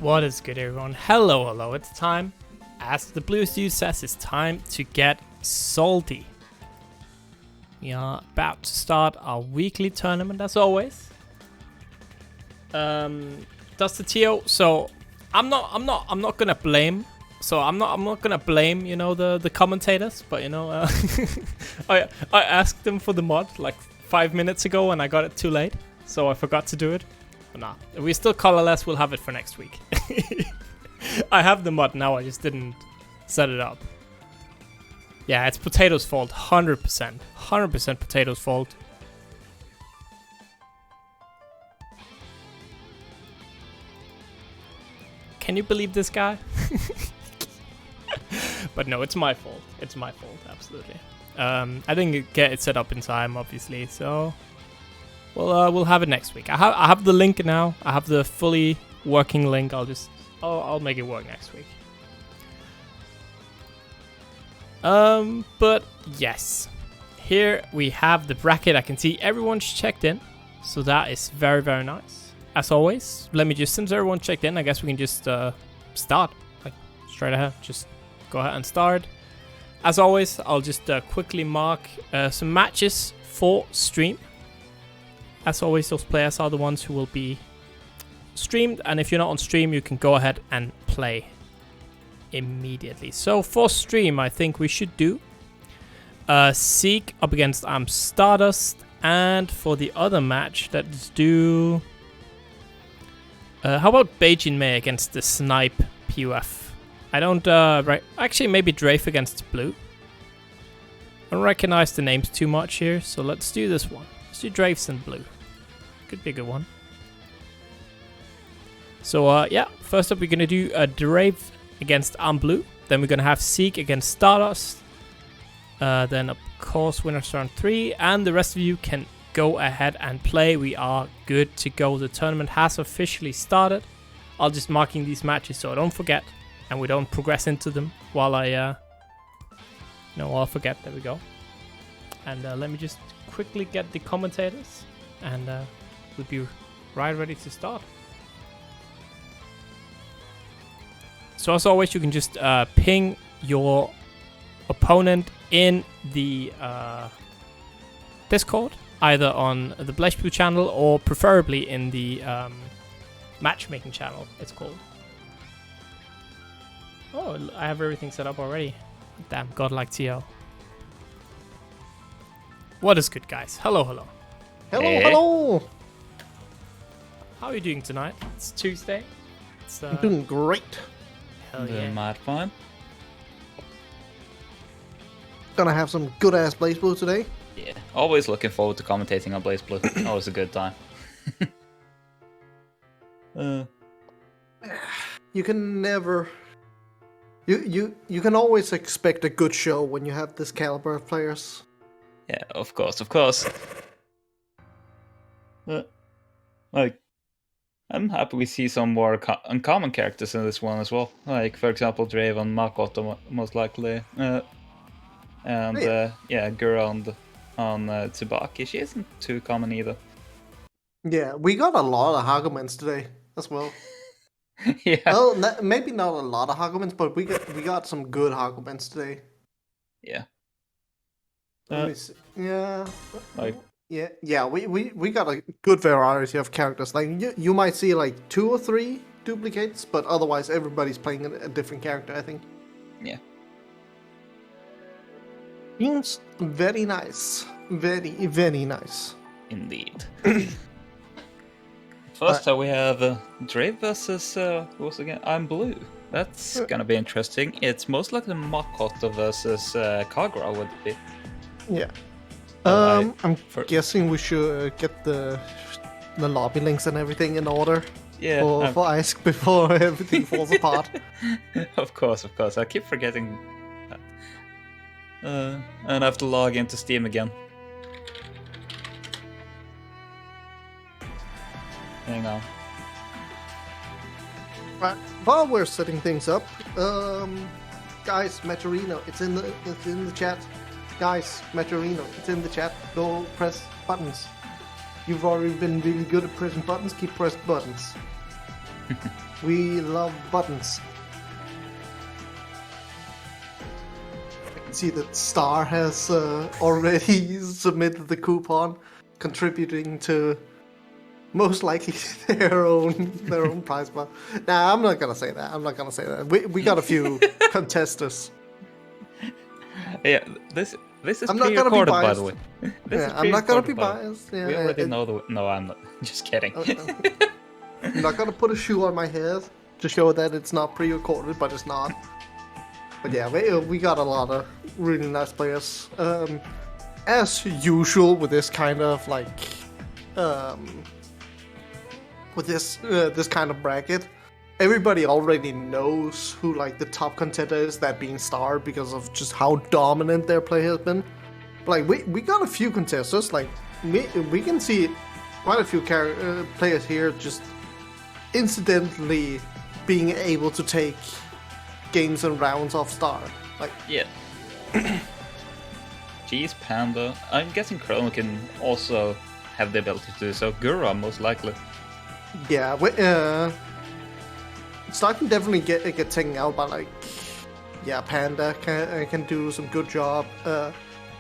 What is good, everyone? Hello, it's time. As the Blues dude says, it's time to get salty. We are about to start our weekly tournament, as always. Does the TO? So I'm not gonna blame. So I'm not gonna blame, you know, the commentators, but you know, I asked them for the mod like 5 minutes ago and I got it too late, so I forgot to do it. But nah, if we're still colorless, we'll have it for next week. I have the mod now, I just didn't set it up. Yeah, it's Potato's fault, 100%. 100% Potato's fault. Can you believe this guy? But no, it's my fault. It's my fault, absolutely. I didn't get it set up in time, obviously, so we'll have it next week. I have the link now. I have the fully working link. I'll make it work next week. But yes, here we have the bracket. I can see everyone's checked in, so that is very, very nice. As always, since everyone checked in, I guess we can just start, like, straight ahead. Just go ahead and start. As always, I'll just quickly mark some matches for stream. As always, those players are the ones who will be streamed, and if you're not on stream, you can go ahead and play immediately. So for stream, I think we should do Zieg up against Stardust, and for the other match, let's do how about Beijing Mei against the Snipe PUF? I don't actually maybe Drayv against Blue. I don't recognize the names too much here, so let's do this one. Let's do Drayv's and Blue. Could be a good one. So yeah, first up we're gonna do Drayv against ImBlue. Then we're gonna have Zieg against Stardust. Then of course winners round 3, and the rest of you can go ahead and play. We are good to go. The tournament has officially started. I'll just marking these matches so I don't forget, and we don't progress into them while I'll forget. There we go. And let me just quickly get the commentators, and we'll be right ready to start. So as always, you can just ping your opponent in the Discord, either on the BlazBlue channel or preferably in the matchmaking channel, it's called. Oh, I have everything set up already. Damn, godlike TL. What is good, guys? Hello. Hello. How are you doing tonight? It's Tuesday. I'm doing great. Hell yeah. Mad fun. Gonna have some good ass BlazBlue today. Yeah, always looking forward to commentating on BlazBlue. Always a good time. You can never. You can always expect a good show when you have this caliber of players. Yeah, of course. Like, I'm happy we see some more uncommon characters in this one as well. Like, for example, Drayv and Makoto, most likely. Gura on Tsubaki. She isn't too common either. Yeah, we got a lot of Hakumens today as well. Yeah. Well, maybe not a lot of Hakumens, but we got some good Hakumens today. Yeah. Let me see. Yeah. Like. Yeah. We got a good variety of characters. Like you might see like 2 or 3 duplicates, but otherwise everybody's playing a different character, I think. Yeah. Seems very nice. Very, very nice. Indeed. First, we have Drayv versus who was again? ImBlue. That's gonna be interesting. It's most likely Makoto versus Kagura would be. Yeah. I'm guessing we should get the lobby links and everything in order. Yeah. For Ice before everything falls apart. Of course. I keep forgetting that. And I have to log into Steam again. Hang on. Right. While we're setting things up, guys, Meteorino, it's in the chat. Guys, Meteorino, it's in the chat. Go press buttons. You've already been really good at pressing buttons. Keep pressing buttons. We love buttons. I can see that Star has already submitted the coupon, contributing to most likely their own prize bar. Nah, I'm not gonna say that. We got a few contesters. Yeah, this is I'm not gonna be pre-recorded, by the biased. way. This is I'm not gonna be pre-recorded, by the way. biased. Yeah, We already know the. No, I'm not. Just kidding. I'm not gonna put a shoe on my head to show that it's not pre-recorded, but it's not. But yeah, we got a lot of really nice players. As usual with this kind of like, with this kind of bracket, everybody already knows who like the top contender is, that being Star, because of just how dominant their play has been. But, like we got a few contesters. Like we can see quite a few players here just incidentally being able to take games and rounds off Star. Like Yeah. Geez, Panda. I'm guessing Chrono can also have the ability to do so. Gura, most likely. yeah, Star can definitely get taken out by like, yeah, Panda can do some good job.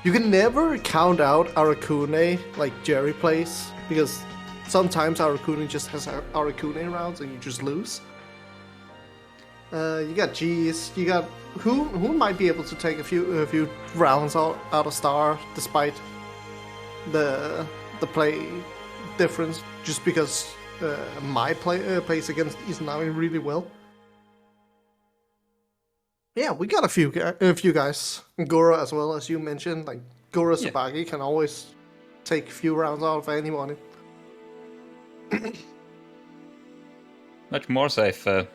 You can never count out Arakune like Jerry plays, because sometimes Arakune just has Arakune rounds and you just lose. You got G's, you got who might be able to take a few rounds out of Star despite the play difference, just because my plays against Izanami really well. Yeah, we got a few guys. Gura as well, as you mentioned. Like Gura Tsubaki can always take a few rounds out of anyone. Much more so if the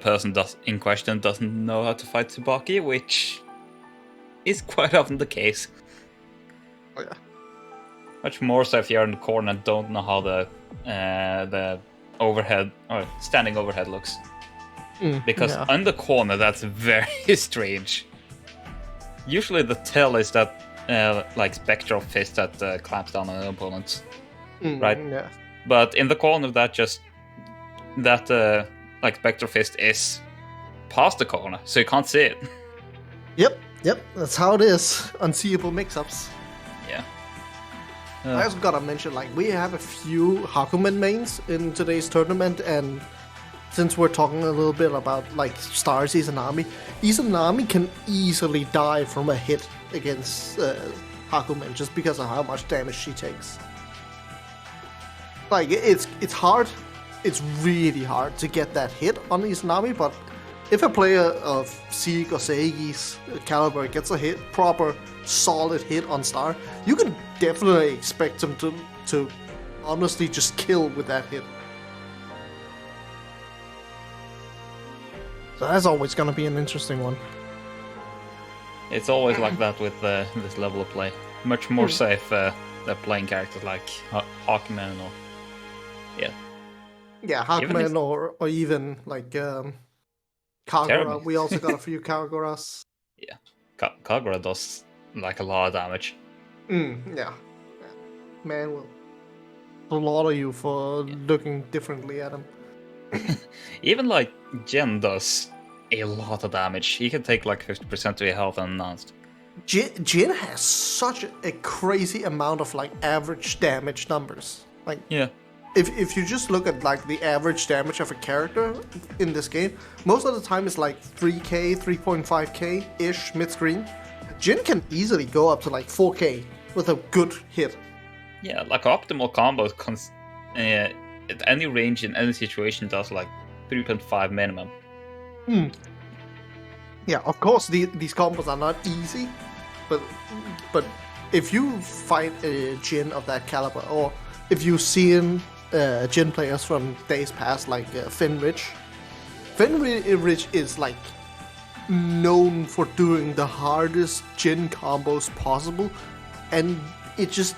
person in question doesn't know how to fight Tsubaki, which is quite often the case. Oh yeah. Much more so if you're in the corner and don't know how the overhead or standing overhead looks. Because on the corner, that's very strange. Usually the tell is that like spectral fist that clamps down on an opponent, right? Yeah. But in the corner, that like spectral fist is past the corner, so you can't see it. Yep. That's how it is. Unseeable mix-ups. Yeah. I also gotta mention, like, we have a few Hakumen mains in today's tournament, and since we're talking a little bit about like Star's Izanami can easily die from a hit against Hakumen just because of how much damage she takes. Like it's hard, it's really hard to get that hit on Izanami, but if a player of Zieg or Seigi's caliber gets a proper solid hit on Star, you can definitely expect him to honestly just kill with that hit. So that's always going to be an interesting one. It's always like that with this level of play. Much more safe they're playing characters like Hakumen or... Yeah, Hakumen or even like Kagura. We also got a few Kaguras. Yeah, Kagura does like a lot of damage. Yeah. Man will slaughter you for looking differently at him. Even like Jin does a lot of damage. He can take like 50% of your health unannounced. Jin has such a crazy amount of like average damage numbers. Like if you just look at like the average damage of a character in this game, most of the time it's like 3k, 3.5k ish mid-screen. Jin can easily go up to like 4k with a good hit. Yeah, like optimal combos at any range in any situation does like 3.5 minimum. Yeah, of course these combos are not easy, but if you fight a Jin of that caliber, or if you've seen Jin players from days past like Fenrich is like known for doing the hardest Jin combos possible, and he just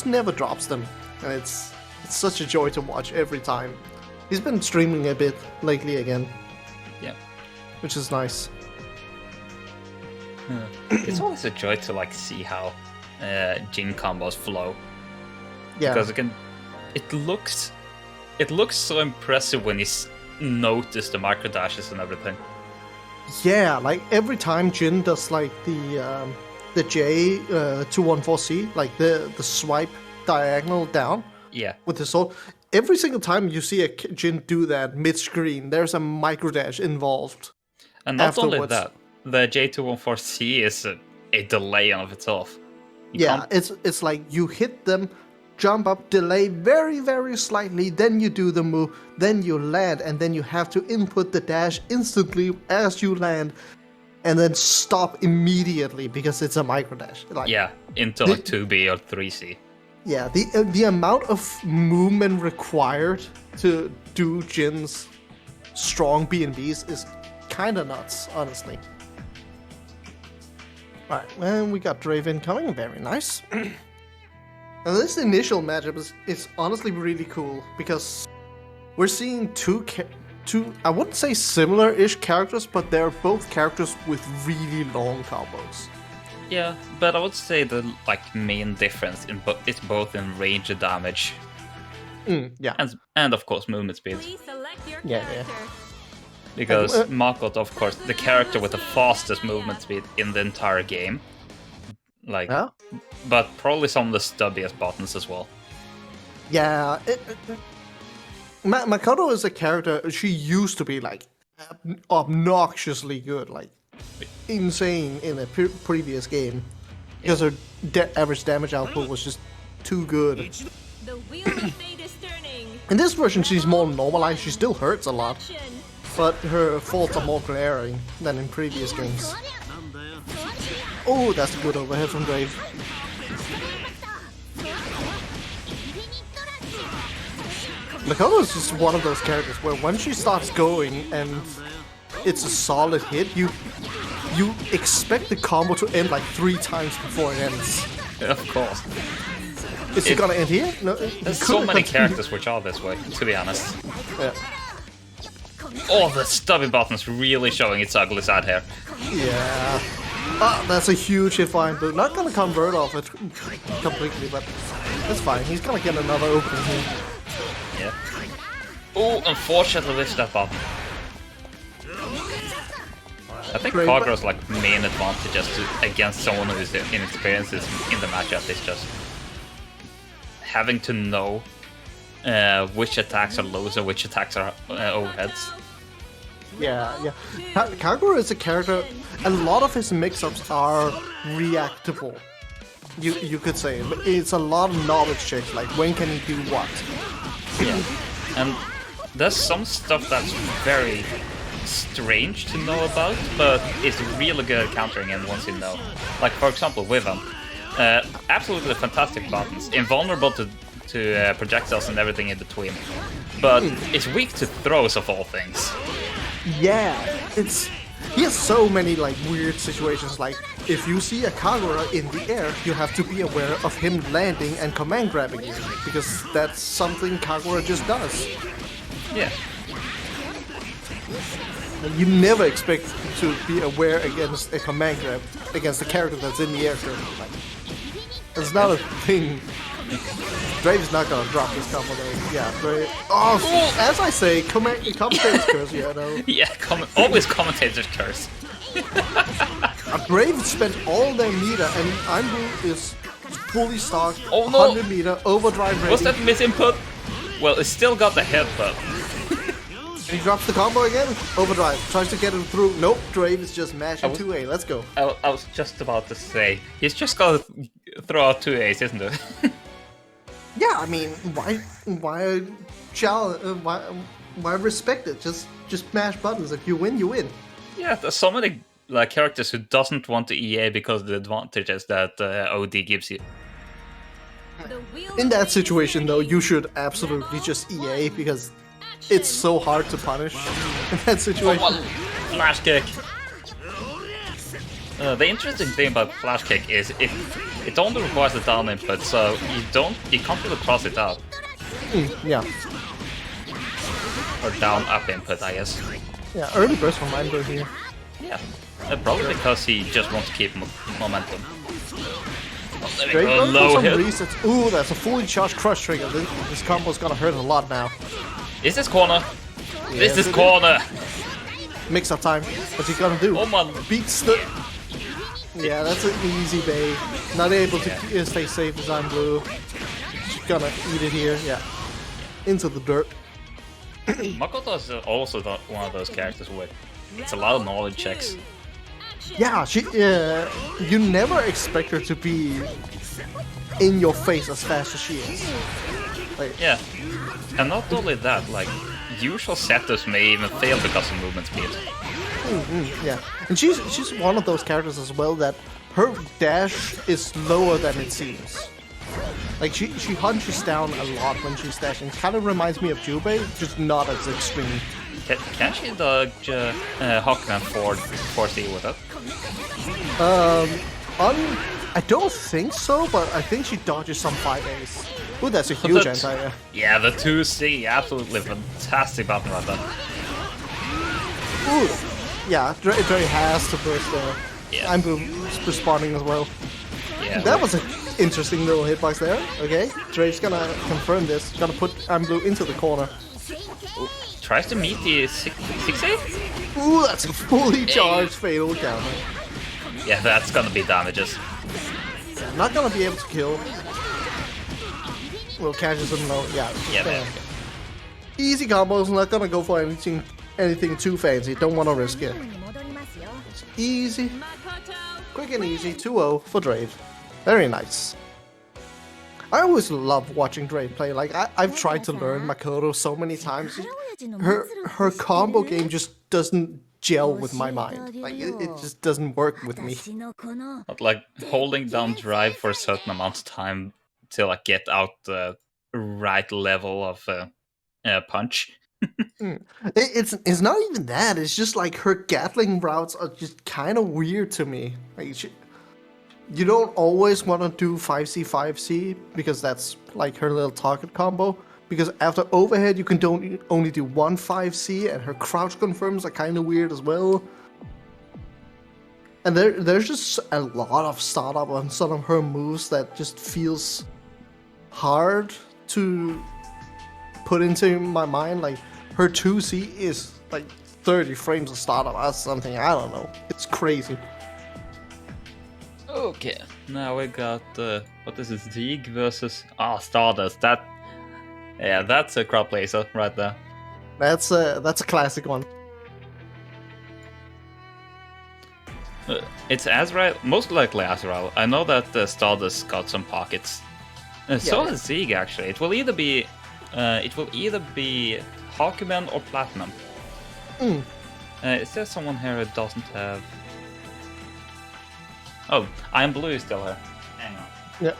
never drops them, and it's such a joy to watch every time. He's been streaming a bit lately again. Yeah. Which is nice. It's always a joy to like see how Jin combos flow. Yeah. Because it looks it looks so impressive when you notice the micro dashes and everything. Yeah, like every time Jin does like the J 214C, like the swipe diagonal down. Yeah. With his sword, every single time you see a Jin do that mid-screen, there's a micro dash involved. And not only that, the J214C is a delay of itself. It's like you hit them, jump up, delay very, very slightly, then you do the move, then you land, and then you have to input the dash instantly as you land, and then stop immediately because it's a micro dash. Like, yeah, into like 2B or 3C. Yeah, the amount of movement required to do Jin's strong B&Bs is kind of nuts, honestly. Alright, and we got Drayv incoming, very nice. And this initial matchup is honestly really cool, because we're seeing two, I wouldn't say similar-ish characters, but they're both characters with really long combos. Yeah, but I would say the main difference is both in range of damage. Yeah. And of course movement speed. Yeah. Because Makoto, of course, the character with the fastest movement speed in the entire game. But probably some of the stubbiest buttons as well. Yeah. Makoto is a character, she used to be like obnoxiously good, like insane in a previous game. Because her average damage output was just too good. The wheel of fate is turning. In this version, she's more normalized. She still hurts a lot, but her faults are more glaring than in previous games. Oh, that's a good overhead from Drayv. Makoto is just one of those characters where when she starts going and it's a solid hit, you expect the combo to end like 3 times before it ends. Of course. Is it gonna end here? No. There's so many characters which are this way, to be honest. Yeah. Oh, the stubby button's really showing its ugly side here. Yeah. That's a huge hit for ImBlue. Not gonna convert off it completely, but that's fine. He's gonna get another opening here. Yeah. Oh, unfortunately missed that button. I think Kagura's main advantage against someone who is inexperienced in the matchup is just having to know which attacks are lows and which attacks are overheads. Yeah. Kagura is a character, a lot of his mix-ups are reactable. You could say. It's a lot of knowledge checks, like when can he do what. Yeah. And there's some stuff that's very strange to know about, but it's really good at countering him once you know. Like, for example, with him. Absolutely fantastic buttons, invulnerable to projectiles and everything in between, but it's weak to throws of all things. Yeah, he has so many weird situations. Like if you see a Kagura in the air, you have to be aware of him landing and command grabbing you, because that's something Kagura just does. Yeah. You never expect to be aware against a command grab against a character that's in the air currently. It's not a thing. Drayv's not gonna drop this combo though. Yeah, Drayv. Oh, as I say, commentators curse, you know. Yeah, always commentators curse. Drayv spent all their meter, and ImBlue is fully stocked. Oh no! 100 meter overdrive ready. Was that misinput? Well, it still got the hit, but. He drops the combo again. Overdrive. Tries to get him through. Nope. Drayv is just mashing 2A. Let's go. I was just about to say, he's just gotta throw out 2As, isn't it? Yeah, I mean, why respect it? Just mash buttons. If you win, you win. Yeah, there's so many characters who doesn't want to EA because of the advantages that OD gives you. In that situation, though, you should absolutely just EA, because it's so hard to punish in that situation. Flash kick. The interesting thing about flash kick is it only requires a down input, so you can't really cross it out. Yeah. Or down up input, I guess. Yeah, early burst from ImBlue here. Yeah, probably because he just wants to keep momentum. Drayv go going for low some hit. resets. Ooh, that's a fully charged crush trigger. This combo's gonna hurt a lot now. Is this corner? Yes, This is corner. Mix up time. What's he gonna do? Oh man. Beats the... Yeah, that's an easy bait. Not able to stay safe as ImBlue. She's gonna eat it here. Yeah. Into the dirt. Makoto is also one of those characters with it's a lot of knowledge checks. Yeah, you never expect her to be in your face as fast as she is. Like, Yeah, and not only that, like usual setups may even fail because of movement speed. yeah, and she's one of those characters as well that her dash is lower than it seems. Like she hunches down a lot when she's dashing. Kind of reminds me of Jubei, just not as extreme. Can she dodge Hakumen 4C with it? I don't think so, but I think she dodges some 5As. Ooh, that's a huge anti-air. Yeah, the 2C, absolutely fantastic button right there. Ooh, yeah, Drayv has to burst there. Yeah. I'm responding as well. Yeah, That was an interesting little hitbox there. Okay, Drayv's gonna confirm this. Gonna put ImBlue into the corner. tries to meet the 6A? Ooh, that's a fully charged fatal counter. Yeah, that's gonna be damages. Not gonna be able to kill. Well, catches him low. Yeah. Yeah, there we go. Easy combos. Not gonna go for anything too fancy. Don't want to risk it. It's easy, Makoto. quick and easy. 2-0 for Drayv. Very nice. I always love watching Drayv play. Like I've tried to learn Makoto so many times. Her combo game just doesn't gel with my mind. Like it just doesn't work with me. But like holding down drive for a certain amount of time to like get out the right level of punch. It's not even that. It's just like her Gatling routes are just kind of weird to me. Like you don't always want to do 5C 5C because that's like her little target combo. Because after overhead you can only do one 5C, and her crouch confirms are kind of weird as well. And there's just a lot of startup on some of her moves that just feels hard to put into my mind. Like her 2C is like 30 frames of startup. That's something, I don't know. It's crazy. Okay, now we got what is it? Zieg versus Stardust. That's a crowd pleaser right there. That's a classic one. It's Azrael, most likely Azrael. I know that Stardust got some pockets. So does Zieg actually. It will either be Hakumen or Platinum. Is there someone here who doesn't have? Oh, ImBlue is still here. Hang on. Yeah.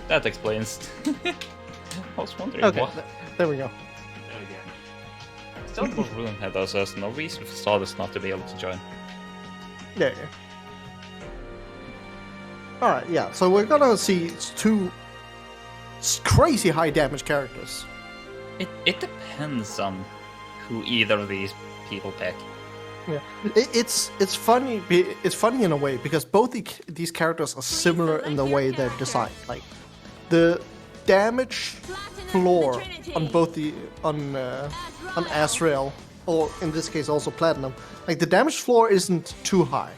That explains. I was wondering Okay. what. There we go. There we go. Still no room here though, so there's no reason for Stardust not to be able to join. Yeah. Alright, yeah, so we're gonna see two crazy high damage characters. It depends on who either of these people pick. Yeah, it's funny. It's funny in a way because both these characters are similar in the way they're designed. Like the damage floor on both on Azrael, or in this case also Platinum. Like the damage floor isn't too high.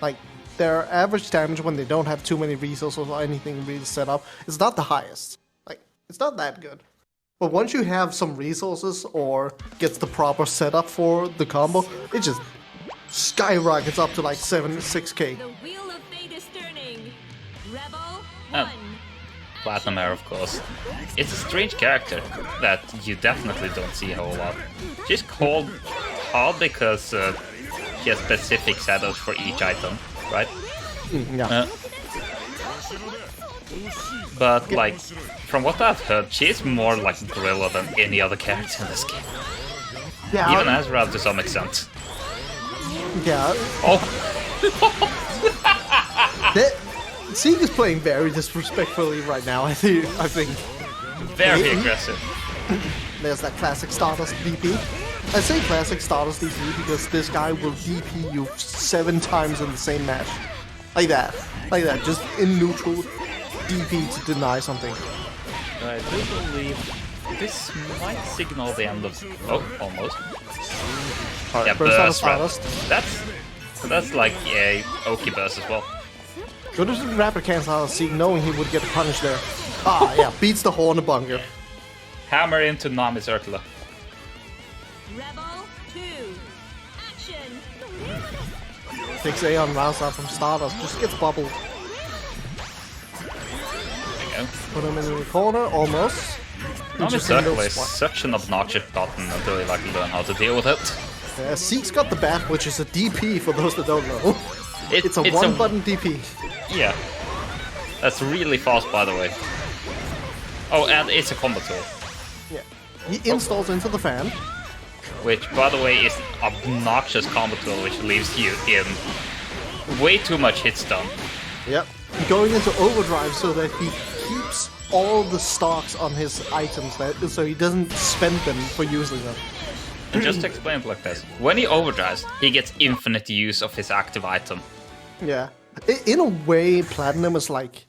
Like their average damage when they don't have too many resources or anything really set up is not the highest. Like it's not that good. But once you have some resources or gets the proper setup for the combo, it just skyrockets up to like 6k. The wheel of fate is turning. Rebel Oh. 1. Platinum Air, of course. It's a strange character that you definitely don't see a whole lot. She's called hard because she has specific setups for each item, right? Yeah. But like, from what I've heard, she's more like Gorilla than any other character in this game. Yeah. Even Azrael to some extent. Yeah. Oh, Zieg is playing very disrespectfully right now. I think. very aggressive. There's that classic Stardust DP. I say classic Stardust DP because this guy will DP you 7 times in the same match. Like that. Like that. Just in neutral DP to deny something. I do believe this might signal the end of... Oh, almost. Alright, Yeah, burst out of burst red. Stardust. That's like a Oki burst as well. Good as rapid cancel out of Zieg, knowing he would get punished there. Ah, yeah, beats the Horn bunker. Hammer into Nami Circular. Rebel 2. Action. Takes A on rounds out from Stardust, just gets bubbled. There you go. Put him in the corner, almost. Nami Just Circular windows is spot. such an obnoxious button until you like learn how to deal with it. Zieg's got the bat, which is a DP for those that don't know. It's a it's one-button DP. Yeah. That's really fast, by the way. Oh, and it's a combo tool. Yeah. He installs into the fan. Which, by the way, is an obnoxious combo tool which leaves you in way too much hit stun. Yep. Going into overdrive so that he keeps all the stocks on his items, so he doesn't spend them for using them. And just to explain it like this, when he overdrives, he gets infinite use of his active item. Yeah. In a way, Platinum is like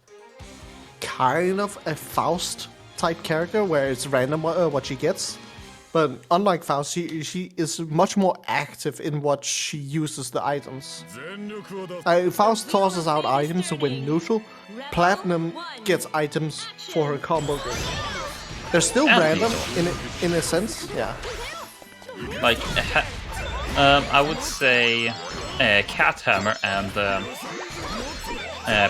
kind of a Faust type character where it's random what she gets. But unlike Faust, she is much more active in what she uses the items. Faust tosses out items to win neutral. Platinum gets items for her combo game. They're still And random lethal. in a sense, yeah. Like, I would say Cat Hammer and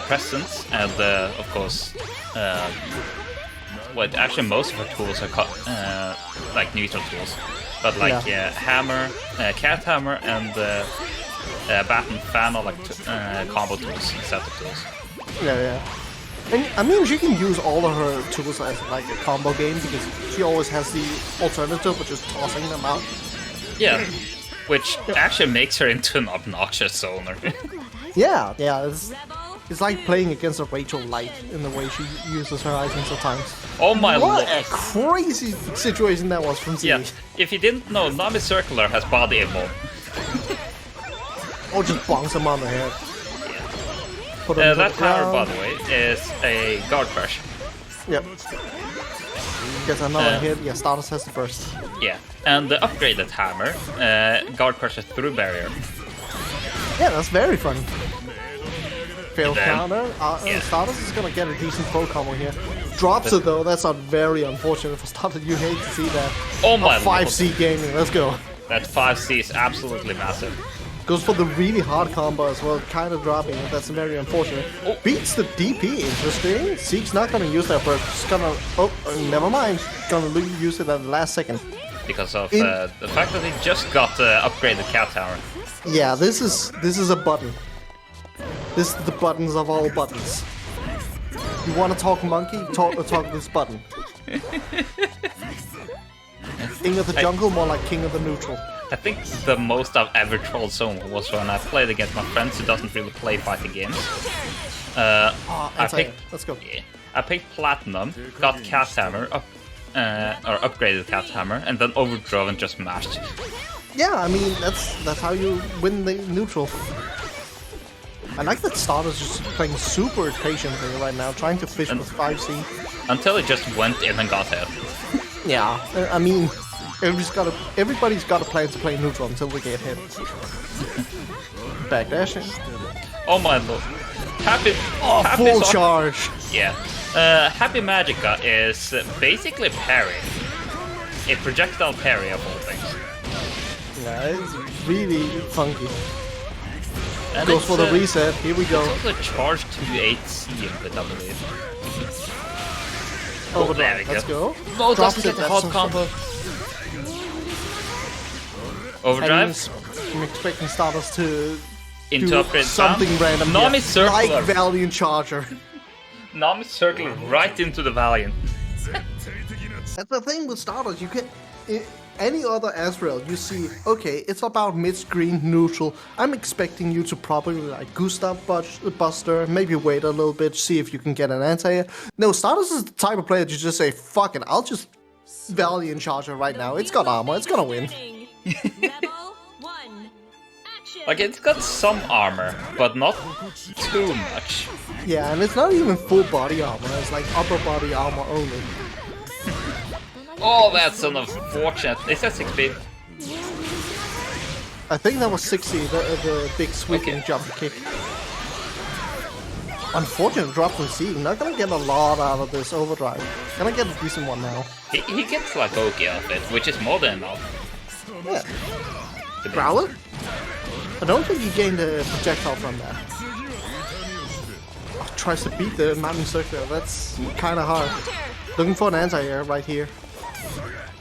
Presence, and of course, well, actually most of her tools are like neutral tools, but like Hammer, Cat Hammer, and Bat and Fan are like combo tools instead of tools. Yeah. And I mean, she can use all of her tools as like a combo game because she always has the alternative, which is tossing them out. Yeah, which actually makes her into an obnoxious zoner. Yeah. It's like playing against a Rachel Light in the way she uses her items at times. Oh my What lord! a crazy situation that was from Zieg. Yeah, if you didn't know, Nami Circular has body evolve. Or just bonks him on the head. Put him to That the hammer, by ground. the way, is a guard crush. Yep. Gets another hit. Yeah, Stardust has the first. Yeah, and the upgraded hammer guard crushes through barrier. Yeah, that's very fun. Failed then- counter. yeah. Stardust is gonna get a decent pro combo here. Drops it though. That's not very unfortunate for Stardust. You hate to see that. Oh my lord. 5C gaming. Let's go. That 5C is absolutely massive. Goes for the really hard combo as well, kind of dropping it. That's very unfortunate. Oh. Beats the DP, interesting. Zieg's not gonna use that, but just gonna. Oh, never mind. Gonna use it at the last second. Because of the fact that he just got upgraded Cat Hammer. Yeah, this is a button. This is the buttons of all buttons. You want to talk monkey? Talk this button. King of the jungle, more like king of the neutral. I think the most I've ever trolled someone was when I played against my friends who doesn't really play fighting games. Let's go. I picked Platinum, got Cat Hammer, or upgraded Cat Hammer, and then overdrove and just mashed. Yeah, I mean that's how you win the neutral. I like that Stardust is just playing super patiently right now, trying to fish with 5C. Until it just went in and got hit. Yeah, I mean, everybody's got a plan to play neutral until we get hit. Backdashing. Oh my lord. Happy Full Sock- charge. Yeah. Happy Magica is basically parry. A projectile parry of all things. Yeah, it's really funky. And Goes for the it's, reset. Here we go. It's also charged to 8C input, I believe. Over there we Let's go. No, Drops doesn't it, get the that's hot some combo. Overdrive I'm expecting Stardust to into do upgrade something sound. random. Nami here, Circular. like Valiant Charger. Nami Circular right into the Valiant. That's the thing with Stardust. You can any other Azrael, you see, okay, it's about mid-screen neutral. I'm expecting you to probably like Gustav Buster, maybe wait a little bit, see if you can get an anti. No, Stardust is the type of player that you just say, fuck it, I'll just Valiant Charger right now. It's got armor, it's gonna win. Rebel 1. Action. Like, it's got some armor, but not too much. Yeah, and it's not even full body armor. It's like upper body armor only. Oh, that's unfortunate. Is that 6 speed? I think that was 60, the big sweeping jump kick. Unfortunate drop from Zieg. Not gonna get a lot out of this overdrive. Gonna get a decent one now. He gets like okay off it, which is more than enough. Yeah. Growler? I don't think he gained a projectile from that. Oh, tries to beat the mountain circular. That's kind of hard. Looking for an anti-air right here.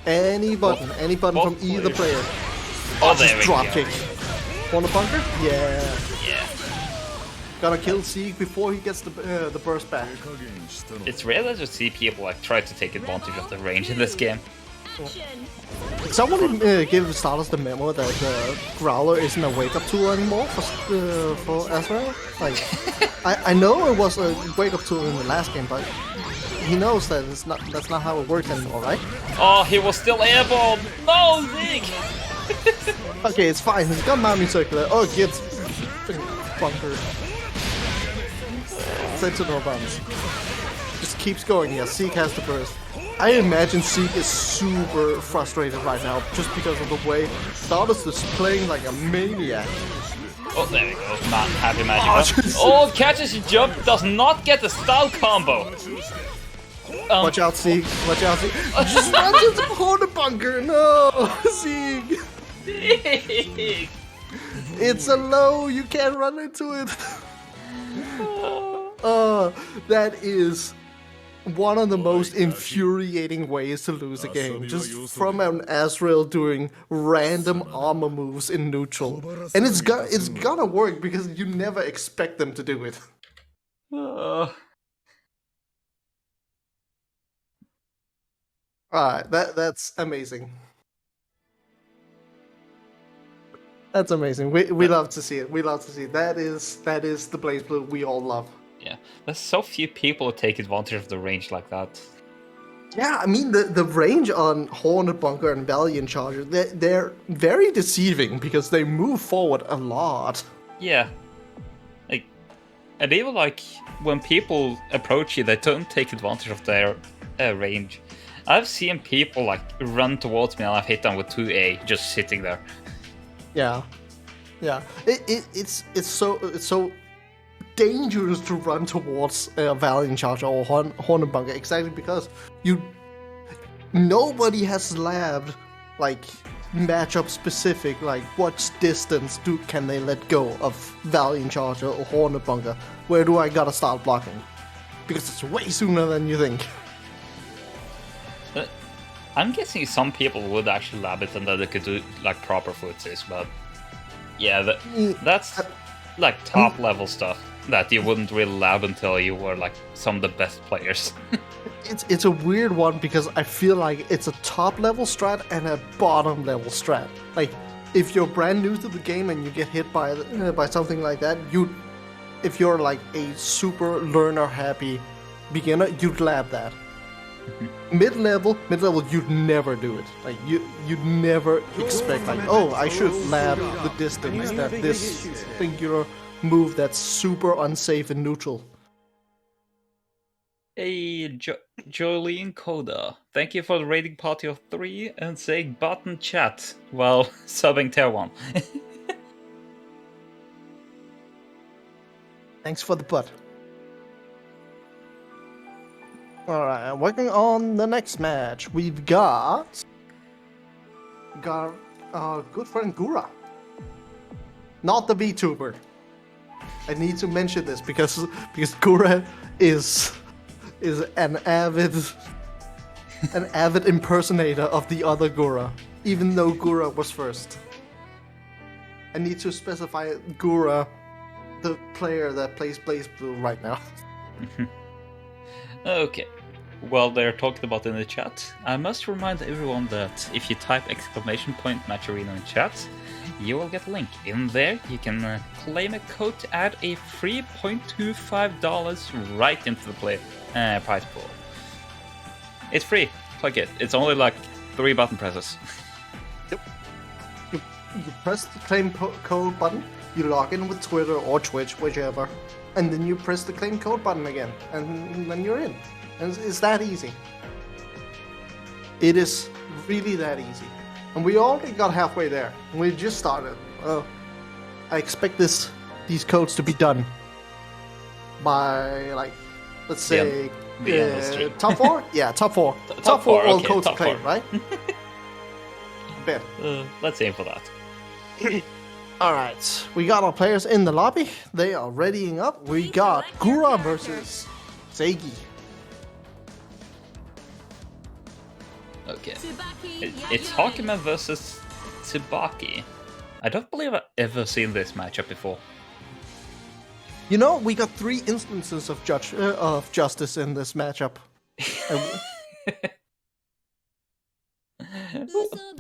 Any button from either player. Oh, there just we drop go. kick. Want a bunker? Yeah. Yeah. Gotta kill Zieg before he gets the burst back. It's rare to see people like try to take advantage of the range in this game. Someone give Stardust the memo that Growler isn't a wake-up tool anymore for Azrael. Like, I know it was a wake-up tool in the last game, but he knows that that's not how it works anymore, right? Oh, he was still airborne! No, Zieg! Okay, it's fine. He's got mounting circular. Oh, it gets bunker. Sentinel bombs. Just keeps going. Yeah, Zieg has the burst. I imagine Zieg is super frustrated right now just because of the way Stardust is playing like a maniac. Oh, there we go. Not happy magic. Oh, catches his jump, does not get the style combo. Watch out, Zieg. Watch out, Zieg. Just runs into the corner bunker. No, Zieg. It's a low. You can't run into it. That is one of the most infuriating ways to lose a game. Just from an Azrael doing random armor moves in neutral. And it's gonna work because you never expect them to do it. Alright, that's amazing. That's amazing. We love to see it. We love to see it. That is the BlazBlue we all love. Yeah, there's so few people who take advantage of the range like that. Yeah, I mean the range on Hornet Bunker and Valiant Charger, they're very deceiving because they move forward a lot. Yeah. Like, and even like when people approach you, they don't take advantage of their range. I've seen people like run towards me and I've hit them with 2A just sitting there. Yeah. It's so dangerous to run towards a Valiant Charger or Hornet Bunker exactly because nobody has labbed like matchup specific like what distance can they let go of Valiant Charger or Hornet Bunker. Where do I gotta start blocking? Because it's way sooner than you think. I'm guessing some people would actually lab it and that they could do like proper footsies, but yeah, that's like top level stuff that you wouldn't really lab until you were like some of the best players. It's a weird one because I feel like it's a top level strat and a bottom level strat. Like if you're brand new to the game and you get hit by something like that, if you're like a super learner happy beginner, you'd lab that. Mid-level, you'd never do it. Like you'd never expect like, oh, I should lab the distance that this singular move that's super unsafe and neutral. Hey, Jolene Coda, thank you for the raiding party of 3 and saying button chat while subbing tier 1. Thanks for the butt. Alright, working on the next match, we've got our good friend Gura. Not the VTuber. I need to mention this because Gura is an avid impersonator of the other Gura, even though Gura was first. I need to specify Gura, the player that plays BlazBlue right now. Okay, well, they're talking about in the chat. I must remind everyone that if you type !match arena in chat, you will get a link. In there, you can claim a code to add a free $0.25 right into the prize pool. It's free. Click it. It's only like 3 button presses. Yep. you press the claim code button, you log in with Twitter or Twitch, whichever, and then you press the claim code button again, and then you're in. And it's that easy. It is really that easy. And we already got halfway there. We just started. I expect these codes to be done by, like, let's say, top 4? Yeah, top 4. Top 4 all codes to claim, right? Bet. Let's aim for that. Alright, we got our players in the lobby. They are readying up. We got Gura versus Seigi. Okay. Tsubaki, It's Hakumen versus Tsubaki. I don't believe I've ever seen this matchup before. You know, we got 3 instances of justice in this matchup.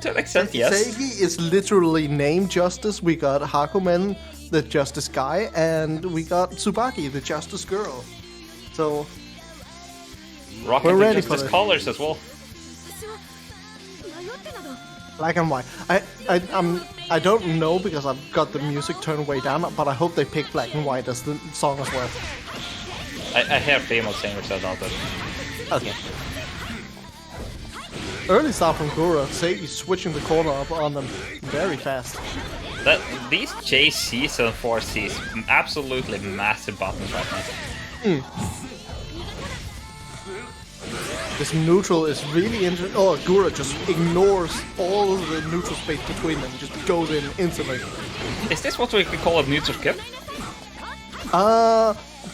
To an extent, yes. Seigi is literally named Justice. We got Hakumen, the Justice guy, and we got Tsubaki, the Justice girl. So Rocking we're the ready Justice for it. colors as well. Black and white. I don't know because I've got the music turned way down, but I hope they pick Black and White as the song as well. I hear female singers about that. Okay. Early start from Gura. Seigi switching the corner up on them very fast. These JCs and 4Cs, absolutely massive buttons right now. This neutral is really interesting. Oh, Gura just ignores all the neutral space between them, just goes in instantly. Is this what we could call a neutral skip?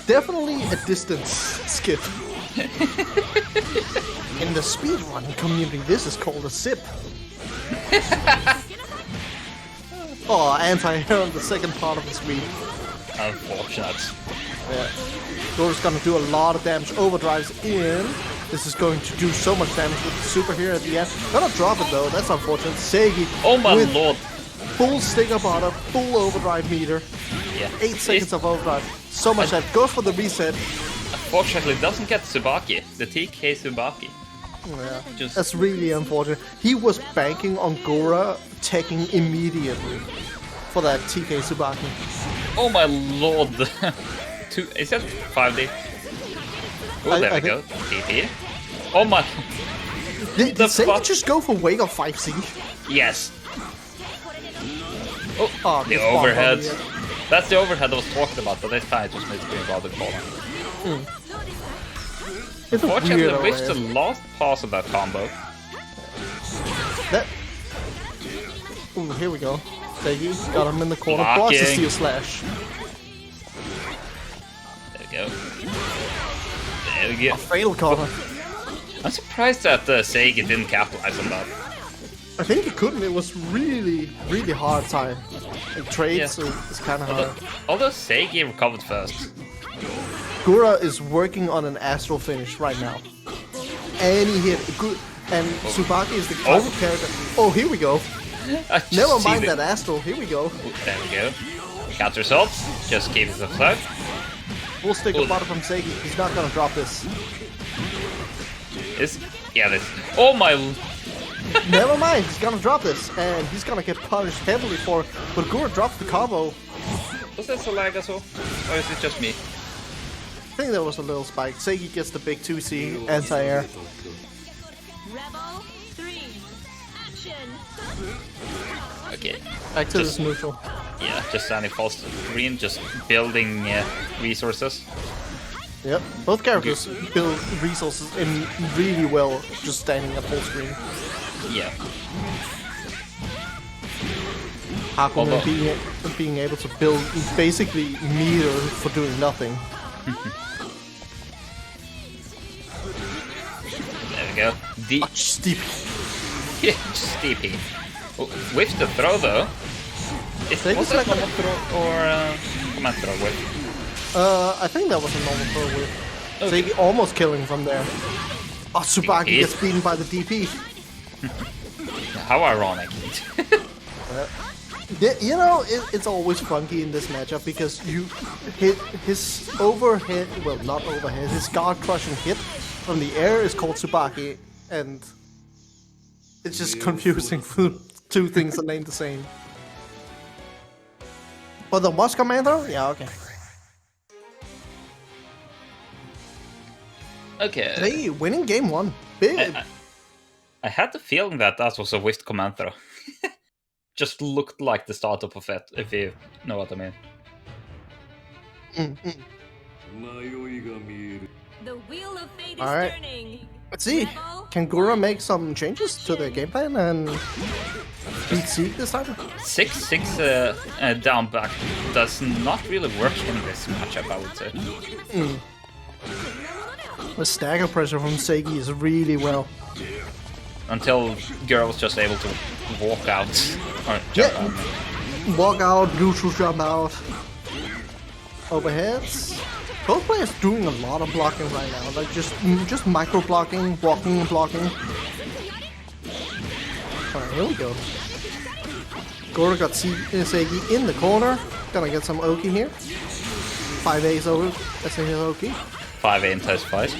Definitely a distance skip. In the speedrun community, this is called a sip. Oh, anti-air on the second part of the speed. Unfortunate. Yeah. Gura's gonna do a lot of damage. Overdrives in. This is going to do so much damage with the super here at the end. Gonna drop it though, that's unfortunate. Seigi. Oh my with lord. Full stinger bottom, full overdrive meter. Yeah. 8 seconds of overdrive. So much that goes for the reset. Unfortunately, doesn't get Tsubaki. The TK Tsubaki. Yeah. That's really unfortunate. He was banking on Gura taking immediately for that TK Tsubaki. Oh my lord. Is that 5D? Oh, there we go. TP. Oh my. Did Seigi just go for Wake of 5C? Yes. Oh, the overhead. That's the overhead I was talking about, but this time it just made me about the corner. Unfortunately, I missed the last pass of that combo. Ooh, here we go. Seigi got him in the corner. Blocking. Plus the steel slash. There we go. There we go. A fatal corner. I'm surprised that Seigi didn't capitalize on that. I think he couldn't. It was really, really hard time. It trades, so it's kind of hard. Although Seigi recovered first. Gura is working on an astral finish right now. Any hit, good. And Tsubaki is the kind of character. Oh, here we go. Never mind that astral. Here we go. There we go. Counter assault. Just keep it afloat. Full stick of bottom from Seigi. He's not gonna drop this. This. Oh my. Never mind. He's gonna drop this, and he's gonna get punished heavily for it. But Gura drops the combo. Was that a lag as well? Or is it just me? I think there was a little spike. Seigi gets the big 2C anti-air. Rebel 3. Action. Okay. Back to this neutral. Yeah, just standing false green, just building resources. Yep, both characters build resources in really well, just standing at full screen. Yeah. Hakumen being able to build basically meter for doing nothing. There we go. Steep. Yeah, steepy. Oh, with the throw though. Was that normal throw or command throw with? I think that was a normal throw with. Okay. Seigi almost killing from there. Oh, Tsubaki gets beaten by the DP. How ironic. Yeah, you know, it's always funky in this matchup because you hit his overhead, well, not overhead, his guard crushing hit from the air is called Tsubaki, and it's just confusing for two things that ain't the same. Oh, the boss commander? Yeah, okay. Okay. They winning game 1. Big. I had the feeling that was a whiffed command throw. Just looked like the startup of it, if you know what I mean. The wheel of fate is All right. turning. Let's see. Can Gura make some changes to the game plan and beat Zieg this time? 6-6 down back does not really work in this matchup, I would say. The stagger pressure from Seigi is really well. Until Gura was just able to walk out. Or jump out. Walk out, neutral jump out. Overheads. Both players doing a lot of blocking right now. Like just micro blocking, walking, blocking. Alright, here we go. Gura got Seigi in the corner. Gonna get some Oki here. 5A's over. That's a hit Oki. 5A in test fight.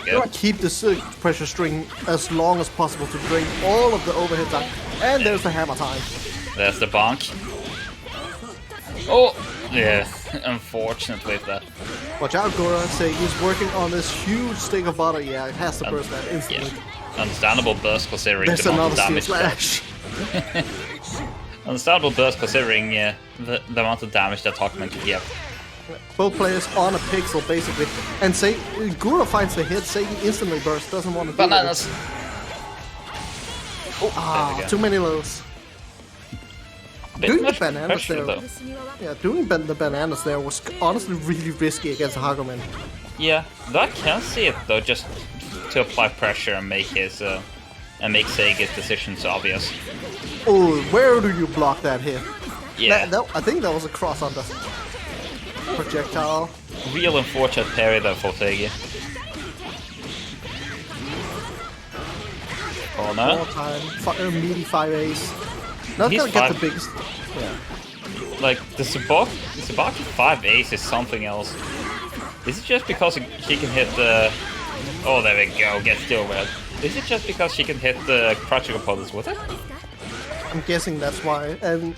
Gonna keep the pressure string as long as possible to bring all of the overheads out. And there's the hammer time. There's the bonk. Oh! Yeah, unfortunately that. Watch out, Gura. Seigi's working on this huge stick of butter. Yeah, it has to burst that instantly. Yeah. Understandable burst considering There's the amount of another damage. slash. Understandable burst considering the amount of damage that Hakumen can give. Both players on a pixel, basically. And Gura finds the hit, Seigi instantly bursts, doesn't want to do Bananas! it. Oh, there we go. Too many lows. Bit Doing the much bananas pressure, there. though. Yeah, doing the bananas there was honestly really risky against Hakumen. Yeah, though I can see it though, just to apply pressure and make his make Seigi's decisions obvious. Oh, where do you block that hit? Yeah, I think that was a cross on the projectile. real unfortunate parry though for Seigi. Oh no! All time, meaty 5A's. Not He's gonna get the five- biggest. Yeah. Like the Tsubaki 5 ace is something else. Is it just because she can hit the? Oh, there we go. Get still red. Is it just because she can hit the crouching opponents with it? I'm guessing that's why. And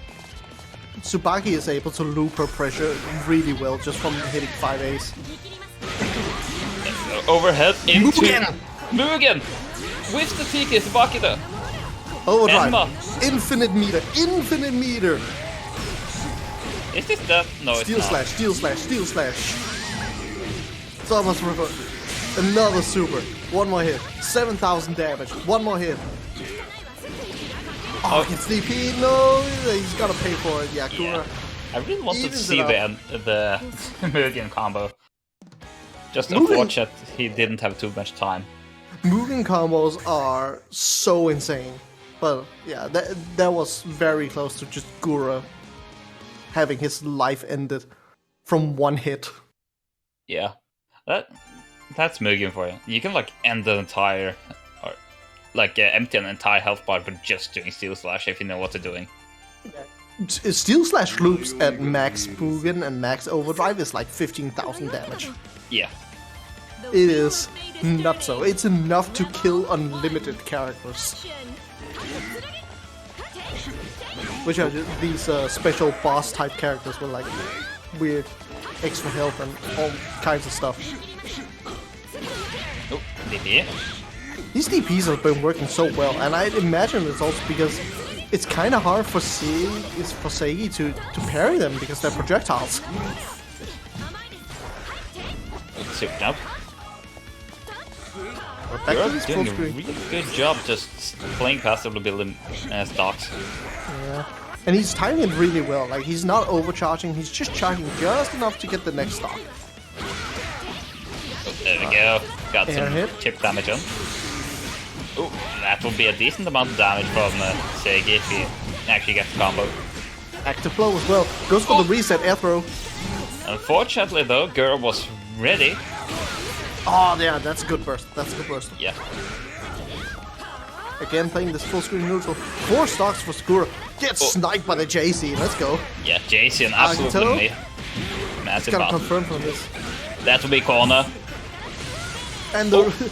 Tsubaki is able to loop her pressure really well just from hitting 5A's. Overhead into Mugen! Mugen with the TK Tsubaki though. Overdrive. Emma. Infinite meter. Infinite meter. Is this that? No, it's Steel not. slash. Steel slash. Steel slash. It's almost reversed. Another super. One more hit. 7,000 damage. One more hit. Oh, it's DP. No, he's gotta pay for it. Yeah, Gura. I really wanted to Evens see it the Mugen combo. Just Mugen- unfortunate he didn't have too much time. Mugen combos are so insane. But yeah, that was very close to just Gura having his life ended from one hit. Yeah, that's Mugen for you. You can like end the entire, or like empty an entire health bar by just doing Steel Slash if you know what they're doing. Steel slash loops at max Mugen and max overdrive is like 15,000 damage. Yeah, It is not so. It's enough to kill unlimited characters. Which are these special boss type characters with like weird extra health and all kinds of stuff. oh, DP. These DPs have been working so well, and I imagine it's also because it's kind of hard for Seigi to parry them because they're projectiles. Super jump. Back to You're this full doing a screen. really good job just playing passively building stocks. Yeah. And he's timing it really well. Like, he's not overcharging, he's just charging just enough to get the next stock. Oh, there we go. Got Air some hit. chip damage on. Oh, that will be a decent amount of damage from Seigi if he actually gets the combo. Active flow as well. Goes for the reset air throw. Unfortunately though, Gura was ready. Oh, yeah, that's a good burst. That's a good burst. Yeah. Again, playing this full screen neutral. 4 stocks for Gura. Gets sniped by the JC. Let's go. Yeah, Jason Agito? absolutely massive Gotta bounce. confirm from this. That will be corner. And the,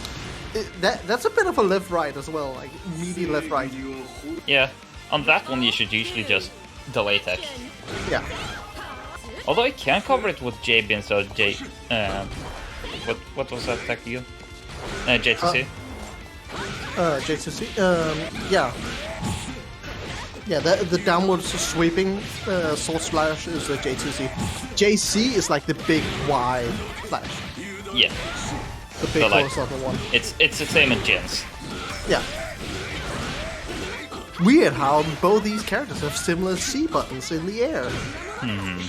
that's a bit of a left-right as well. Like, meaty left-right. Yeah, on that one you should usually just delay tech. Yeah. Although I can cover it with JB instead of J. What was that tech again? J2C. J2C. Yeah. Yeah, the downward sweeping sword slash is a J2C. JC is like the big wide slash. Yeah. The big so, like, horizontal one. It's the same in Jin's. Yeah. Weird how both these characters have similar C buttons in the air.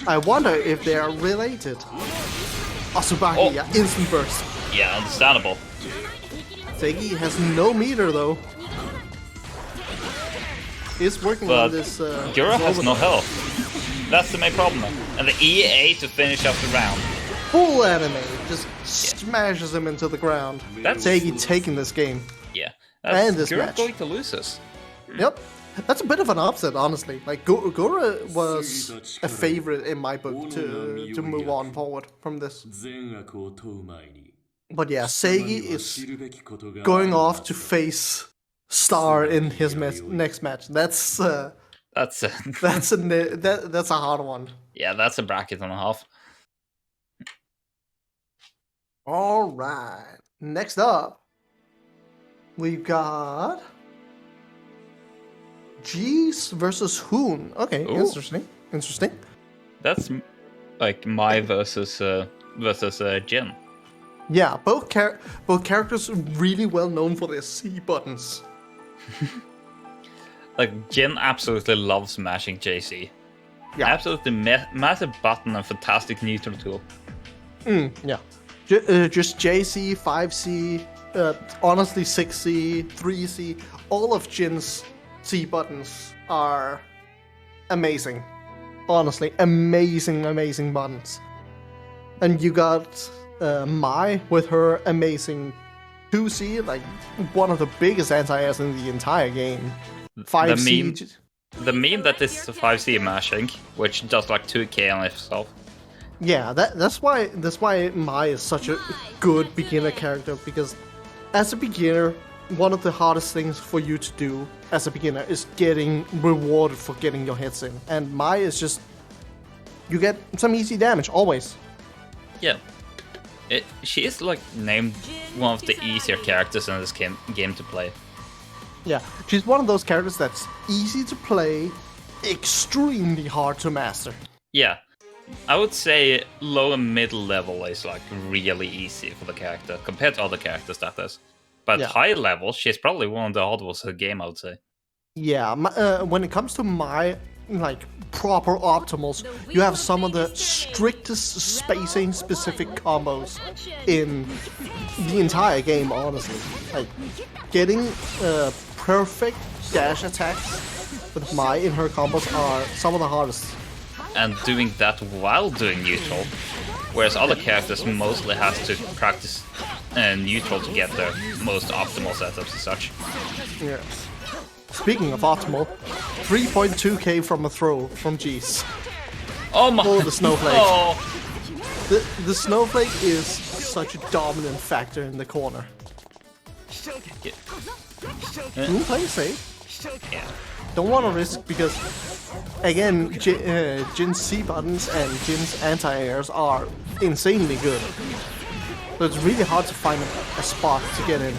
I wonder if they are related. Tsubaki, yeah, instant burst. Yeah, understandable. Seigi has no meter though. He's working on this. Gura has no health. That's the main problem. And the EA to finish up the round. Full anime just smashes him into the ground. That's Seigi taking this game. Yeah. And this Gura match. going to lose this. Yep. That's a bit of an upset, honestly. Like, Gura was a favorite in my book to move on forward from this. But yeah, Seigi is going off to face Star in his next match. That's a hard one. Yeah, that's a bracket and a half. All right. Next up, we've got G's versus Hoon. Okay, Ooh. Interesting. That's like my versus Jin. Yeah, both characters really well known for their C buttons. Like Jin absolutely loves mashing JC. Yeah, Absolutely massive button and fantastic neutral tool. Yeah. Just JC, 5C, honestly 6C, 3C. All of Jin's C buttons are amazing. Honestly, amazing buttons. And you got Mai with her amazing 2C, like one of the biggest anti-airs in the entire game. 5C. The meme that is 5C mashing, which does like 2k on itself. Yeah, that's why Mai is such a good beginner character, because as a beginner, one of the hardest things for you to do as a beginner is getting rewarded for getting your hits in. And Mai is just, you get some easy damage, always. Yeah. She is like named one of the easier characters in this game to play. Yeah, she's one of those characters that's easy to play, extremely hard to master. Yeah. I would say low and middle level is like really easy for the character compared to other characters, that is. But high level, she's probably one of the hardest of the game, I would say. Yeah, when it comes to my like proper optimals, you have some of the strictest spacing specific combos in the entire game, honestly. Like getting perfect dash attacks with Mai in her combos are some of the hardest. And doing that while doing neutral, whereas other characters mostly have to practice neutral to get their most optimal setups and such. Yeah. Speaking of optimal, 3.2k from a throw from G's. Oh my! Oh, the snowflake. Oh. The snowflake is such a dominant factor in the corner. Who plays safe? Yeah. Don't want to risk, because again, Jin's C buttons and Jin's anti-airs are insanely good. So it's really hard to find a spot to get in.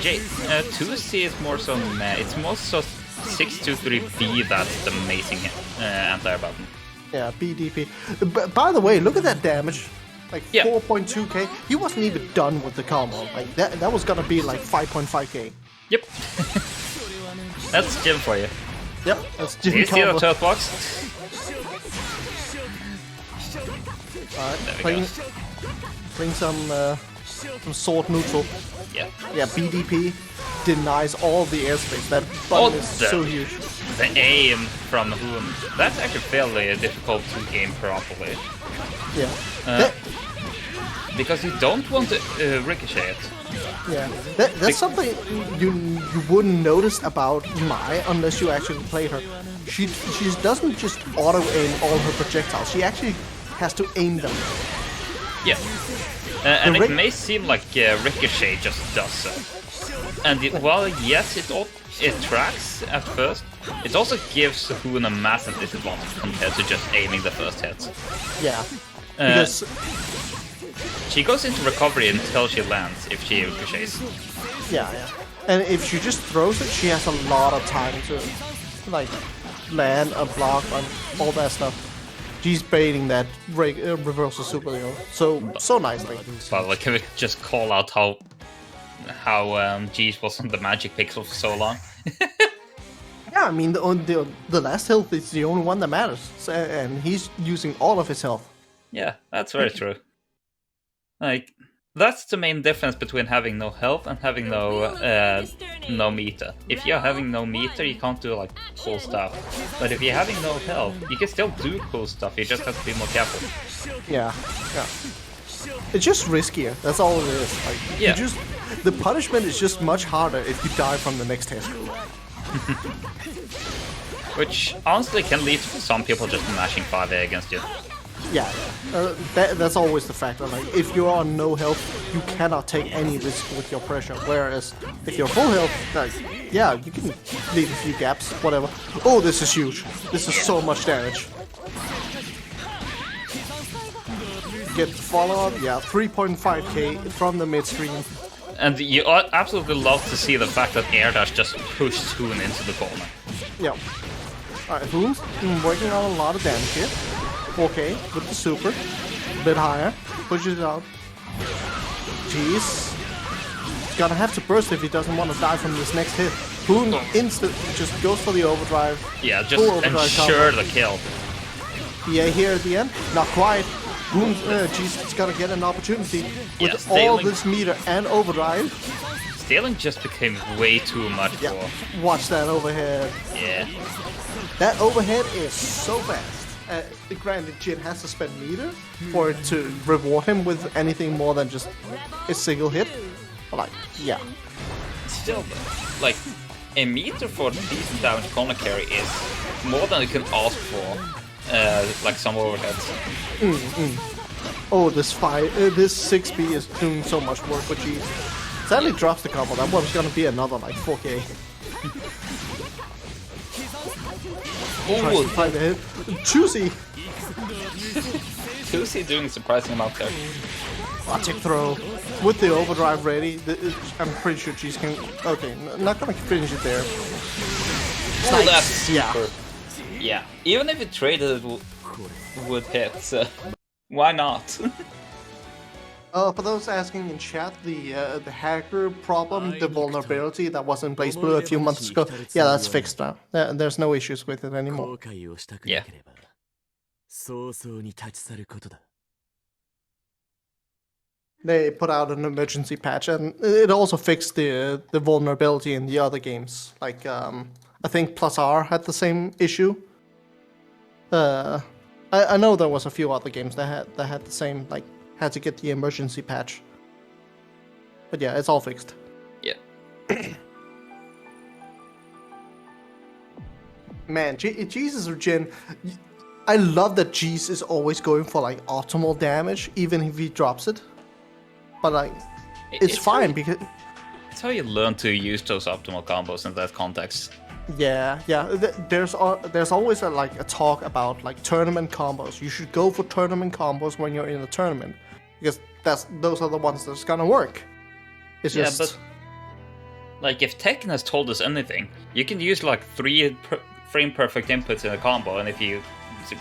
2C is more so it's more so 623B that's the amazing anti-air button. Yeah, BDP. By the way, look at that damage. Like 4.2k. He wasn't even done with the combo. Like that was gonna be like 5.5k. Yep. That's Jin for you. Yep, that's Jin. Do you see the turret box? Alright, playing some sword neutral. Yeah. Yeah, BDP denies all the airspace. That button is so huge. The aim from Hoon. That's actually fairly difficult to aim properly. Yeah. Because you don't want to ricochet it. Yeah, that's something you wouldn't notice about Mai unless you actually play her. She doesn't just auto-aim all her projectiles. She actually has to aim them. Yeah. And it may seem like Ricochet just does so. And while yes, it tracks at first, it also gives Hoon a massive disadvantage compared to just aiming the first hit. Yeah. Because she goes into recovery until she lands if she ricochets. Yeah. And if she just throws it, she has a lot of time to like land and block and all that stuff. She's baiting that reversal super so nicely. Well, like, can we just call out how Jeez was on the magic pixel for so long? Yeah, I mean the last health is the only one that matters, and he's using all of his health. Yeah, that's very true. Like, that's the main difference between having no health and having no meter. If you're having no meter, you can't do like cool stuff. But if you're having no health, you can still do cool stuff. You just have to be more careful. Yeah. It's just riskier. That's all it is. Like, yeah. The punishment is just much harder if you die from the next hit. Which honestly can lead to some people just mashing 5A against you. Yeah. That's always the factor. Like, if you're on no health, you cannot take any risk with your pressure. Whereas if you're full health, like, yeah, you can leave a few gaps, whatever. Oh, this is huge. This is so much damage. Get the follow-up, yeah, 3.5k from the midstream. And you absolutely love to see the fact that Air Dash just pushed Hoon into the corner. Yeah. Alright, Hoon's working on a lot of damage here. 4k with the super. A bit higher. Pushes it out. Jeez. He's gonna have to burst if he doesn't want to die from this next hit. Hoon instantly just goes for the overdrive. Yeah, just ensure the kill. Yeah, here at the end. Not quite. Hoon, Jeez, gonna get an opportunity with all this meter and overdrive. Stealing just became way too much for. Watch that overhead. Yeah. That overhead is so fast. Granted, Jin has to spend meter for it to reward him with anything more than just a single hit. But like, yeah. Still, like, a meter for decent damage corner carry is more than you can ask for. Like some overheads. Oh, this 6B is doing so much work for G. Sadly drops the combo. That one's gonna be another like 4k. Tries to find a hit. Choosy! Choosy doing a surprising amount there. Logic throw. With the overdrive ready, I'm pretty sure G's can... Okay, not gonna finish it there. Oh, that's super. Yeah, even if it traded, it would hit, so why not? For those asking in chat, the hacker problem, the vulnerability that was in BlazBlue a few months ago, yeah, that's fixed now. There's no issues with it anymore. Yeah. They put out an emergency patch, and it also fixed the vulnerability in the other games. Like, I think Plus R had the same issue. I know there was a few other games that had the same, like, had to get the emergency patch. But yeah, it's all fixed. Yeah. Man, Jesus or Jin, I love that Jeez is always going for like optimal damage, even if he drops it. But like, it's fine because it's how you learn to use those optimal combos in that context. Yeah. There's always a talk about like tournament combos. You should go for tournament combos when you're in a tournament because those are the ones that's gonna work. It's just... but like if Tekken has told us anything, you can use like 3 frame perfect inputs in a combo, and if you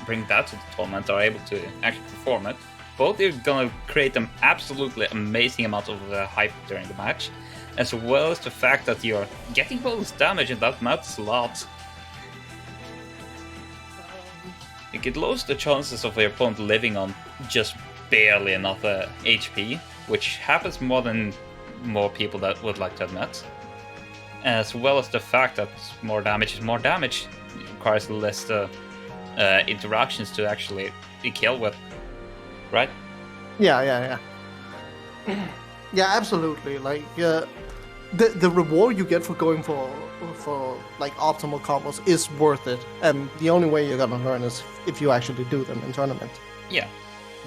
bring that to the tournament, are able to actually perform it, both you're gonna create an absolutely amazing amount of hype during the match, as well as the fact that you're getting bonus damage, and that matters a lot. Like, it lowers the chances of your opponent living on just barely enough HP, which happens more than more people that would like to admit. As well as the fact that more damage is more damage, it requires less interactions to actually kill with, right? Yeah. Yeah, absolutely. Like, the reward you get for going for like optimal combos is worth it, and the only way you're gonna learn is if you actually do them in tournament. Yeah,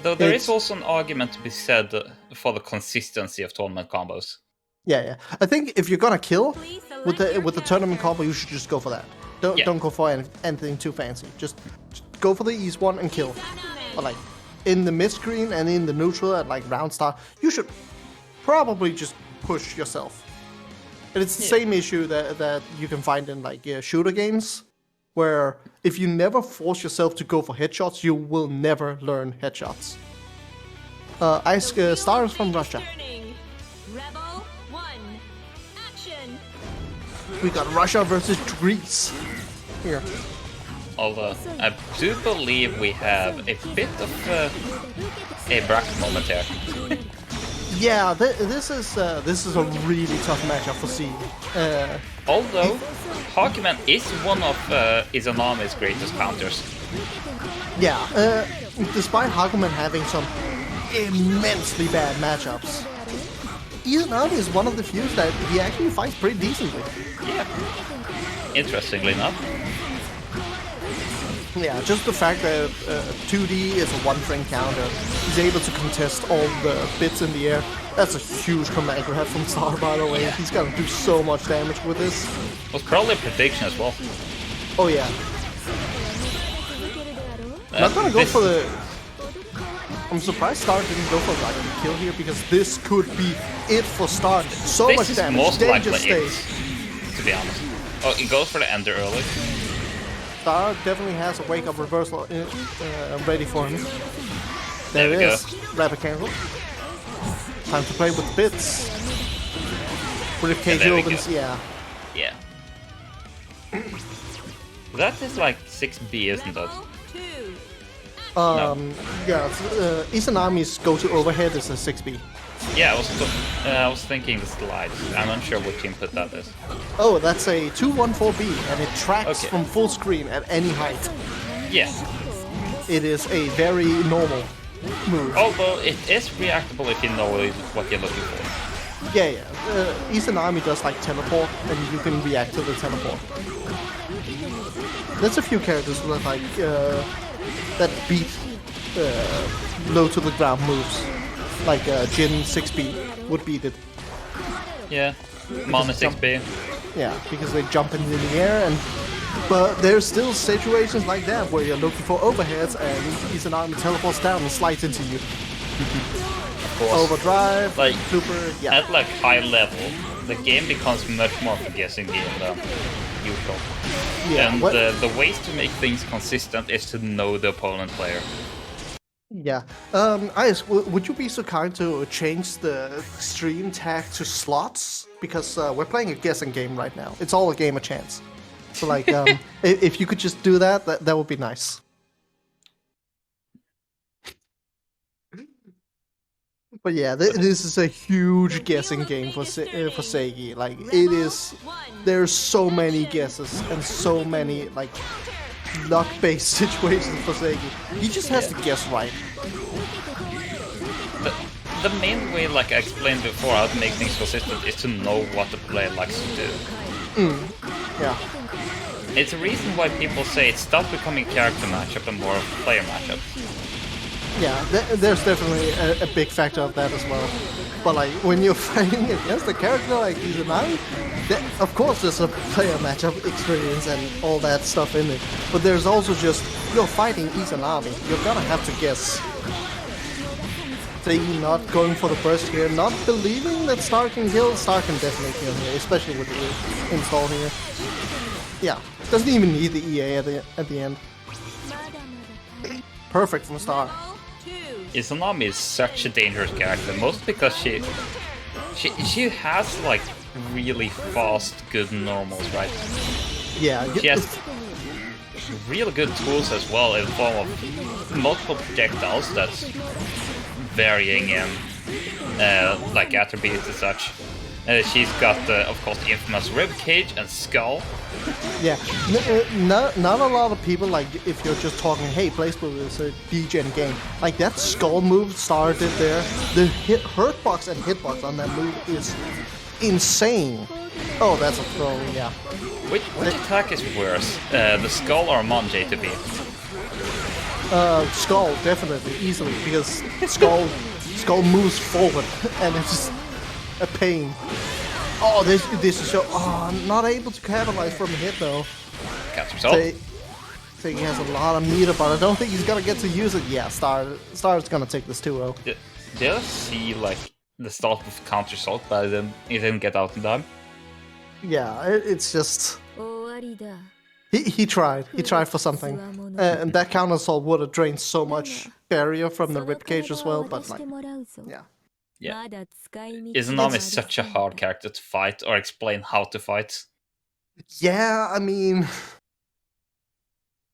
though there is also an argument to be said for the consistency of tournament combos. Yeah. I think if you're gonna kill with the tournament combo, you should just go for that. Don't go for anything too fancy. Just go for the ease one and kill. Or like in the mid screen and in the neutral at like round start, you should probably just push yourself. And it's the same issue that you can find in like shooter games, where if you never force yourself to go for headshots, you will never learn headshots. Stardust from Russia. Rebel 1. Action. We got Russia versus Greece. Here. Although, I do believe we have a bit of a bracket moment here. Yeah, this is a really tough matchup for Zieg. Although, Hakumen is one of Izanami's greatest counters. Yeah, despite Hakumen having some immensely bad matchups, Izanami is one of the few that he actually fights pretty decently. Yeah. Interestingly enough. Yeah, just the fact that 2D is a one-frame counter, he's able to contest all the bits in the air. That's a huge command grab from Star, by the way. Yeah. He's gonna do so much damage with this. It was probably a prediction as well. Oh yeah. Not gonna go for the... I'm surprised Star didn't go for like the kill here, because this could be it for Star. So this much is damage. Most Danger likely stays. It, to be honest. Oh, he goes for the ender early. Star definitely has a wake-up reversal ready for him. There it is. Rapid cancel. Time to play with bits. Ribcage opens, yeah. Yeah. That is like 6B, isn't it? No. Yeah, Izanami's go-to overhead is a 6B. Yeah, I was thinking the slide. I'm unsure which input that is. Oh, that's a 214B, and it tracks from full screen at any height. Yeah. It is a very normal move. Although it is reactable if you know what you're looking for. Yeah. Izanami does like teleport, and you can react to the teleport. There's a few characters that like that beat low to the ground moves. Like Jin 6B would beat it. Yeah, Mana 6B. Yeah, because they jump into the air, but there's still situations like that where you're looking for overheads and Izanami teleports down and slides into you. Of course. Overdrive, like super, yeah. At like high level, the game becomes much more of a guessing game than usual. Yeah, and the ways to make things consistent is to know the opponent player. Yeah. Ice, would you be so kind to change the stream tag to slots? Because we're playing a guessing game right now. It's all a game of chance. So, like, if you could just do that would be nice. But yeah, this is a huge guessing game for Seigi. Like, it is... There's so many guesses and so many, like... luck-based situations for Seigi. He just has to guess right. The main way, like I explained before, how to make things consistent is to know what the player likes to do. Yeah. It's a reason why people say it stopped becoming character matchup and more of a player matchup. Yeah, there's definitely a big factor of that as well. But like, when you're fighting against a character like Izanami, of course there's a player matchup experience and all that stuff in it. But there's also just, you're fighting Izanami, you're gonna have to guess. Seigi not going for the burst here, not believing that Star can kill. Star can definitely kill here, especially with the install here. Yeah, doesn't even need the EA at the end. Perfect from Star. Izanami is such a dangerous character, mostly because she has like really fast, good normals, right? Yeah. She has really good tools as well in form of multiple projectiles that's varying in like attributes and such. She's got, of course, the infamous ribcage and skull. Yeah, not a lot of people, like, if you're just talking, hey, BlazBlue is a degen game, like, that skull move started there, the hurtbox and hitbox on that move is insane. Oh, that's a throw, yeah. Which attack is worse, the skull or Monjay to beat? Skull, definitely, easily, because skull moves forward, and it's just a pain. Oh, this is so... Oh, not able to capitalize from the hit, though. Catch himself. I think he has a lot of meter, but I don't think he's gonna get to use it. Yeah, Star's gonna take this 2-0. Did I see, like, the start of counter assault, but he didn't get out in time? Yeah, it's just... He tried. He tried for something. And that counter assault would have drained so much barrier from the ribcage as well, but like... Yeah. Yeah. Izanami is such a hard character to fight or explain how to fight. Yeah, I mean...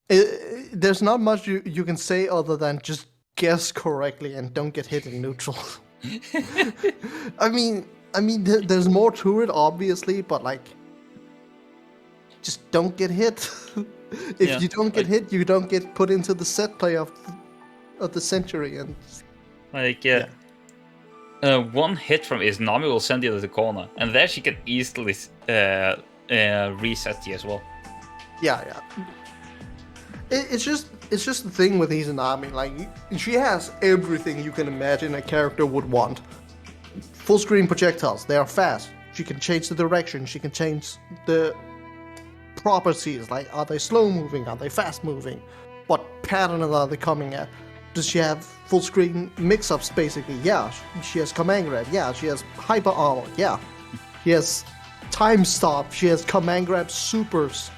there's not much you can say other than just guess correctly and don't get hit in neutral. I mean, there's more to it, obviously, but like... Just don't get hit. If you don't get hit, you don't get put into the set play of the century. And like, one hit from Izanami will send you to the corner, and there she can easily reset you as well. Yeah. It's just the thing with Izanami. Like, she has everything you can imagine a character would want. Full screen projectiles. They are fast. She can change the direction. She can change the properties, like are they slow moving, are they fast moving, what pattern are they coming at, does she have full screen mix-ups basically? Yeah. She has command grab, yeah. She has hyper armor, yeah. She has time stop, she has command grab supers,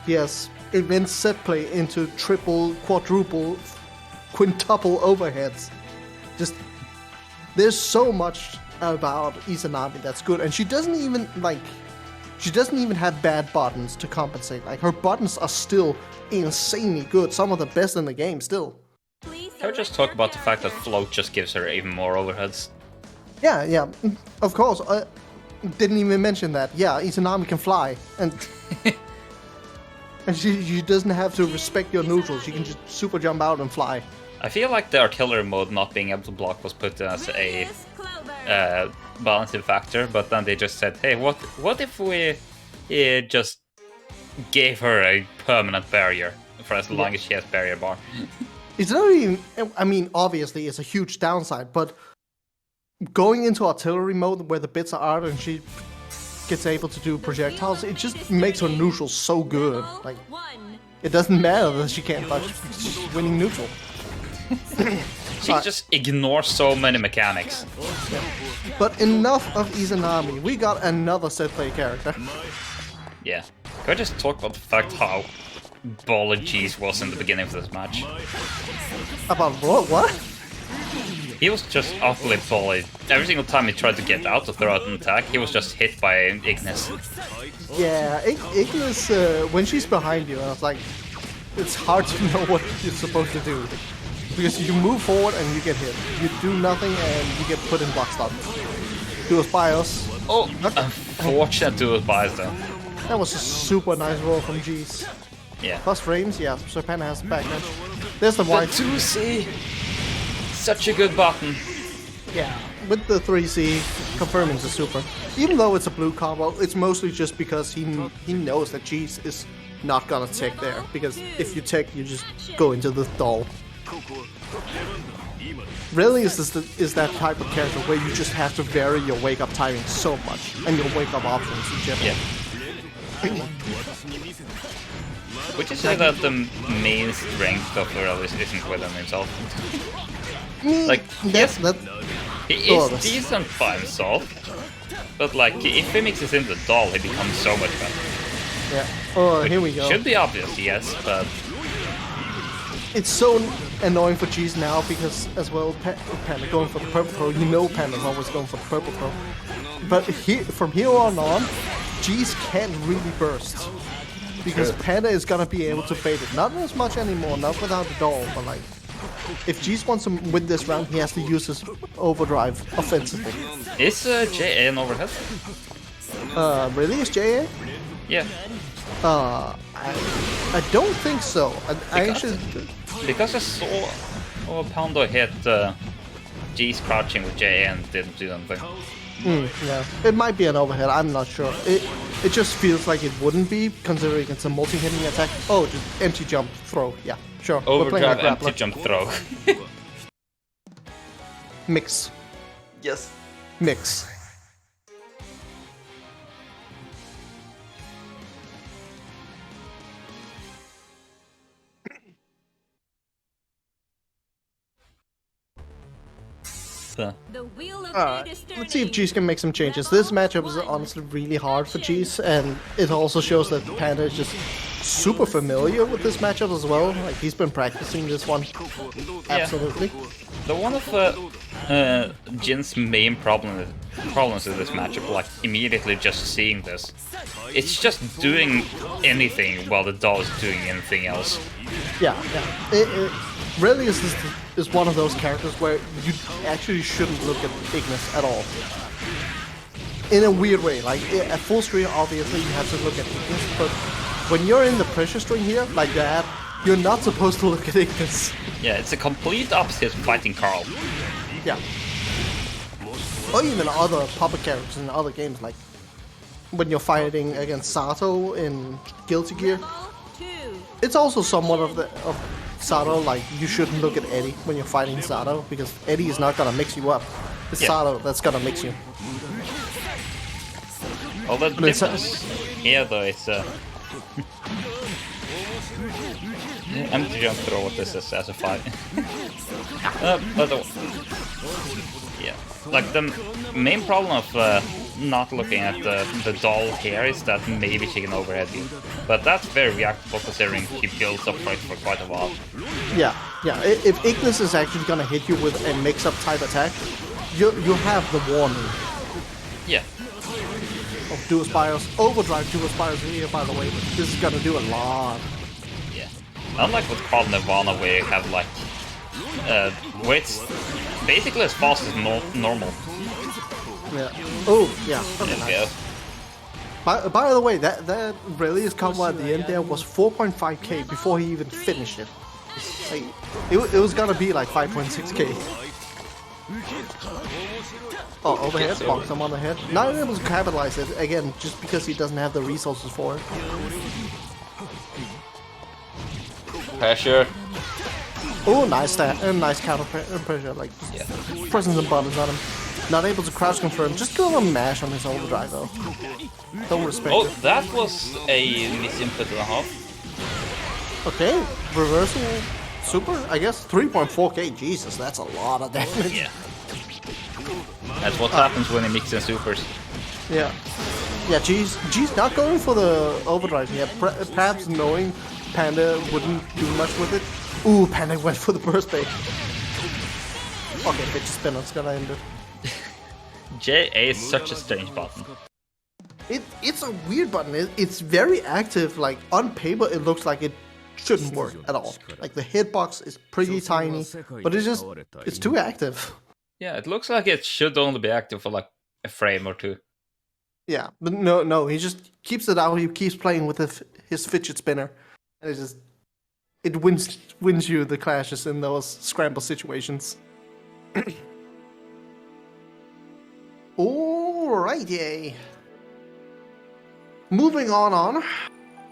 she has immense set play into triple, quadruple, quintuple overheads. Just there's so much about Izanami that's good, and she doesn't even have bad buttons to compensate. Like, her buttons are still insanely good. Some of the best in the game still. Can we just talk about the fact that float just gives her even more overheads? Yeah. Of course. Didn't even mention that. Yeah, Izanami can fly. And and she doesn't have to respect your neutrals. She can just super jump out and fly. I feel like the artillery mode not being able to block was put as a balancing factor, but then they just said, hey, what if we just gave her a permanent barrier for as long as she has barrier bar? It's not even... I mean, obviously, it's a huge downside, but going into artillery mode where the bits are out and she gets able to do projectiles, it just makes her neutral so good. Like, it doesn't matter that she can't touch, she's winning neutral. She just ignores so many mechanics. Yeah. But enough of Izanami. We got another set play character. Yeah. Can I just talk about the fact how baller Jeez was in the beginning of this match? About what? He was just utterly bullied. Every single time he tried to get out to throw out an attack, he was just hit by Ignis. Yeah, Ignis, when she's behind you, I was like, it's hard to know what you're supposed to do. Because you move forward and you get hit. You do nothing and you get put in block stop. Duos bios. Oh, unfortunate duos bios though. That was a super nice roll from G's. Yeah. Plus frames, yeah, so Panda has the backmatch. There's the white. The 2C! Such a good button. Yeah, with the 3C, confirming the super. Even though it's a blue combo, it's mostly just because he knows that G's is not gonna tech there. Because if you tech, you just go into the doll. Relius is that type of character where you just have to vary your wake-up timing so much, and your wake-up options in general. Yeah. Would you say that the main strength of Relius isn't within himself? Like, yes, he is decent by himself, but like, if he mixes in the doll, he becomes so much better. Yeah. Oh, here we go. Should be obvious, yes, but... It's so annoying for G's now because, as well, Panda going for the purple throw. You know Panda's always going for the purple throw. But from here on, G's can't really burst. Because Panda is gonna be able to bait it. Not as much anymore, not without the doll, but like... If G's wants to win this round, he has to use his overdrive offensively. Is JA an overhead? Really? Is JA? Yeah. I don't think so. Because I saw Panda hit G's crouching with JA and didn't do anything. Yeah, it might be an overhead, I'm not sure. It just feels like it wouldn't be, considering it's a multi-hitting attack. Oh, just empty jump throw, yeah, sure. Overdrive empty jump throw. Mix. Yes. Mix. The wheel of Alright, fate is let's see if turning. Jeez can make some changes. This matchup is honestly really hard for Jeez, and it also shows that Panda is just super familiar with this matchup as well. Like, he's been practicing this one. Absolutely. The one of Jin's main problems with this matchup, like immediately just seeing this, it's just doing anything while the doll is doing anything else. Yeah. Relius is one of those characters where you actually shouldn't look at Ignis at all. In a weird way, like at full screen, obviously you have to look at Ignis, but when you're in the pressure string here, like that, you're not supposed to look at Ignis. Yeah, it's a complete opposite of fighting Carl. Yeah. Or even other puppet characters in other games, like when you're fighting against Sato in Guilty Gear. It's also somewhat of Sato, like you shouldn't look at Eddie when you're fighting Sato, because Eddie is not gonna mix you up. It's Sato that's gonna mix you. Well, the difference here though is I'm just throw what this is as a fight. Yeah, like the main problem of not looking at the doll here is that maybe she can overhead you, but that's very reactable considering she builds up fight for quite a while. Yeah. If Ignis is actually gonna hit you with a mix-up type attack, you have the warning. Yeah. Of Dual Spires, Overdrive Dual Spires here, by the way. This is gonna do a lot. Yeah. Unlike with Carl Nirvana, where you have like, where it's basically as fast as normal. Yeah. Oh, yeah. Okay, Yeah. nice. By the way, that Relius combo at the end there was 4.5k before he even finished it. Like, it was gonna be like 5.6k. Oh, overhead, box him on the head. Not able to capitalize it, again, just because he doesn't have the resources for it. Pressure. Oh, nice counter pressure, like, pressing some buttons on him. Not able to crouch confirm, just go on mash on his overdrive though. Don't respect Oh, it. that was a misinput and a half. Okay, reversal super, I guess. 3.4k, Jesus, that's a lot of damage. Yeah. That's what happens when you mix in supers. Yeah, G's not going for the overdrive yet. Perhaps knowing Panda wouldn't do much with it. Ooh, Panda went for the burst bait. Okay, bitch spinner's gonna end it. JA is such a strange button. It's a weird button. It's very active. Like on paper, it looks like it shouldn't work at all. Like the hitbox is pretty tiny, but it's too active. Yeah, it looks like it should only be active for like a frame or two. Yeah, but no, he just keeps it out. He keeps playing with his fidget spinner, and it wins you the clashes in those scramble situations. Alrighty. Moving on.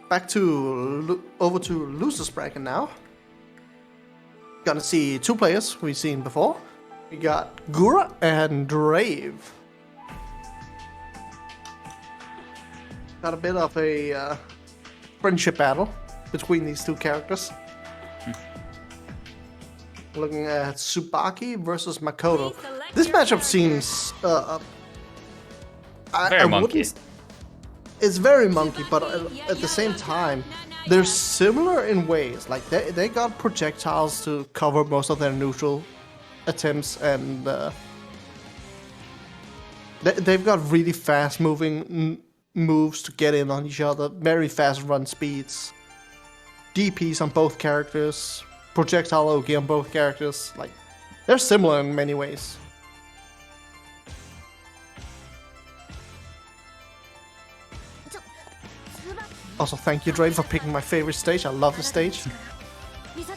Back to over to losers bracket now. Gonna see two players we've seen before. We got Gura and Drayv. Got a bit of a friendship battle between these two characters. Looking at Tsubaki versus Makoto. This matchup seems very monkey. It's very monkey, but at the same time, they're similar in ways. Like they got projectiles to cover most of their neutral attempts, and they've got really fast moving moves to get in on each other. Very fast run speeds. DPs on both characters. Projectile OG on both characters. Like they're similar in many ways. Also, thank you, Drayv, for picking my favorite stage. I love the stage. Look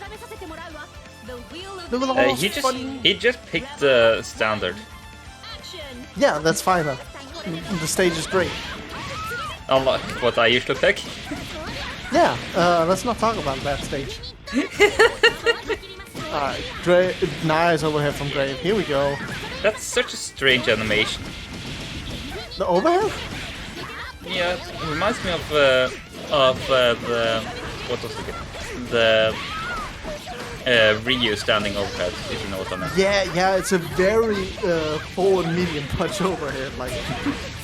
at the whole he just picked the standard. Yeah, that's fine then. The stage is great. Unlike what I usually pick. Yeah, let's not talk about that stage. Alright, nice overhead from Drayv. Here we go. That's such a strange animation. The overhead? Yeah, it reminds me of the what was it? The Ryu standing overhead, if you know what I mean. Yeah, it's a very forward medium punch overhead. Like,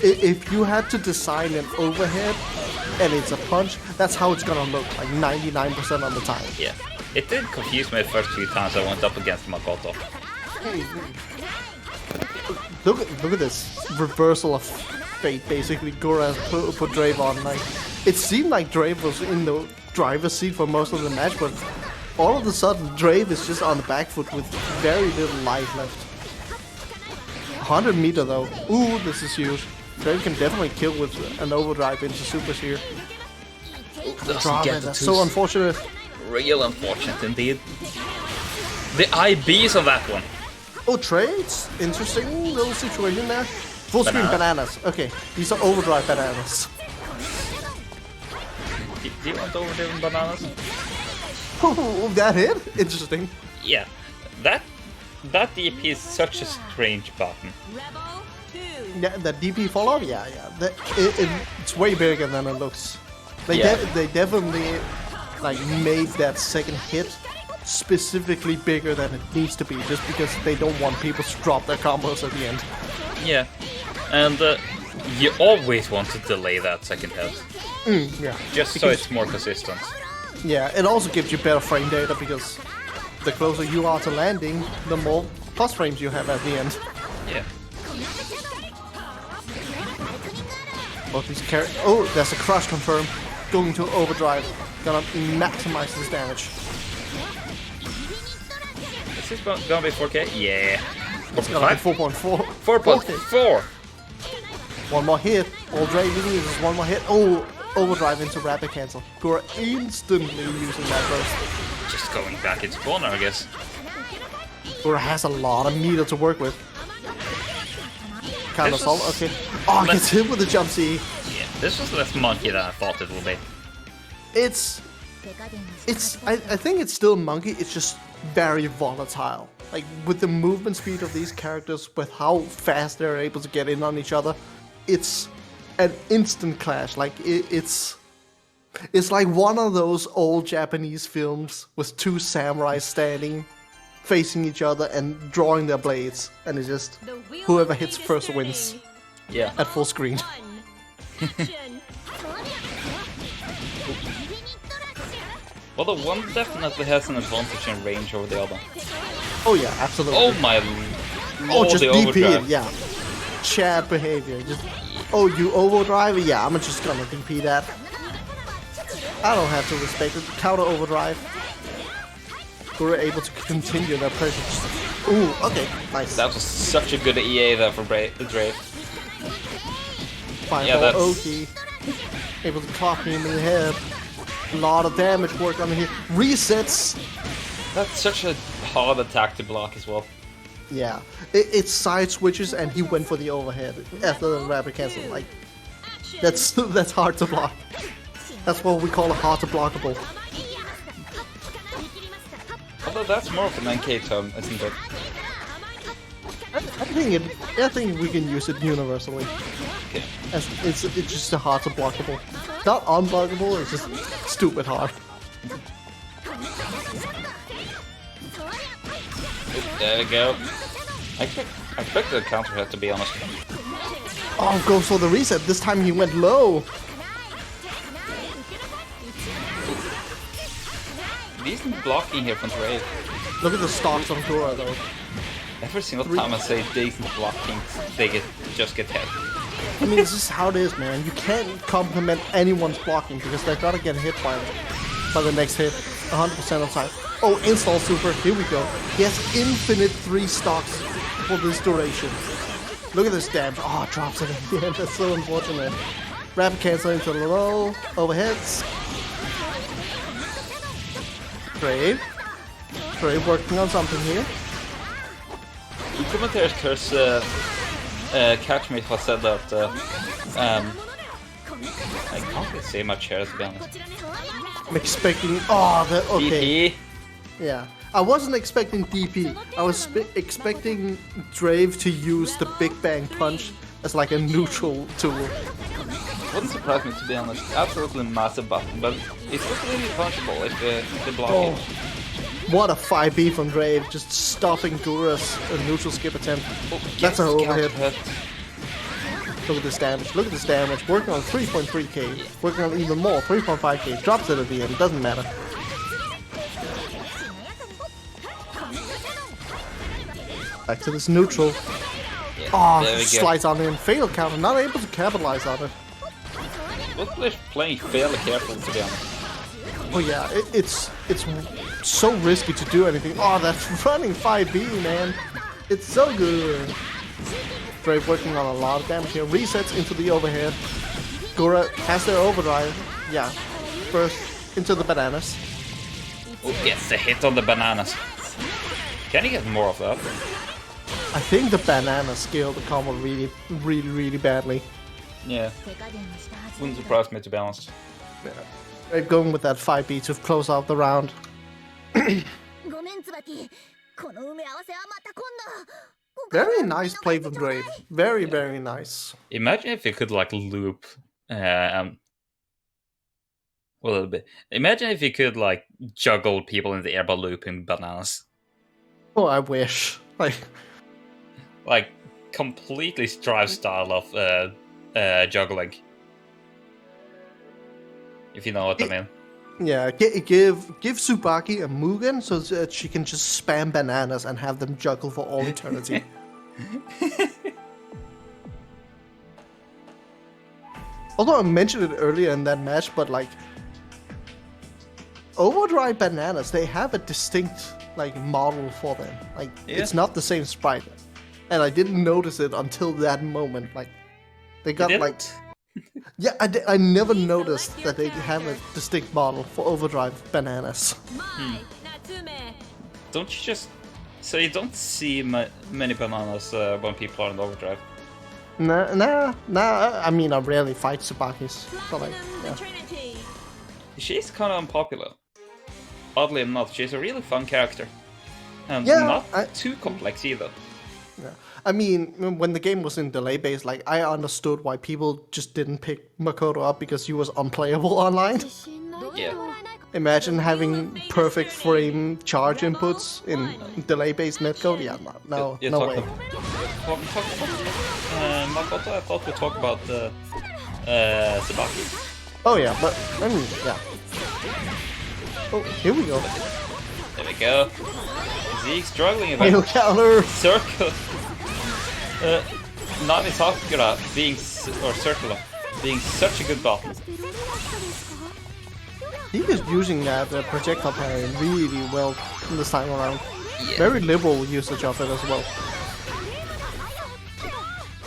if you had to design an overhead and it's a punch, that's how it's gonna look, like 99% of the time. Yeah. It did confuse me the first few times I went up against Makoto. Look at this reversal of fate, basically. Gura put Drayv on. Like, it seemed like Drayv was in the driver's seat for most of the match, but all of a sudden, Drayv is just on the back foot with very little life left. 100 meter though. Ooh, this is huge. Drayv can definitely kill with an overdrive into supers here. That's so unfortunate. Real unfortunate indeed. The IBs on that one. Oh, trades. Interesting little situation there. Full screen bananas. Okay, these are overdrive bananas. Do you want overdriven bananas? Oh, that hit? Interesting. Yeah, that DP is such a strange button. Yeah, the DP follow-up? Yeah. It's way bigger than it looks. They definitely like made that second hit specifically bigger than it needs to be, just because they don't want people to drop their combos at the end. Yeah, and you always want to delay that second hit. Yeah. Just so it's more consistent. Yeah, it also gives you better frame data, because the closer you are to landing, the more plus frames you have at the end. Yeah. Oh, there's a crush confirm. Going to overdrive. Gonna maximize this damage. Is this gonna be 4K? Yeah. 4.4. 4.4. One more hit. All Drayv needs is one more hit. Oh, overdrive into rapid cancel. Gura instantly using that burst. Just going back into corner, I guess. Gura has a lot of meter to work with. Counter assault, okay. Oh, gets hit with the jump C. Yeah, this was less monkey than I thought it would be. I think it's still monkey, it's just very volatile. Like, with the movement speed of these characters, with how fast they're able to get in on each other, it's an instant clash. Like, it's like one of those old Japanese films with two samurais standing, facing each other and drawing their blades, and it's just whoever hits first wins. Yeah. At full screen. Well, the one definitely has an advantage in range over the other. Oh yeah, absolutely. Oh my lord, just the DP overdrive. it, yeah. Chad behavior. Just, oh, you overdrive? Yeah, I'm just gonna DP that. I don't have to respect it. Counter overdrive. We're able to continue their pressure. Just, ooh, okay, nice. That was such a good EA there for Drayv. Fireball Oki. Able to clock me in the head. A lot of damage work on here. Resets. That's such a hard attack to block as well. Yeah, it's side switches, and he went for the overhead after the rapid cancel. Like, that's hard to block. That's what we call a hard to blockable. Although that's more of an NK term, isn't it? I think we can use it universally. Okay. As it's just a hard to blockable. Not unblockable, it's just stupid hard. There we go. I expected a counter hit, to be honest. Oh, goes for the reset. This time he went low. Decent blocking here from Drayv. Look at the stocks on Gura though. Every single time I say decent blocking, they just get hit. I mean, this is how it is, man. You can't compliment anyone's blocking because they're gonna get hit by the next hit 100% of the time. Oh, install super. Here we go. He has infinite 3 stocks for this duration. Look at this damage. Oh, drops it in the end. That's so unfortunate. Rapid cancel into the low. Overheads. Drayv working on something here. The commentators Catchmate has said that I can't really say much here, to be honest. I'm expecting. Oh, okay. DP. Yeah, I wasn't expecting DP. I was expecting Drayv to use the Big Bang Punch as like a neutral tool. Wouldn't surprise me, to be honest. Absolutely massive button, but it's not really punchable if they block it. What a 5B from Drayv, just stopping Gura's neutral skip attempt. Oh, That's an overhead. hit. Look at this damage, look at this damage. Working on 3.3k, working on even more, 3.5k. Drops it at the end, doesn't matter. Back to this neutral. Yeah, Oh, there we go. slides on in. Fatal counter, not able to capitalize on it. BlazBlue playing fairly careful, to be honest. Oh yeah, it's so risky to do anything. Oh, that's running 5B, man. It's so good. Drayv working on a lot of damage here. Resets into the overhead. Gura has their overdrive. Yeah. First into the bananas. Oh, gets the hit on the bananas. Can he get more of that? I think the banana scaled the combo really badly. Yeah. Wouldn't surprise me, to be honest. Yeah. Drayv going with that 5B to close out the round. Very nice play from Drayv. Very nice. Imagine if you could like loop a little bit. Imagine if you could like juggle people in the air by looping bananas. Oh, I wish. Like completely Drayv style of juggling. If you know what I mean. Yeah, give Tsubaki a Mugen so that she can just spam bananas and have them juggle for all eternity. Although I mentioned it earlier in that match, but like Overdrive bananas, they have a distinct like model for them. Like it's not the same sprite, and I didn't notice it until that moment. Like they got like. Yeah, I never noticed that they have a distinct model for Overdrive bananas. Don't you just... So you don't see many bananas when people are in Overdrive? Nah. I mean, I rarely fight Tsubakis. But like, yeah. She's kind of unpopular. Oddly enough, she's a really fun character. And not too complex either. Yeah. I mean, when the game was in delay base, like I understood why people just didn't pick Makoto up because he was unplayable online. Yeah. Imagine having perfect frame charge inputs in delay based netcode. Yeah, no way. Makoto, I thought we talked about Tsubaki. Oh yeah, but I mean, yeah. Oh, here we go. There we go. Zieg struggling a Fatal bit. counter. Circle. Nami Kagura being circular, being such a good bottom. He is using that projectile parry really well this time around. Yeah. Very liberal usage of it as well.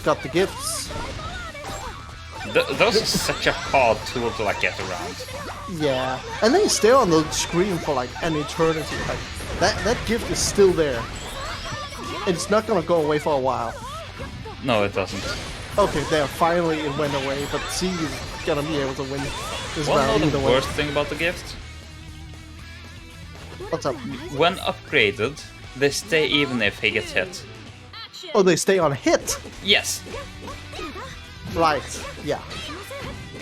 Got the gifts. Those are such a hard tool to like get around. Yeah, and they stay on the screen for like an eternity. Like that gift is still there. It's not gonna go away for a while. No, it doesn't. Okay, there, finally it went away, but Zieg is gonna be able to win this One round of the either way. worst thing about the gift, What's up? when upgraded, they stay even if he gets hit. Oh, they stay on hit! Yes. Right, yeah.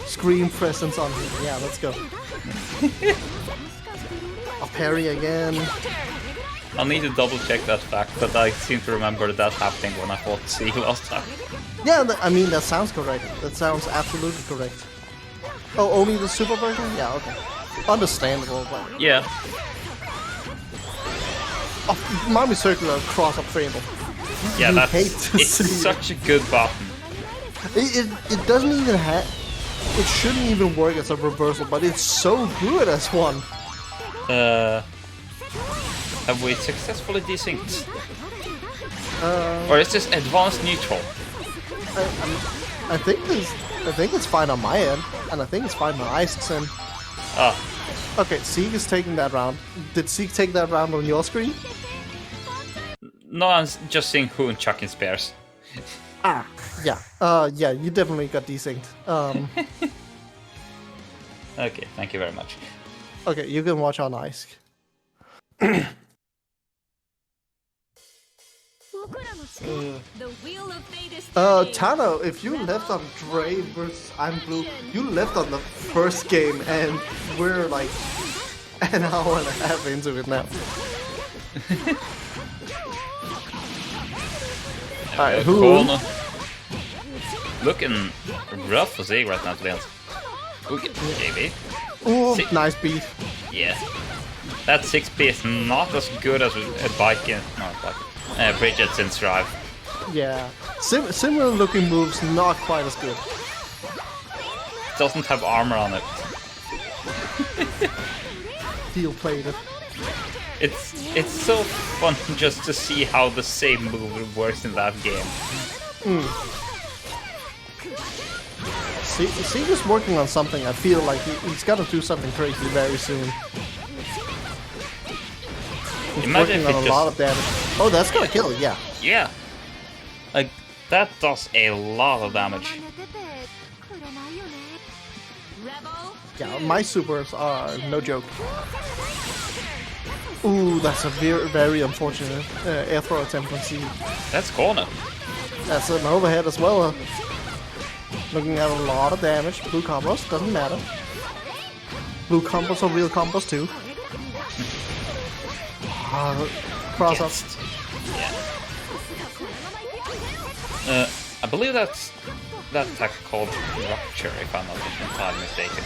Screen presence on hit, yeah, let's go. I'll parry again. I'll need to double check that fact, but I seem to remember that happening when I fought Zieg last time. Yeah, I mean, that sounds correct. That sounds absolutely correct. Oh, only the super version? Yeah, okay. Understandable, but... Yeah. Oh, Mami Circular cross-up fatal. Yeah, You hate that's... to It's see such a good button. It doesn't even have... It shouldn't even work as a reversal, but it's so good as one. Have we successfully desynced? Or is this advanced neutral? I think it's fine on my end, and I think it's fine on Isaac's end. Ah, Okay, Zieg is taking that round. Did Zieg take that round on your screen? no, I'm just seeing Hoon chucking spares. Ah, yeah. Yeah, you definitely got desynced. Okay, thank you very much. Okay, you can watch on Isaac. Tano, if you left on Drayv versus ImBlue, you left on the first game, and we're like an hour and a half into it now. Alright, Hoon. Looking rough for Zieg right now, to be honest. Maybe. Ooh, nice beat. Yeah. That 6B is not as good as Bridget's in Drayv. Yeah. Similar looking moves, not quite as good. Doesn't have armor on it. Steel plated. It's so fun just to see how the same move works in that game. Zieg is working on something. I feel like he's got to do something crazy very soon. He's Imagine working on a lot of damage. Oh, that's gonna kill it, yeah. Yeah. Like, that does a lot of damage. Yeah, my supers are no joke. Ooh, that's a very unfortunate air throw attempt on Zieg. That's corner. That's an overhead as well. Looking at a lot of damage. Blue combos, doesn't matter. Blue combos are real combos too. Cross up. Yeah. I believe that's that attack called Rupture, if I'm not entirely mistaken.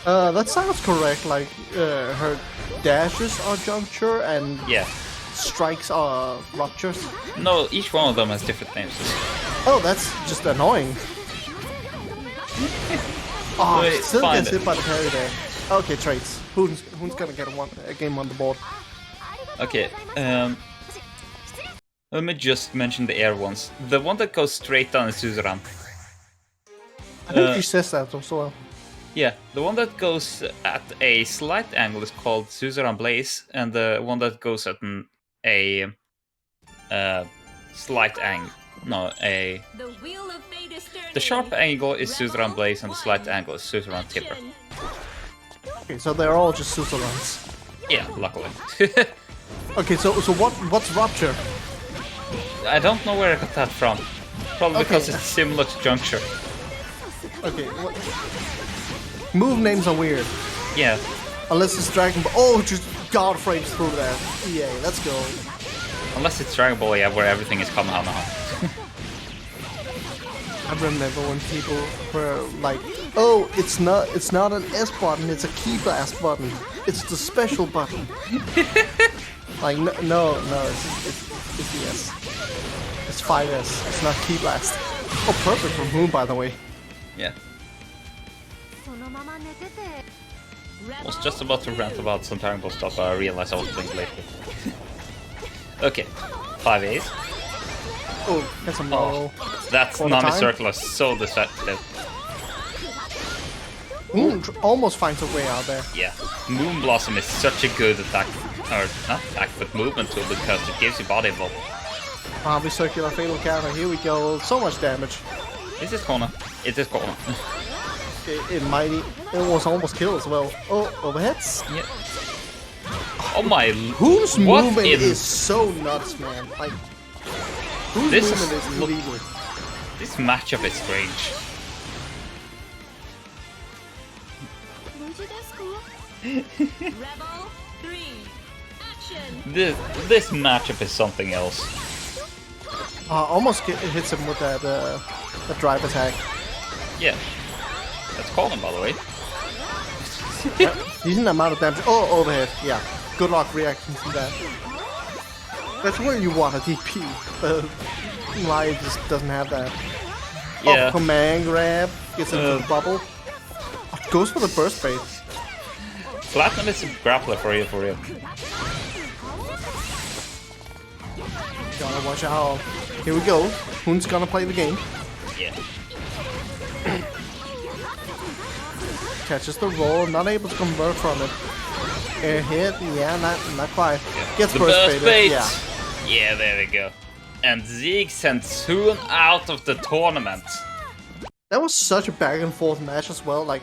That sounds correct. Like her dashes are juncture and strikes are ruptures. No, each one of them has different names. Oh, that's just annoying. Oh, Wait, still gets it. hit by the parry there. Okay, traits. Hoon's gonna get a game on the board. Okay, let me just mention the air ones. The one that goes straight down is Suzuran. I think she says that as well. Yeah, the one that goes at a slight angle is called Suzuran Blaze, and the one that goes at a slight angle. No, The wheel of fate is turning. the sharp angle is Suzuran Blaze, and the slight angle is Suzuran Tipper. Okay, so they're all just Suzerains. Yeah, luckily. Okay, so what's rupture? I don't know where I got that from. Probably because it's similar to Juncture. Okay, move names are weird. Yeah. Unless it's Dragon Ball. Oh, just God frames through that. EA, let's go. Unless it's Dragon Ball, yeah, where everything is Kamehameha. I remember when people were like, "Oh, it's not an S button, it's a key blast button. It's the special button." Like, no, it's the S. It's 5S. It's not key blast. Oh, perfect from Hoon, by the way. Yeah. I was just about to rant about some Dragon Ball stuff, but I realized I was playing lately. Okay, 5As. Oh, that's a roll. That Nami circle is so deceptive. Hoon almost finds a way out there. Yeah, Moon Blossom is such a good attack, or not attack, but movement tool because it gives you body involved. We circular fatal counter. Here we go. So much damage. Is this corner? It is corner. It was almost killed as well. Oh, overheads. Yeah. Oh my! Hoon's what movement in... is so nuts, man. Like, Hoon's movement is illegal. This matchup is strange. Rebel 3. Action. This matchup is something else. Almost hits him with that drive attack. Yeah. That's calling, by the way. Decent amount of damage. Oh, overhead. Yeah. Good luck reacting to that. That's where you want a DP. Lion just doesn't have that. Yeah. Oh, command grab. Gets into the bubble. Goes for the burst bait. Platinum is a grappler for real, for real. Gotta watch out. Here we go. Hoon's gonna play the game. Yeah. Catches the roll, not able to convert from it. Air hit, yeah, not quite. Yeah. Gets the burst bait. Yeah. Yeah, there we go. And Zieg sends Hoon out of the tournament. That was such a back and forth match as well. Like,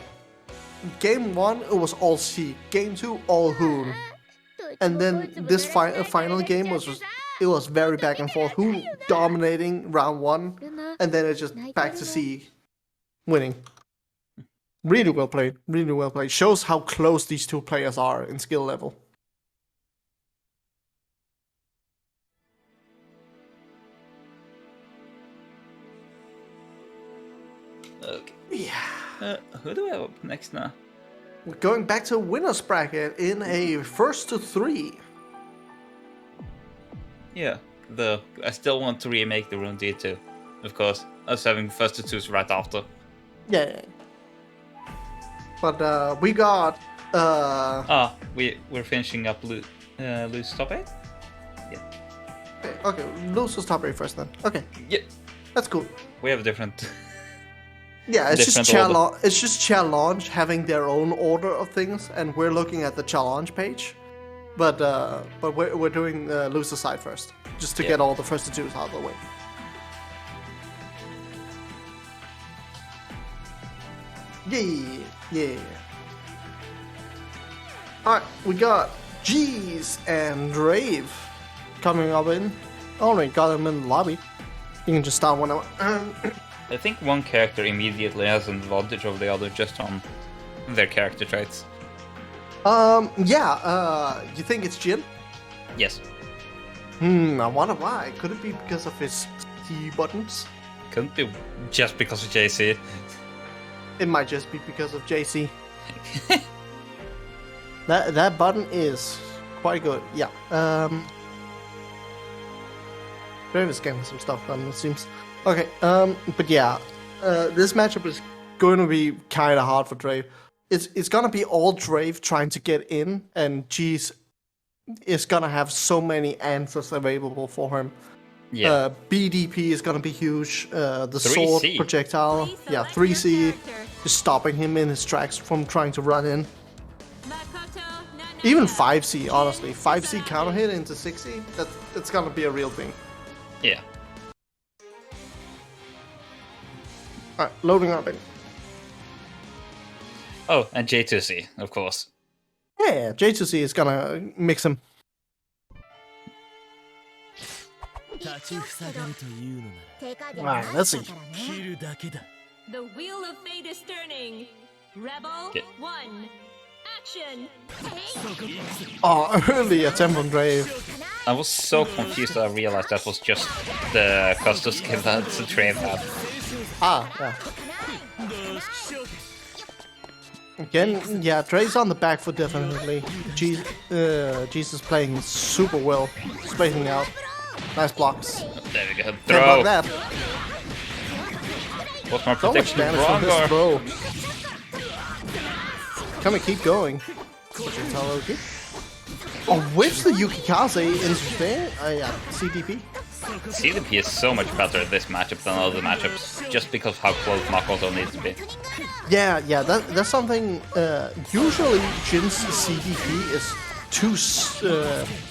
game 1, it was all Zieg. Game 2, all Hoon. And then this final game was very back and forth. Hoon dominating round 1, and then it's just back to Zieg winning. Really well played. Really well played. Shows how close these two players are in skill level. Okay. Yeah. Who do we have up next now? We're going back to winner's bracket in a first to 3. Yeah, I still want to remake the Rune D2, of course. Us having first to twos right after. Yeah. But we got we're finishing up lose top 8? Yeah. Okay, losers top 8 first then. Okay. Yeah. That's cool. We have a different Yeah, it's different just order. it's just challenge having their own order of things, and we're looking at the challenge page. But we're doing the loser side first, just to get all the first to twos out of the way. Yeah. Alright, we got G's and Drayv coming up in. Already got them in the lobby. You can just start whenever. I think one character immediately has an advantage over the other just on their character traits. You think it's Jin? Yes. I wonder why. Could it be because of his C buttons? Couldn't be just because of JC. It might just be because of JC. That button is quite good. Yeah. Drayv is getting some stuff done, it seems. Okay. But yeah, this matchup is going to be kind of hard for Drayv. It's gonna be all Drayv trying to get in, and G's is gonna have so many answers available for him. Yeah. BDP is gonna be huge. The 3C. sword projectile, 3C, just stopping him in his tracks from trying to run in. Even 5C, honestly, 5C counter hit into 6C, that's gonna be a real thing. Yeah. Alright, loading up in. Oh, and J2C, of course. Yeah, J2C is gonna mix him. Alright, let's see. The wheel of fate is turning. Rebel 1. Action. Oh, early attempt on Drayv. I was so confused that I realized that was just the custom skill that Drayv had. Yeah. Again, yeah, Drayv's on the back foot definitely. Jesus playing super well, spacing out. Nice blocks. There we go. Can't Throw. block that. What's my So much protection damage from wrong this or? throw. Can we keep going? Okay. Oh, whips the Yukikaze into there? Yeah, CDP. CDP is so much better at this matchup than other matchups, just because of how close Makoto needs to be. Yeah, that's something. Usually, Jin's CDP is too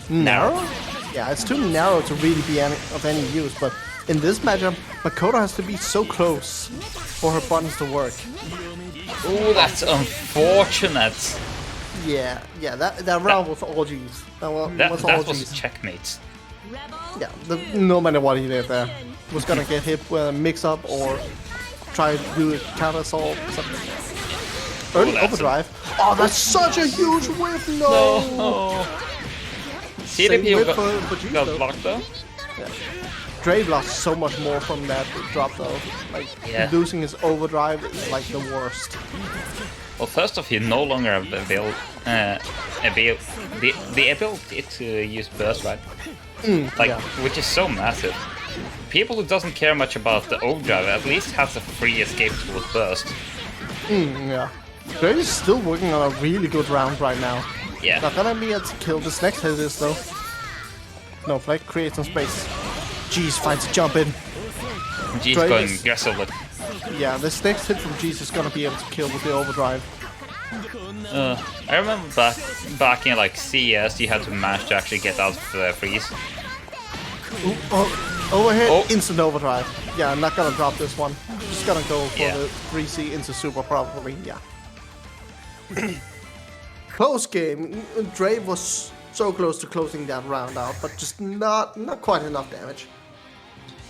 narrow. Yeah, it's too narrow to really be of any use. But in this matchup, Makoto has to be so close for her buttons to work. Oh, that's unfortunate. Yeah, that round was all G's. That was all That G's. was checkmate. Yeah, no matter what he did there, was gonna get hit with a mix-up or try to do a counter-assault or something. Early overdrive. Oh, that's such a huge whip! No! Same CDP whip for G, got though. blocked though. Drayv lost so much more from that drop though. Like, losing his overdrive is like the worst. Well, first off, he no longer have the ability to use burst, right? Which is so massive. People who doesn't care much about the overdrive at least has a free escape tool burst. Yeah. Drayv is still working on a really good round right now. Yeah. Not gonna be able to kill this next hit is though. No, Flag create some space. Jeez finds a jump in. G's Drayv going is- aggressive with. Yeah, this next hit from Jeez is gonna be able to kill with the overdrive. I remember back in like CS, you had to manage to actually get out of the freeze. Ooh, overhead, Oh. instant overdrive. Yeah, I'm not gonna drop this one. Just gonna go for Yeah. the 3C into super probably, yeah. Close game. Drayv was so close to closing that round out, but just not quite enough damage.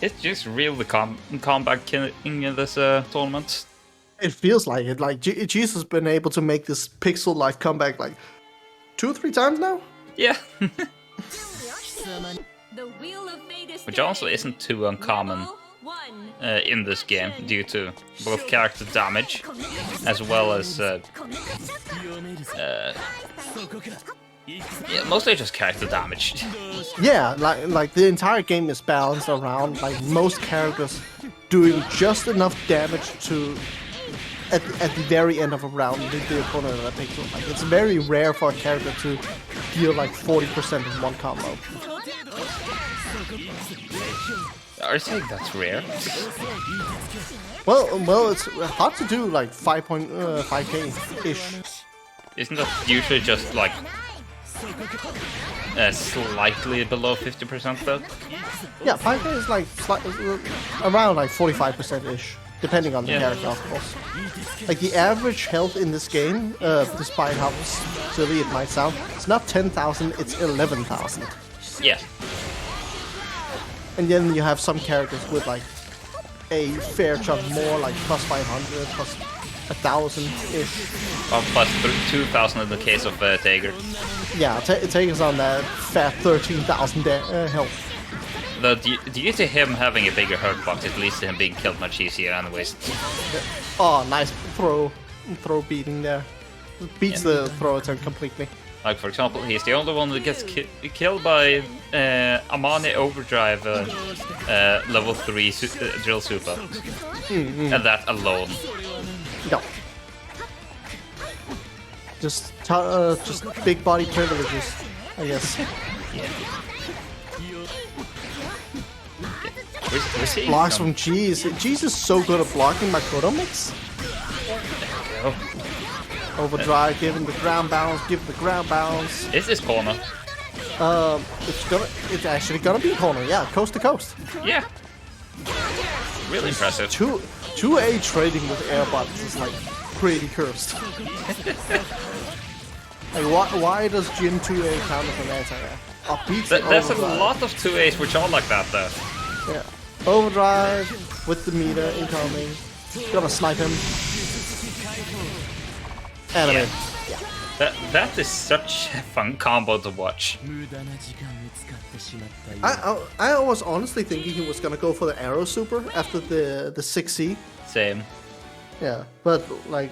It's just real the comeback in this tournament. It feels like it. Like Jesus has been able to make this pixel life comeback like 2 or 3 times now. Yeah. The Wheel of Fate is Which also isn't too uncommon in this game, due to both character damage as well as yeah, mostly just character damage. Yeah, like the entire game is balanced around like most characters doing just enough damage to at the very end of a round leave the opponent in a pixel. Like it's very rare for a character to deal like 40% in one combo. Are you saying that's rare? Well, it's hard to do like 5k ish. Isn't that usually just like slightly below 50% though? Yeah, 5k is like around like 45% ish, depending on the character, of course. Like the average health in this game, despite how silly it might sound, it's not 10,000, it's 11,000. Yeah. And then you have some characters with like a fair chunk more, like plus 500, plus 1,000-ish. Or plus 2,000 in the case of Tiger. Yeah, Tiger's on that fat 13,000 health. Due to him having a bigger hurt box, it leads to him being killed much easier anyways. Oh, nice throw beating there. Beats the throw attempt completely. Like, for example, he's the only one that gets killed by Amane Overdrive level 3 Drill Super. And that alone. No. Just big body privileges, I guess. Yeah. We're seeing blocks from Cheese. Cheese is so good at blocking Makoto mix. Overdrive, giving the ground bounce, give the ground bounce. Is this corner? It's actually gonna be corner, yeah, coast to coast. Yeah. Really impressive. 2A trading with airbots is like pretty cursed. Like why does Jin 2A count as an anti-air? There's a lot of 2As which are like that though. Yeah. Overdrive with the meter incoming. Gonna snipe him. Anime. Yeah. That is such a fun combo to watch. I was honestly thinking he was gonna go for the arrow super after the 6C. Same. Yeah, but like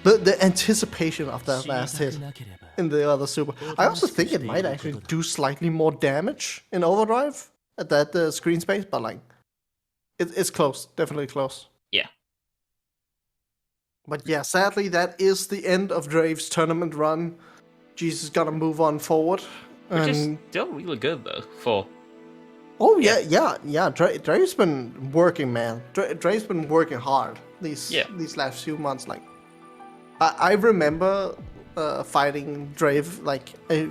the anticipation of that last hit in the other super. I also think it might actually do slightly more damage in overdrive at that screen space, but like it's close, definitely close. Yeah. But yeah, sadly, that is the end of Drayv's tournament run. Jesus is gonna move on forward. Which is still really good, though, for... Oh, yeah. Drayv's been working, man. Drayv's been working hard these last few months. Like, I remember fighting Drayv, like, a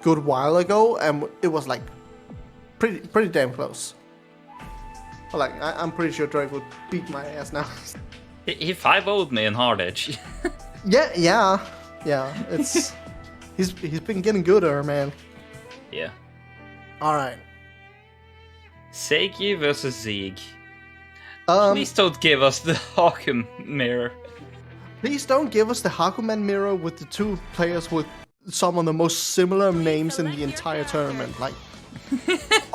good while ago, and it was, like, pretty damn close. But, like, I'm pretty sure Drayv would beat my ass now. He 5-0'd me in Hard Edge. Yeah. It's he's been getting gooder, man. Yeah. All right. Seigi versus Zieg. Please don't give us the Hakumen mirror. Please don't give us the Hakumen mirror with the two players with some of the most similar names in the entire tournament. Like,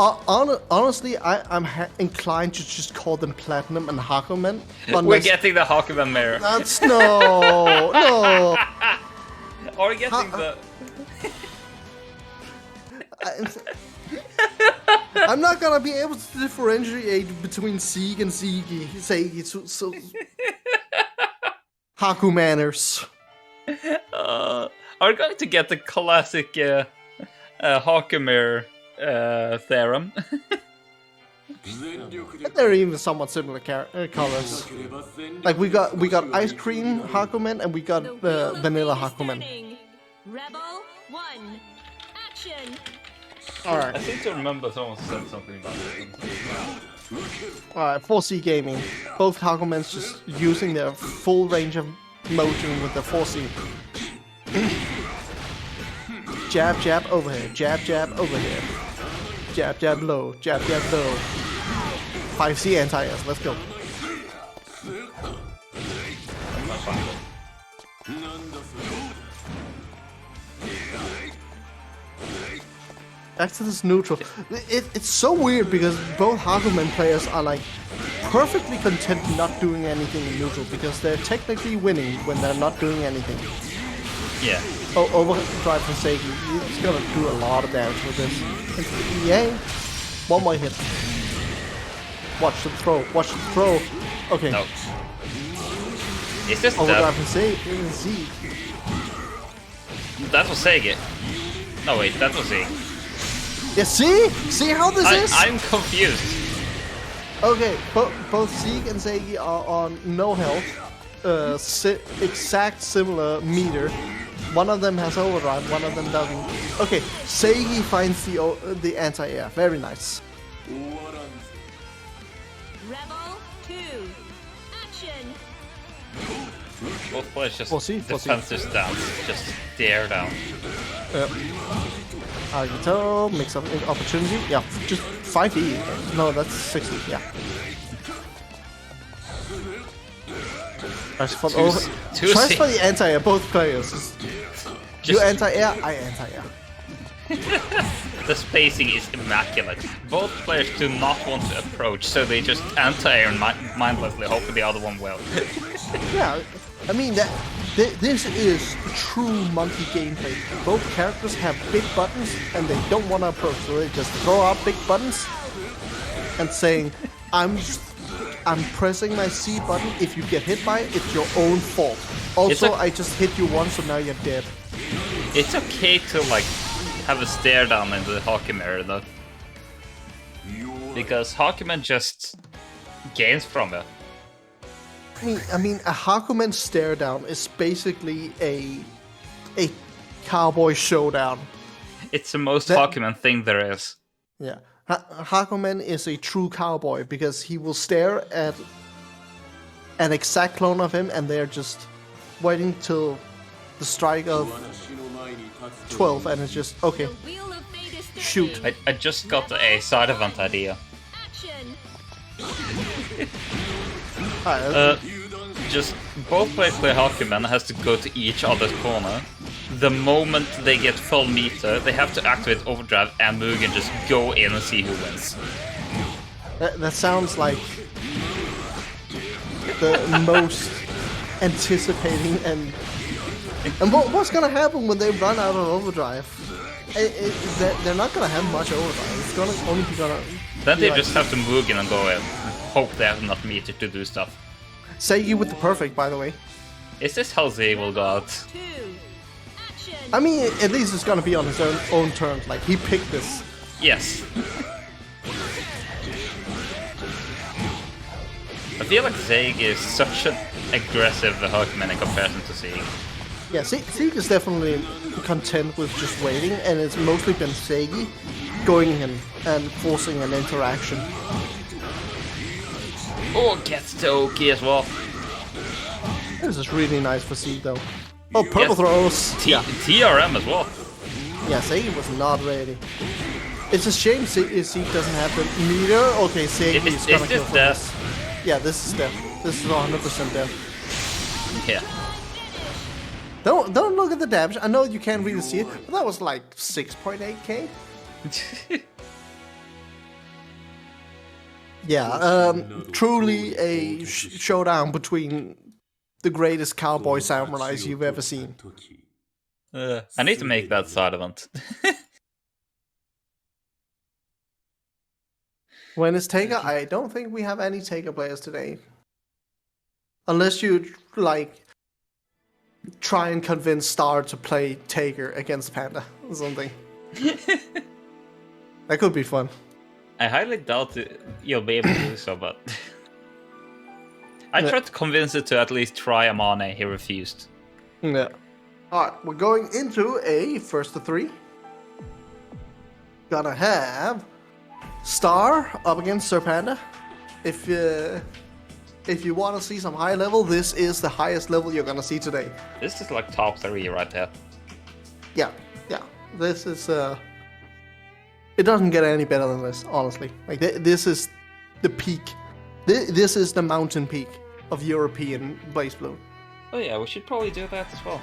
honestly, I'm inclined to just call them Platinum and Hakumen. We're getting the Hakumen mirror. That's no. Are we getting the... I'm not gonna be able to differentiate between Zieg and Seigi. So Hakumeners. Are we going to get the classic Hakumen theorem? And they're even somewhat similar colors. Like we got ice cream Hakumen and we got vanilla Hakumen. Rebel 1, action. All right. I seem to remember someone said something about it. All right, 4C gaming. Both Hakumens just using their full range of motion with the 4C. Jab, jab, over here. Jab, jab, over here. Jab, jab, low. Jab, jab, low. 5C anti-airs. Let's go. find it. Back to this neutral. It's so weird because both Hakumen players are like perfectly content not doing anything in neutral because they're technically winning when they're not doing anything. Yeah. Oh, overdrive from Seigi. He's gonna do a lot of damage with this. Yay. One more hit. Watch the throw. Watch the throw. Okay. No. It's just overdrive from Zieg. That was Seigi. No wait, that was Zieg. Yeah, see how this is? I'm confused. Okay, both Zieg and Seigi are on no health. Exact similar meter. One of them has overdrive, one of them doesn't. Okay, Seigi finds the anti-air. Very nice. Rebel 2. Action. Both players just We'll see. defensive stance, just stare down. Agito, mix up opportunity. Yeah, just 5E. No, that's 60. Yeah. Tries for the anti-air, both players. You anti-air, I anti-air. The spacing is immaculate. Both players do not want to approach, so they just anti-air mindlessly, hoping the other one will. Yeah, I mean this is true monkey gameplay. Both characters have big buttons and they don't want to approach, so they just throw out big buttons and saying, I'm pressing my C button. If you get hit by it, it's your own fault. Also, I just hit you once, so now you're dead. It's okay to like have a stare down into the Hakumen though, because Hakumen just gains from it. I mean, a Hakumen stare down is basically a cowboy showdown. It's the most Hakumen thing there is. Yeah, Hakumen is a true cowboy because he will stare at an exact clone of him, and they're just waiting till the strike of 12, and it's just okay. Shoot! I just got a side event idea. Just both players play Hakumen has to go to each other's corner. The moment they get full meter, they have to activate overdrive and Mugen just go in and see who wins. That sounds like the most anticipating and what's gonna happen when they run out of overdrive? They're not gonna have much overdrive. It's gonna only be gonna. Then they just have to Mugen and go in. Hope they have enough meter to do stuff. Seigi with the perfect, by the way. Is this how Zieg will go out? I mean, at least it's gonna be on his own terms. Like, he picked this. Yes. I feel like Zieg is such an aggressive Hakumen in comparison to Zieg. Yeah, Zieg is definitely content with just waiting, and it's mostly been Seigi going in and forcing an interaction. Oh, gets to Oki as well. This is really nice for Zieg, though. Oh, purple throws. TRM as well. Yeah, Seigi was not ready. It's a shame Zieg doesn't have the meter. Okay, Seigi is gonna kill for this. Yeah, this is death. This is 100% death. Yeah. Don't look at the damage. I know you can't really see it, but that was like 6.8k. Yeah, truly a showdown between the greatest cowboy samurais you've ever seen. I need to make that side event. When is Taker? I don't think we have any Taker players today. Unless you, like, try and convince Star to play Taker against Panda or something. That could be fun. I highly doubt you'll be able to do so, but... I tried to convince it to at least try Amane, he refused. Yeah. Alright, we're going into a first to 3. Gonna have Star up against Sir Panda. If you want to see some high level, this is the highest level you're gonna see today. This is like top 3 right there. Yeah. This is it doesn't get any better than this, honestly. Like this is the peak. This is the mountain peak of European BlazBlue. Oh yeah, we should probably do that as well.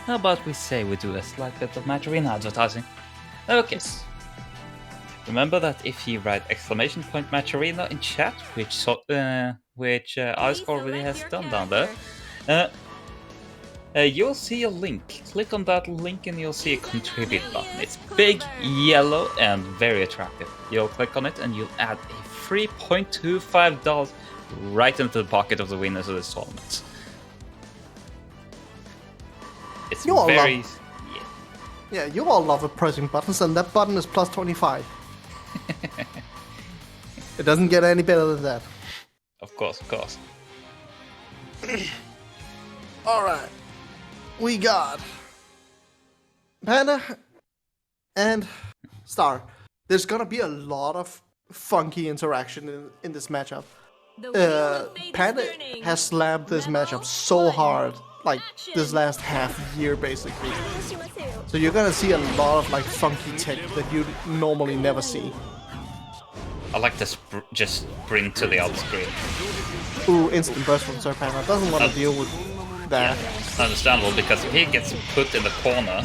How about we say we do a slight bit of Match Arena advertising? Okay. Remember that if you write !Match Arena in chat, which Ice already has done down there, you'll see a link. Click on that link and you'll see a contribute button. It's big, yellow, and very attractive. You'll click on it and you'll add a free $0.25 right into the pocket of the winners of this tournament. It's You all very... love- Yeah, you all love it pressing buttons, and that button is plus 25. It doesn't get any better than that. Of course, of course. Alright. We got Panda and Star. There's gonna be a lot of funky interaction in this matchup. Panda has slammed this matchup so hard, like this last half year basically. So you're gonna see a lot of like funky tech that you normally never see. I like to just sprint to the other screen. Ooh, instant burst from Sir Panda. Doesn't want to deal with that. Yeah, understandable, because if he gets put in the corner,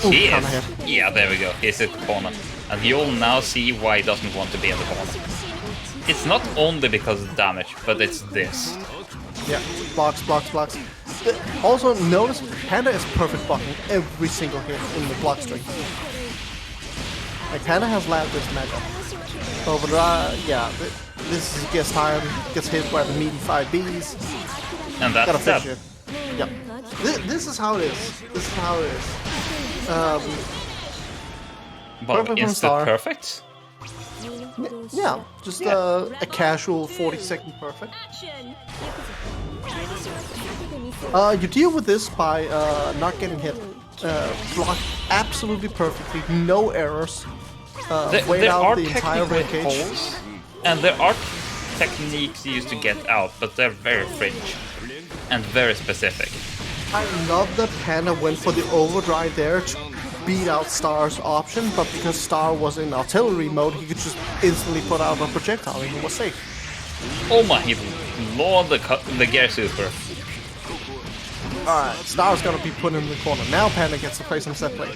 Ooh, he counter is... hit. Yeah, there we go. He's in the corner. And you'll now see why he doesn't want to be in the corner. It's not only because of damage, but it's this. Yeah, blocks, blocks, blocks. Also, notice Panda is perfect blocking every single hit in the block string. Like, Panda has landed this matchup. Overdrive, yeah, this is gets time, gets hit by the meaty 5Bs. And Gotta that's finish that. it. Yep. This is how it is. This is how it is. But Perfect from is Star. it perfect? Yeah, just a casual 40-second perfect. Action. You deal with this by not getting hit. Block absolutely perfectly, no errors. Wait There out are the entire technical red cage. holes, and there are techniques used to get out, but they're very fringe and very specific. I love that Panda went for the overdrive there to beat out Star's option, but because Star was in artillery mode, he could just instantly put out a projectile and he was safe. Oh my lord, the gear super. Alright, Star's gonna be put in the corner. Now Panda gets to play some set play.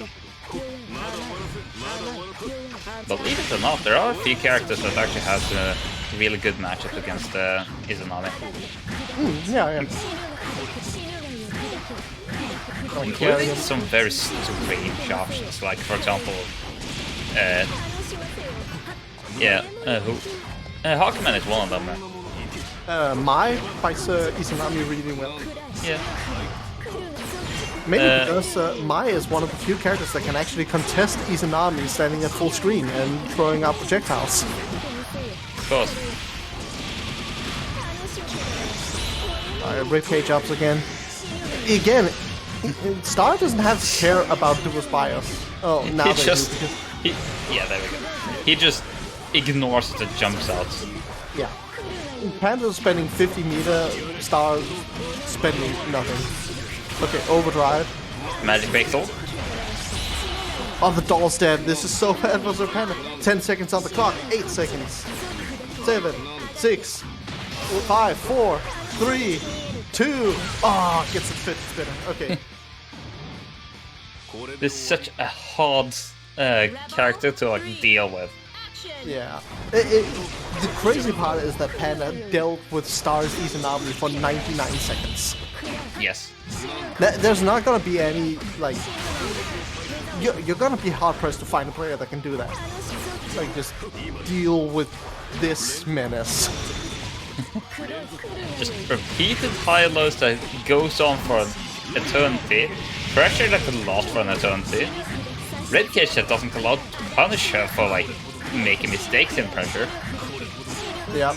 Believe it or not, there are a few characters that actually have a really good matchup against Izanami. Yeah. Including some very strange options, like for example, Hakumen is one of them. Mai fights Izanami really well. Yeah. Mainly because Mai is one of the few characters that can actually contest Izanami standing at full screen and throwing out projectiles. Of course. Ribcage ups again. Again, Star doesn't have to care about duel's bias. Oh, now He they just, do. yeah, there we go. He just ignores the jump outs. Yeah. Panda's spending 50 meter, Star spending nothing. Okay, overdrive. Magic Pixel. Oh, the doll's dead. This is so bad for Sir Panda. 10 seconds on the clock. 8 seconds. 7, 6, 5, 4, 3, 2. Oh, gets a fit spinner. Okay. This is such a hard character to like deal with. Yeah. The crazy part is that Panda dealt with Star's Izanami for 99 seconds. Yes. There's not gonna be any, like... You're gonna be hard-pressed to find a player that can do that. Like, just deal with this menace. Just repeated high-lows that goes on for an eternity. Pressure that could last for an eternity. Red cage that doesn't allow to punish her for like making mistakes in pressure. Yeah,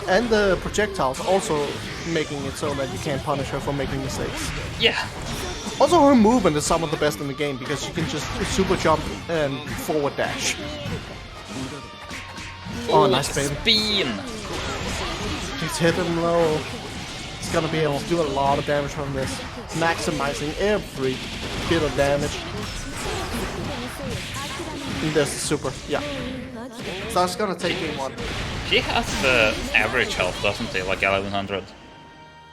and the projectiles also making it so that you can't punish her for making mistakes. Yeah. Also, her movement is some of the best in the game because she can just super jump and forward dash. Oh, nice baby. Spin. He's hitting low. He's gonna be able to do a lot of damage from this, maximizing every bit of damage. And there's the super, yeah. So it's gonna take game one. She has the average health, doesn't she? Like 1100.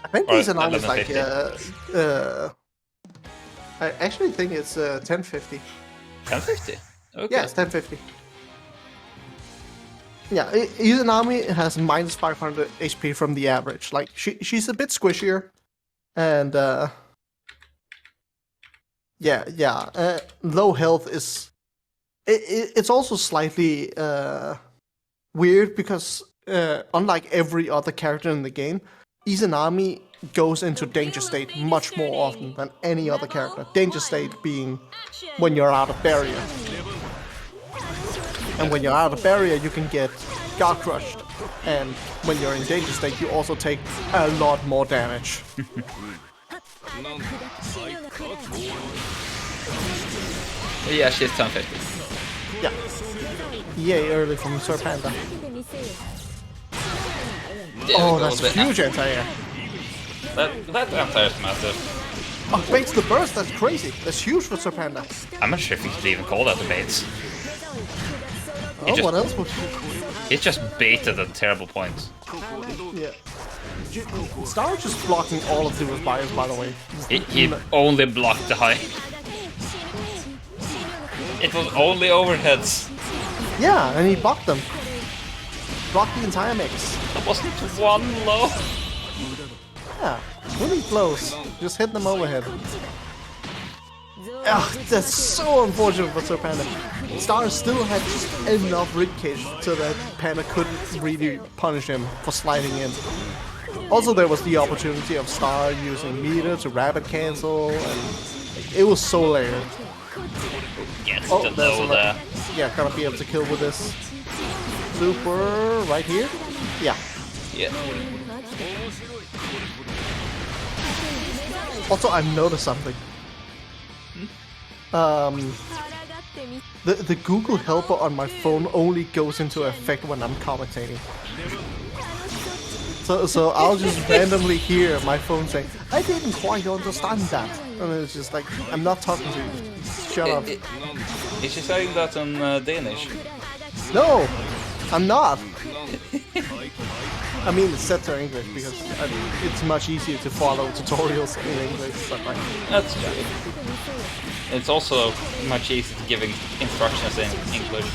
I think Or Izanami is like 1150. I actually think it's 1050. 1050. Okay. Yeah, it's 1050. Yeah, Izanami has minus 500 HP from the average. Like she's a bit squishier, and low health is. It's also slightly weird because unlike every other character in the game, Izanami goes into danger state much more often than any other character. Danger state being when you're out of barrier. And when you're out of barrier, you can get guard crushed. And when you're in danger state, you also take a lot more damage. Yeah, she's 1050. Yeah. Yay, early from Sir Panda. Yeah, Oh, that's a huge anti-air. That anti-air is massive. Oh, baits the burst, that's crazy. That's huge for Sir Panda. I'm not sure if you could even call that the baits. Oh, what else would It just baited at terrible points. Yeah. Star just blocking all of Duo's bios, by the way. He only blocked the high. It was only overheads. Yeah, and he blocked them. Blocked the entire mix. There wasn't one low. Yeah, really close. Just hit them overhead. Ugh, that's so unfortunate for Sir Panda. Star still had just enough ribcage so that Panda couldn't really punish him for sliding in. Also, there was the opportunity of Star using meter to rapid cancel, and it was so layered. Gets the low there. Yeah, gonna be able to kill with this. Super right here? Yeah. Yeah. Also, I've noticed something. The Google helper on my phone only goes into effect when I'm commentating. So I'll just randomly hear my phone saying, I didn't quite understand that. And it's just like, I'm not talking to you. Shut up. Is she saying that in Danish? No, I'm not. I mean, it's set to English because it's much easier to follow tutorials in English. But like, that's true. It's also much easier to give instructions in English.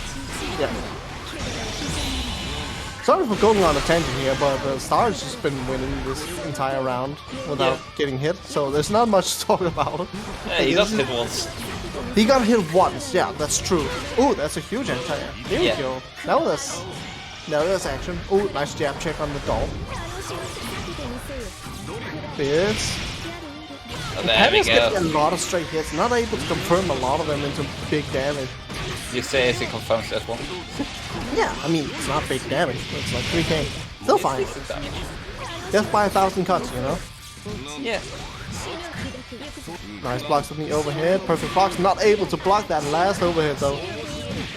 Yeah. Sorry for going on a tangent here, but Star's just been winning this entire round without getting hit, so there's not much to talk about. Yeah, he got hit once. He got hit once, yeah, that's true. Ooh, that's a huge anti-air. Here we go. Now there's action. Ooh, nice jab check on the doll. This. Panda's getting a lot of straight hits, not able to confirm a lot of them into big damage. You say he confirms that one? Yeah, I mean, it's not big damage, but it's like 3k. Still fine. Just by 1,000 cuts, you know? Yeah. Nice blocks on the overhead. Perfect blocks. Not able to block that last overhead, though.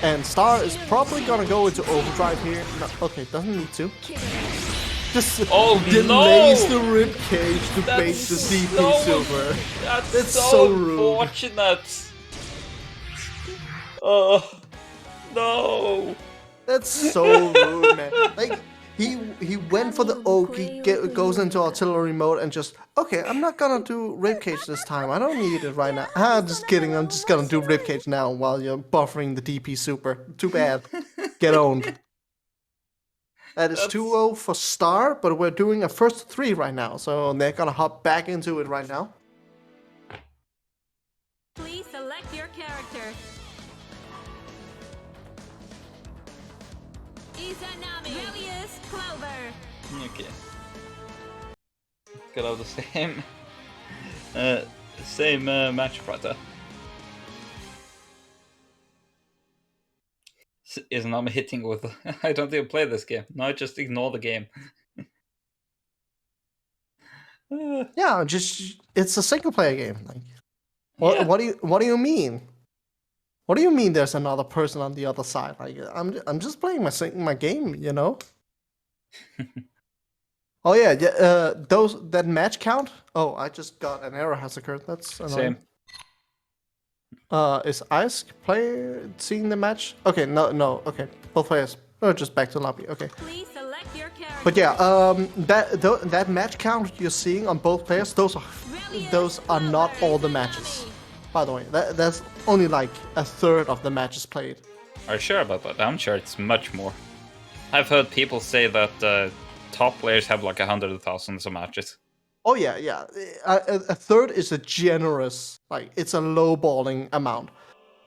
And Star is probably gonna go into overdrive here. No, okay, doesn't need to. Just delays the rib cage to bait the DP Silver. That's so rude. Unfortunate. Oh no. That's so rude, man. Like he went for the oak. He goes into artillery mode and just okay. I'm not gonna do ribcage this time. I don't need it right now. Ah, just kidding. I'm just gonna do ribcage now while you're buffering the DP super. Too bad. Get owned. That is 2-0 for Star, but we're doing a first 3 right now, so they're gonna hop back into it right now. Please select your character. Izanami, Relius, Clover. Okay. Could have the same match prata. Izanami hitting with. I don't even play this game. No, I just ignore the game. Yeah, just it's a single player game. Like, what do you mean? What do you mean? There's another person on the other side? Like, I'm just playing my game, you know. Oh yeah, that match count. Oh, I just got an error has occurred. That's annoying. Same. Is Ice player seeing the match? Okay, no, okay. Both players. Oh, just back to lobby. Okay. Please select your character. But yeah, that match count you're seeing on both players, those are not all the matches. By the way, that's only like a third of the matches played. Are you sure about that? I'm sure it's much more. I've heard people say that top players have like 100,000 of matches. Oh yeah, yeah. A third is a generous, like it's a lowballing amount.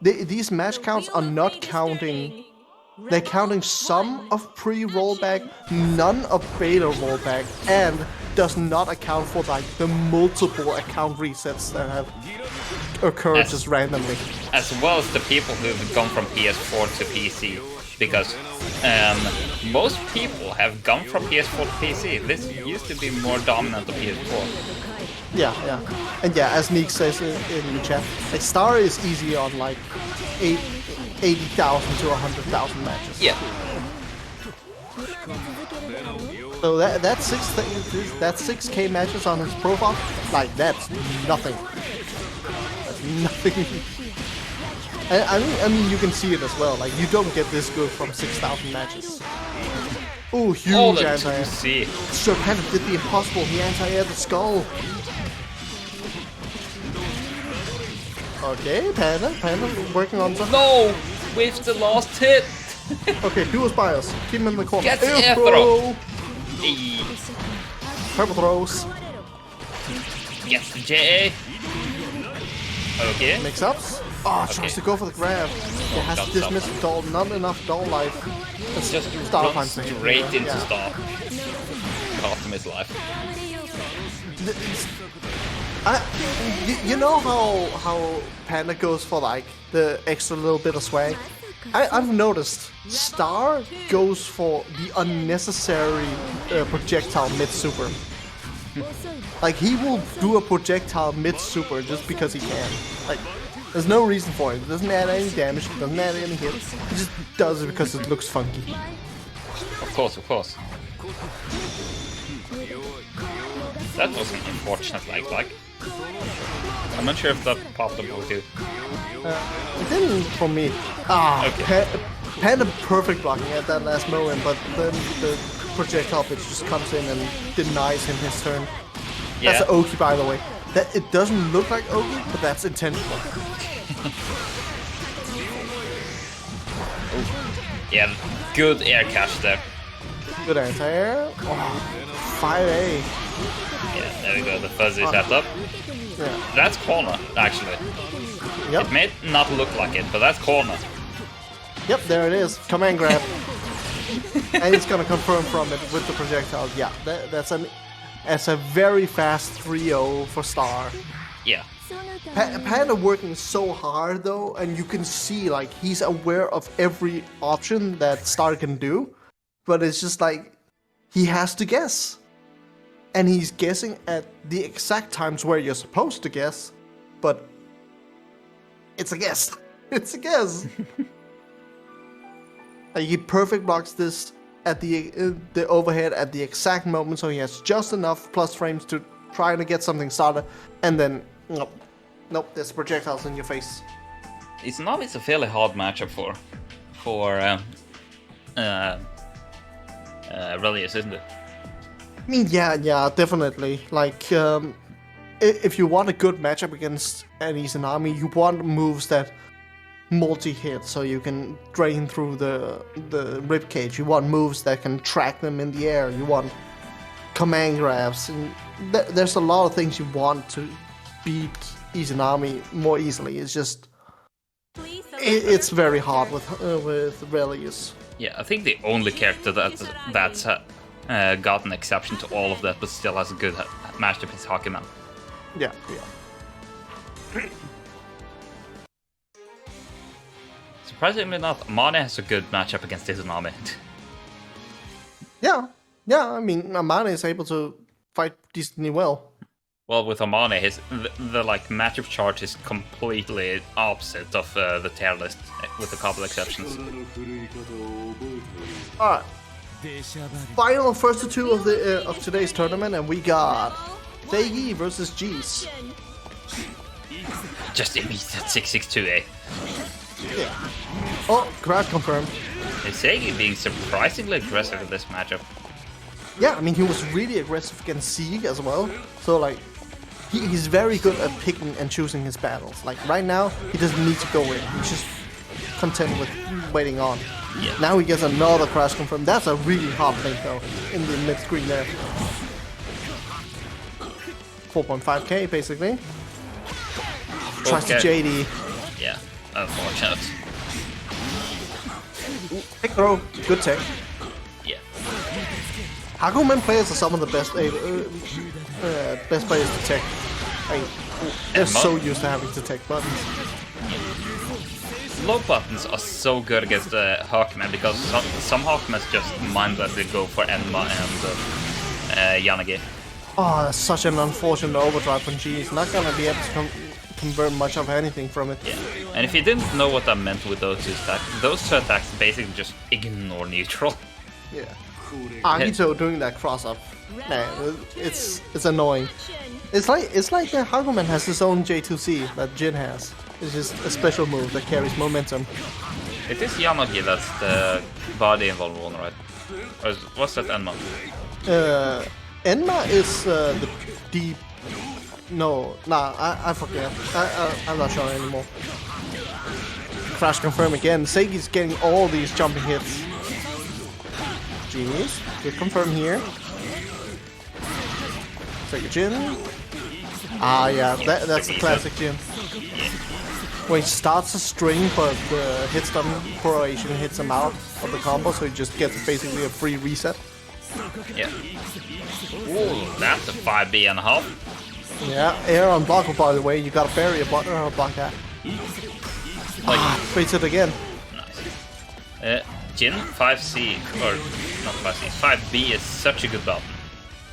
These match counts are not counting. They're counting some of pre-rollback, none of beta rollback, and does not account for like the multiple account resets that have occurred just randomly. As well as the people who've gone from PS4 to PC, because most people have gone from PS4 to PC. This used to be more dominant on PS4. Yeah, yeah. And yeah, as Neek says in the chat, like Star is easy on like 80,000 to 100,000 matches. Yeah. So that's 6K matches on his profile. Like that's nothing. That's nothing. And I mean, you can see it as well. Like you don't get this good from 6,000 matches. Ooh, huge anti-air. So Panda did the impossible. He anti-aired the skull. Okay, Panda working on something. No! With the last hit! Okay, duos bias. Keep him in the corner. Get the air throw! Purple throws. Get the JA. Okay. Mix-ups. Oh, tries to go for the grab. It has to dismiss the doll. Not enough doll life. It's just Star runs straight into Star. Cost him his life. You know how Panda goes for like the extra little bit of swag? I've noticed Star goes for the unnecessary projectile mid-super. Like he will do a projectile mid-super just because he can. Like there's no reason for it. It doesn't add any damage, it doesn't add any hits. He just does it because it looks funky. Of course, of course. That was an unfortunate like. I'm not sure if that popped up with you. It didn't for me. Okay. Panda perfect blocking at that last moment, but then the projectile bitch just comes in and denies him his turn. Yeah. That's an Oki, by the way. That it doesn't look like Oki, but that's intentional. Yeah, good air catch there. Good anti-air. Oh, 5A. Yeah, there we go, the fuzzy setup. Yeah. That's corner, actually. Yep. It may not look like it, but that's corner. Yep, there it is. Command grab. And it's gonna confirm from it with the projectile. Yeah, that's a very fast 3-0 for Star. Yeah. Panda working so hard though, and you can see like he's aware of every option that Star can do, but it's just like he has to guess. And he's guessing at the exact times where you're supposed to guess, but it's a guess. It's a guess. Like he perfect blocks this at the overhead at the exact moment, so he has just enough plus frames to try to get something started, and then nope, there's projectiles in your face. Izanami is a fairly hard matchup for Relius, isn't it? I mean, yeah, definitely. Like, if you want a good matchup against an Izanami, you want moves that multi-hit, so you can drain through the ribcage. You want moves that can track them in the air. You want command grabs, and there's a lot of things you want to beat Izanami more easily. It's just, it's very hard with Relius. Yeah, I think the only character that's got an exception to all of that, but still has a good matchup is Hakumen. Yeah. Surprisingly enough, Mane has a good matchup against Izanami. Yeah. I mean, Mane is able to fight decently well. Well, with Amane, the like matchup chart is completely opposite of the tier list, with a couple exceptions. All right. Final first two of today's tournament, and we got Seigi versus G's. Just immediate 662A. Yeah. Oh, crowd confirmed. Is Seigi being surprisingly aggressive in this matchup? Yeah, I mean, he was really aggressive against Zieg as well. So, like, he's very good at picking and choosing his battles. Like, right now, he doesn't need to go in. He's just content with waiting on. Yeah. Now he gets another crash confirm. That's a really hard thing, though, in the mid-screen there. 4.5k, basically. Tries to JD. Yeah, unfortunate. Tech throw. Good tech. Yeah. Hakumen players are some of the best best players to tech. Like, they're so used to having to tech buttons. Low buttons are so good against the Hakumen because some Hakumen just mindlessly go for Enma and Yanagi. Oh, that's such an unfortunate overdrive from G. He's not gonna be able to convert much of anything from it. Yeah. And if you didn't know what I meant with those two attacks basically just ignore neutral. Yeah. Agito doing that cross up, man, it's annoying. It's like Hakumen has his own J2C that Jin has. It's just a special move that carries momentum. It is Yanagi that's the body involved one, right? Or what's that Enma? Enma is the deep. No, nah, I forget. I'm not sure anymore. Crash confirm again. Seigi's getting all these jumping hits. Genius. Good confirm here. Seigi Jin. Ah, yeah, that's the classic Jin. Where he starts a string, but the hit stun correlation hits him out of the combo, so he just gets basically a free reset. Yeah. Ooh, that's a 5B.5. Yeah, air unblockable, by the way. You gotta bury a block that. Fates it again. Nice. Jin 5C, or not 5C, 5B is such a good button.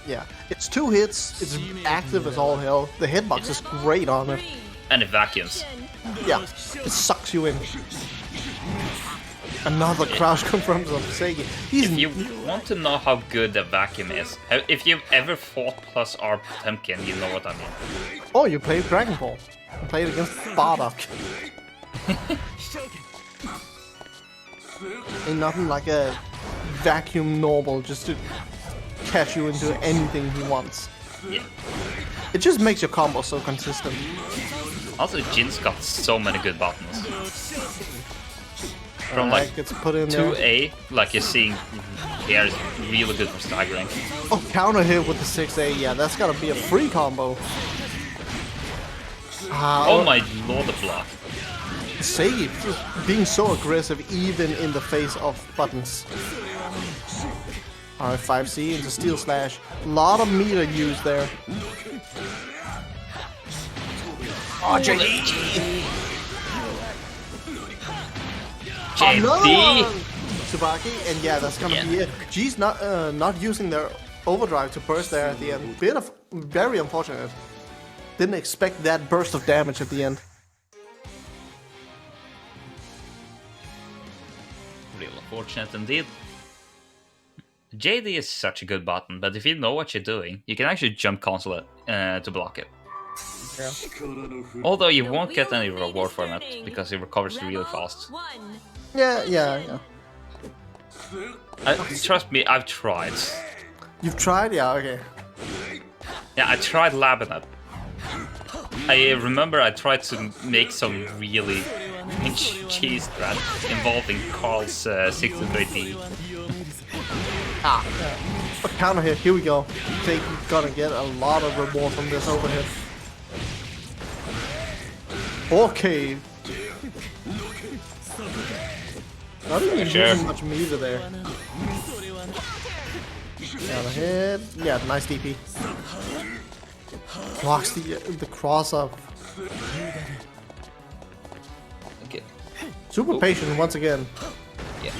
Yeah, it's 2 hits, it's active as all hell. The hitbox is great on it. And it vacuums. Yeah, it sucks you in. Another crouch confirms on Seigi. If you want to know how good the vacuum is, if you've ever fought plus R Potemkin, you know what I mean. Oh, you played Dragon Ball. You played against Bardock. Ain't nothing like a vacuum normal just to catch you into anything he wants. Yeah. It just makes your combo so consistent. Also, Jin's got so many good buttons. From like gets put in 2A, like you're seeing here, is really good for staggering. Oh, counter hit with the 6A, yeah, that's gotta be a free combo. Oh my lord, the block. Seigi just being so aggressive even in the face of buttons. Alright, 5C into Steel Slash. A lot of meter used there. Oh, JD! JD! Tsubaki, and yeah, that's gonna be it. G's not using their overdrive to burst there at the end. Very unfortunate. Didn't expect that burst of damage at the end. Real unfortunate indeed. JD is such a good button, but if you know what you're doing, you can actually jump console to block it. Yeah. Although you won't get any reward from it, because it recovers really fast. Yeah. Trust me, I've tried. You've tried? Yeah, okay. Yeah, I tried labbing it. I remember I tried to make some really cheese strat involving Carl's 63D. A counter hit, here we go. Think you're gonna get a lot of reward from this overhit. Okay. Not even using much meter there. Counter hit. Yeah, nice DP. Blocks the cross up. Okay. Super patient once again. Yeah.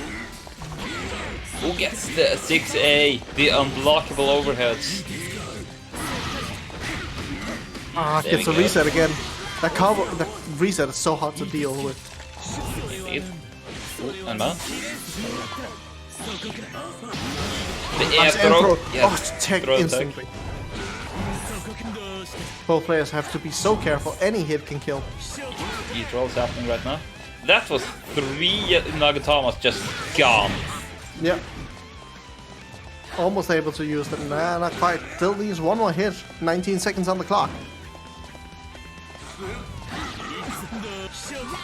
Who gets the 6A, the unblockable overheads? Gets a reset again. That combo, the reset is so hard to deal with. Indeed. And now? The air throw. Yeah, tech instantly. Both players have to be so careful. Any hit can kill. E-troll's happening right now. That was 3 Nagatamas just gone. Yep. Almost able to use them. Nah, not quite. Still needs one more hit. 19 seconds on the clock.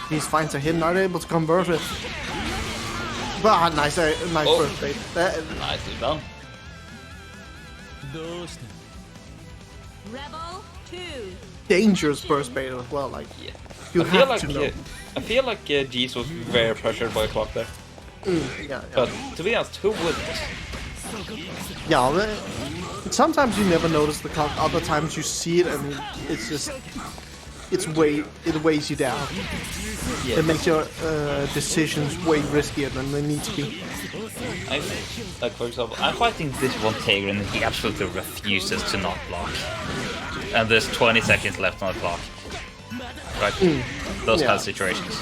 He finds a hit, not able to convert it. But nice first bait. Nicely done. Rebel 2. Dangerous burst bait as well. Like, Yeah. you have to know. I feel like Jeez was very pressured by clock there. Yeah. But to be honest, who wouldn't? Yeah, sometimes you never notice the clock. Other times you see it and it's just it weighs you down. Yeah. It makes your decisions way riskier than they need to be. Like for example, I'm fighting this one Tiger and he absolutely refuses to not block. And there's 20 seconds left on the clock. Right? Those kind of situations.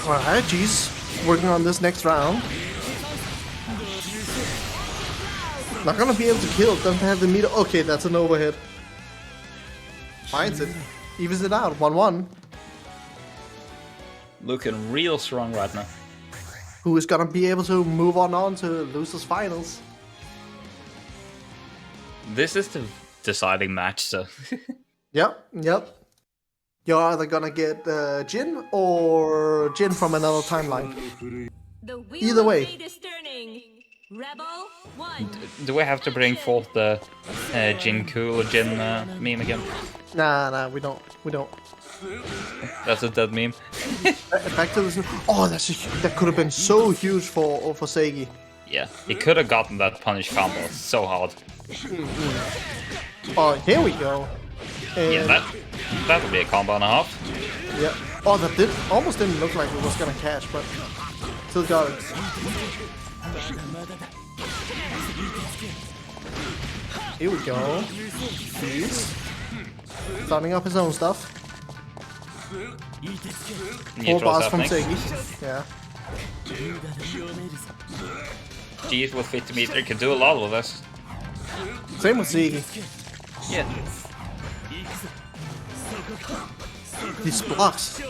Alright, geez. Working on this next round. Not gonna be able to kill, doesn't have the meter. Okay, that's an overhead. Finds it. Evens it out, 1-1. Looking real strong right now. Who is gonna be able to move on to losers finals? This is the deciding match, so... Yep. You're either gonna get Jin or Jin from another timeline. The wheel Either of way. fate is turning. Rebel 1. Do we have to bring forth the Jin Cool or Jin meme again? Nah, we don't. That's a dead meme. Back to this. Oh, that could have been so huge for Seigi. Yeah, he could have gotten that punish combo so hard. Oh, here we go. And Yeah, that would be a combo and a half. yeah. Oh, that almost didn't look like it was gonna catch, but still got it. Here we go. He's starting up his own stuff. 4 Neutral's bars from happening. Seigi. Yeah. Jeez with 50 meter can do a lot with this. Same with Zieg. Yeah. These blocks.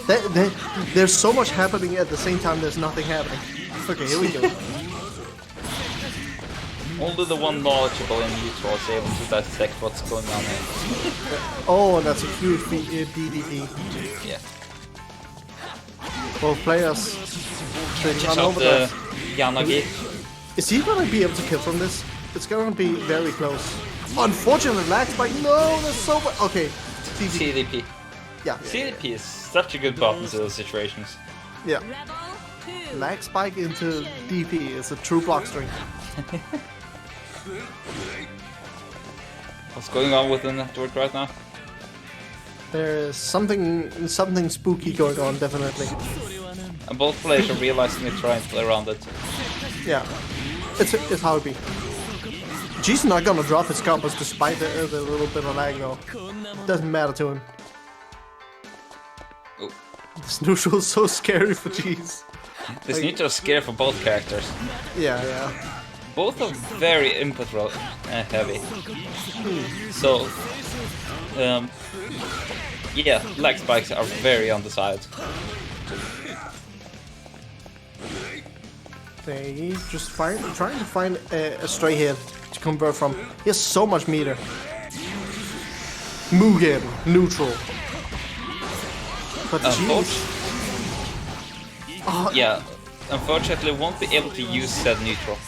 There's so much happening at the same time. There's nothing happening. Okay, here we go. Only the one knowledgeable in neutral is able to dissect what's going on here. Oh, that's a huge DDT. Yeah. Both players. Check out the Yanagi. Is he gonna be able to kill from this? It's gonna be very close. Unfortunately, lag spike. No, that's so bad. Okay, CDP. Yeah. CDP is such a good button to those situations. Yeah. Rebel 2. Lag spike into DP is a true block string. What's going on with the network right now? There's something spooky going on, definitely. And both players are realizing they're trying to play around it. Yeah. It's how it be. G's not gonna drop his combos despite the little bit of lag though. Doesn't matter to him. Oh. This neutral is so scary for G's. This neutral is scary for both characters. Yeah. Both are very input heavy. So, yeah, lag spikes are very on the side. They just trying to find a stray hit to convert from. He has so much meter. Mugen, neutral. But Yeah, unfortunately won't be able to use said neutral.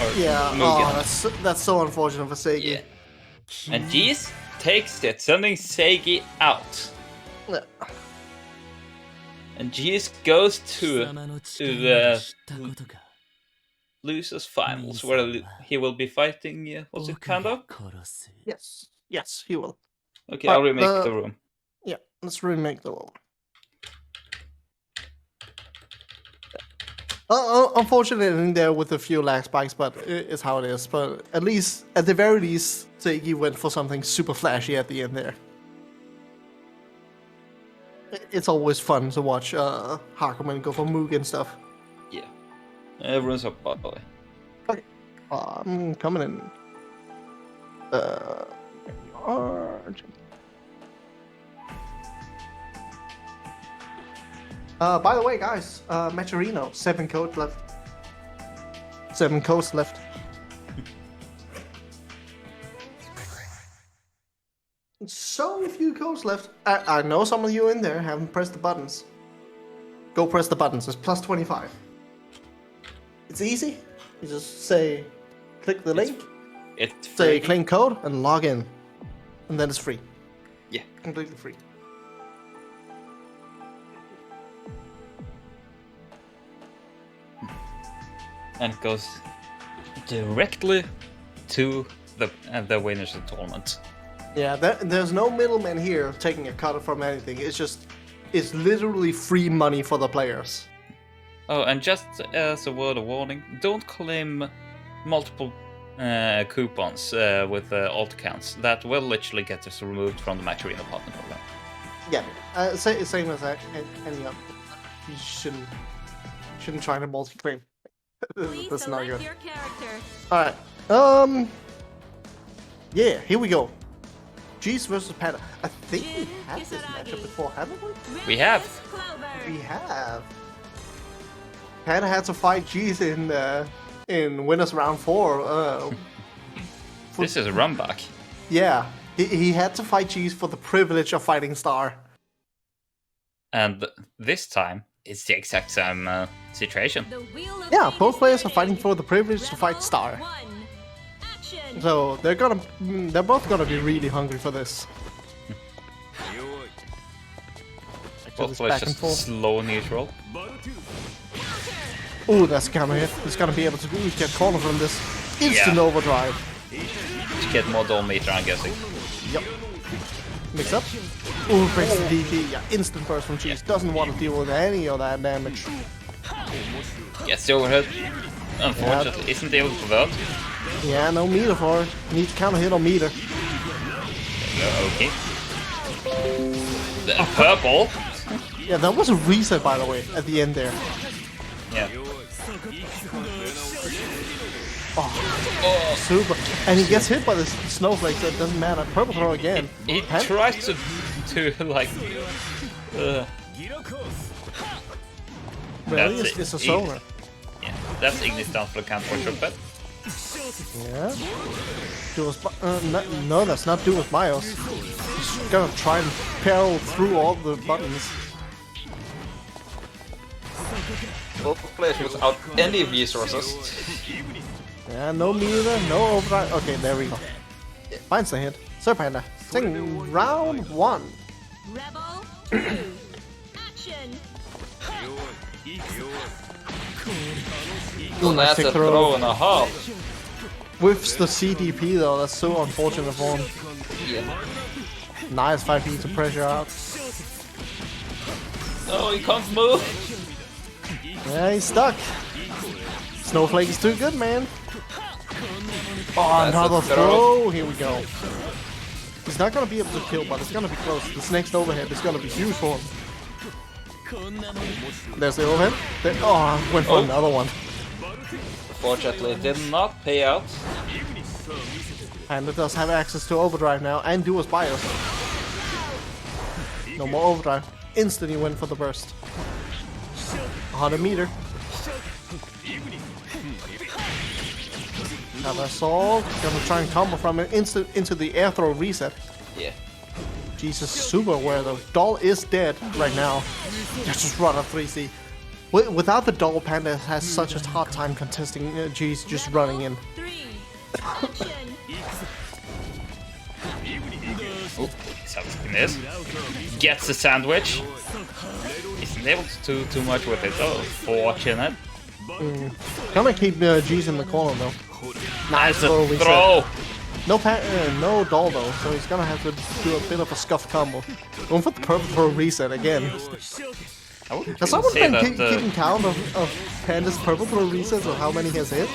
Or yeah, Mugen. that's so unfortunate for Seigi. Yeah. And Jeez takes it, sending Seigi out. Yeah. And Jeez goes to the losers finals, where he will be fighting, was it Panda? Yes, he will. Okay, I'll remake the room. Yeah, let's remake the room. Unfortunately, there with a few lag spikes, but it's how it is. But at the very least, Seigi went for something super flashy at the end there. It's always fun to watch Hakumen go for Mugen stuff. Yeah. Everyone's up, by the way. Okay. I'm coming in. By the way, guys, Maturino, 7 code left. 7 codes left. So few codes left. I know some of you in there haven't pressed the buttons. Go press the buttons. It's plus 25. It's easy. You just say, click the link, It's say free. claim code, and log in. And then it's free. Yeah. Completely free. And it goes directly to the winners of the tournament. Yeah, there's no middleman here taking a cut from anything. It's literally free money for the players. Oh, and just as a word of warning, don't claim multiple coupons with alt accounts. That will literally get us removed from the Match Arena partner program. Yeah, same as any other. You shouldn't try to multi-claim. Please That's not select good. your character. Alright, yeah, here we go. Jeez versus Panda. I think we had this matchup before, haven't we? We have. We have. Panda had to fight Jeez in winners round 4. This is a run back. Yeah, he had to fight Jeez for the privilege of fighting Star. And this time, it's the exact same situation. Yeah, both players are fighting for the privilege to fight Star. So they're both gonna be really hungry for this. Both players just slow neutral. Ooh, that's gonna hit. He's gonna be able to get corner from this. Instant overdrive. To get more dull meter, I'm guessing. Yep. Mix up. Ooh, breaks the DP. Yeah, instant burst from Cheese. Doesn't want to deal with any of that damage. Gets the overhead. Unfortunately, isn't able to convert. Yeah, no meter for it. Needs counter hit on meter. Okay. The purple. Yeah, that was a reset, by the way, at the end there. Yeah. Oh, super. And he gets hit by the snowflake, so it doesn't matter. Purple throw again. He tries to like. Relius is a solar. Yeah, that's Ignis down for the count for sure, but. Yeah. No, that's not Duos Bios. He's gonna try and barrel through all the buttons. Both players without any resources. Yeah, no meter, no overdrive. Okay, there we go. Finds the hit. Sir Panda. Sing round 1. Rebel 2. Action. Ooh, nice That's a tick throw and a half. Whiffs the CDP though, that's so unfortunate for him. Yeah. Nice 5 to pressure out. No, he can't move. Yeah, he's stuck. Snowflake is too good, man. Oh, That's another a throw. Here we go. He's not gonna be able to kill, but it's gonna be close. This next overhead is gonna be huge for him. There's the overhead. Went for another one. Fortunately, it did not pay out. And it does have access to overdrive now and Duos Bios. No more overdrive. Instantly went for the burst. 100 meter. Have assault. Gonna try and combo from it into the air throw reset. Yeah. Jesus, super aware though. Doll is dead right now. Just run a 3C. Without the doll, Panda has such a hard time contesting G's just running in. 3. Action. Oh, this. Gets the sandwich. Isn't able to do too much with it. Oh, fortunate. Gonna keep G's in the corner though. Nice That's a reset. throw. No doll though, so he's gonna have to do a bit of a scuff combo. Going for the purple for a reset again. Has someone been keeping count of Panda's purple throw resets or how many he has hit?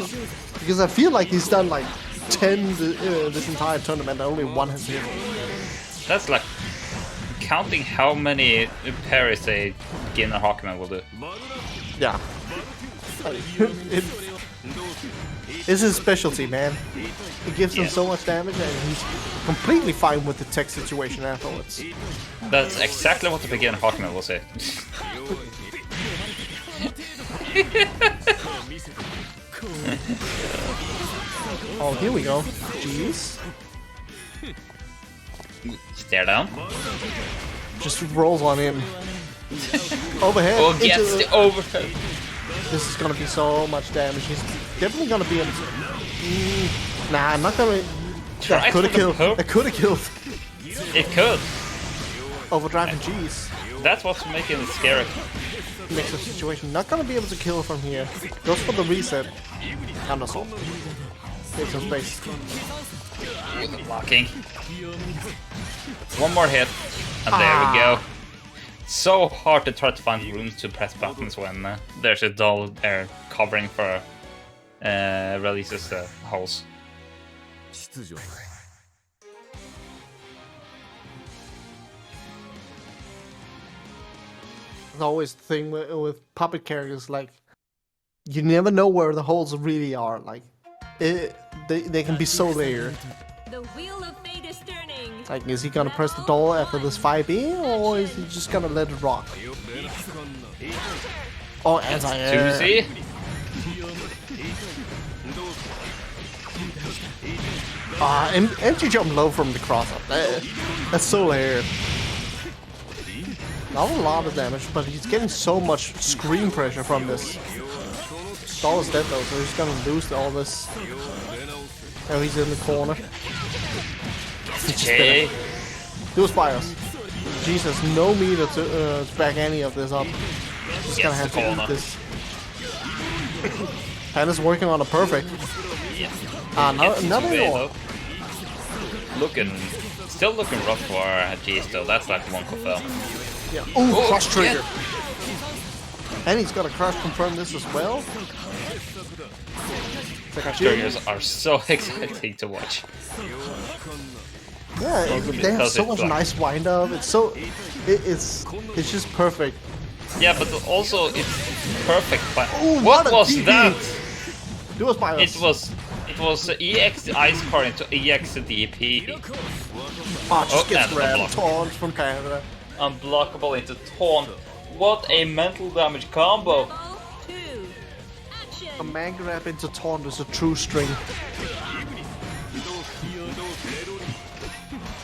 Because I feel like he's done like 10 this entire tournament and only 1 has hit. That's like counting how many parries a beginner Hakumen will do. Yeah. It's his specialty, man. It gives him so much damage and he's completely fine with the tech situation afterwards. That's exactly what the beginner Hakumen will say. Oh, here we go. Jeez. Stare down. Just rolls on him. Overhead. Oh, gets the overhead. This is gonna be so much damage. He's definitely gonna be able to. Nah, I'm not gonna. That could have killed. That could have killed. It could. Overdrive and G's. That's what's making it scary. Makes the situation not gonna be able to kill from here. Goes for the reset. And assault. Takes some space. Blocking. One more hit. And there we go. So hard to try to find rooms to press buttons when there's a doll there covering for Relius' holes. There's always the thing with puppet characters, like, you never know where the holes really are. Like, they can be so layered. The wheel of fate is turning. Like, is he gonna press the doll after this 5E, or is he just gonna let it rock? Oh, anti-air. Susie. Empty jump low from the cross-up. That's so layered. Not a lot of damage, but he's getting so much screen pressure from this. Doll is dead though, so he's gonna lose all this. Oh, he's in the corner. Okay. Do spires. Jesus, no meter to back any of this up. Just gonna have to eat this. Panda's working on a perfect. Yeah. Another one. Still looking rough for G's though. That's like one confirm. Yeah. Ooh, cross trigger. And he's got a crush confirm this as well. Triggers are so exciting to watch. Yeah, they have so much nice wind up. It's so, it's just perfect. Yeah, but also it's perfect. Ooh, what was DP. that? Do a spires. It was EX ice car into EX DP. Oh, just gets and grabbed. Taunt from Kagura. Unblockable into taunt. What a mental damage combo. A man grab into taunt is a true string.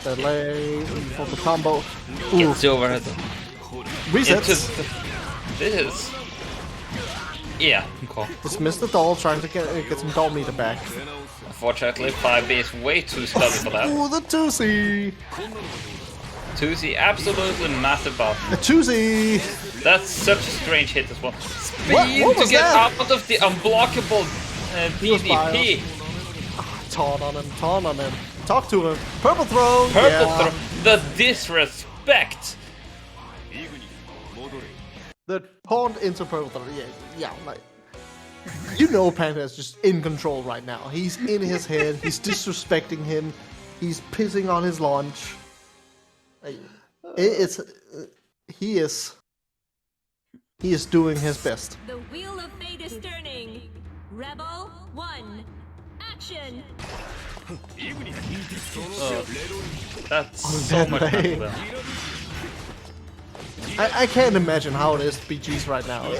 Delay for the combo. Ooh. Gets overhead. Resets. This is... Yeah, cool. Just missed the doll, trying to get some doll meter back. Unfortunately, 5B is way too stubby for that. Ooh, the 2C! 2C, absolutely massive buff. The 2C! That's such a strange hit as well. Speed what to was get that? out of the unblockable PvP. Taunt on him. Talk to him. Purple throw! Throw. The disrespect! The taunt into purple throw. Yeah, like... You know Panda is just in control right now. He's in his head. He's disrespecting him. He's pissing on his launch. He is doing his best. The wheel of fate is turning. Rebel 1. Action. That's so much better. I can't imagine how it is to be G's right now.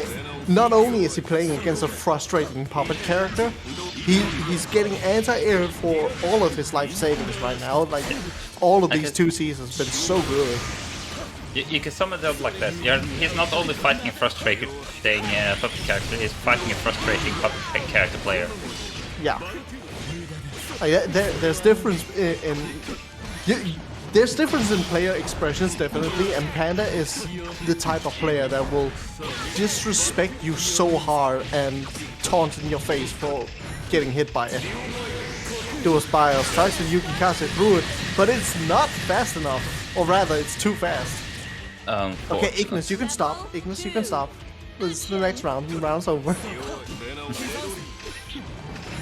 Not only is he playing against a frustrating puppet character, he's getting anti-air for all of his life savings right now. Like, all of these 2Cs has been so good. You can sum it up like this. He's not only fighting a frustrating puppet character, he's fighting a frustrating puppet character player. Yeah. There's difference there's difference in player expressions, definitely, and Panda is the type of player that will disrespect you so hard and taunt in your face for getting hit by it. Do a spires, tries to Yukikase through it, but it's not fast enough, or rather, it's too fast. Okay, Ignis, you can stop. Ignis, you can stop. This is the next round. The round's over.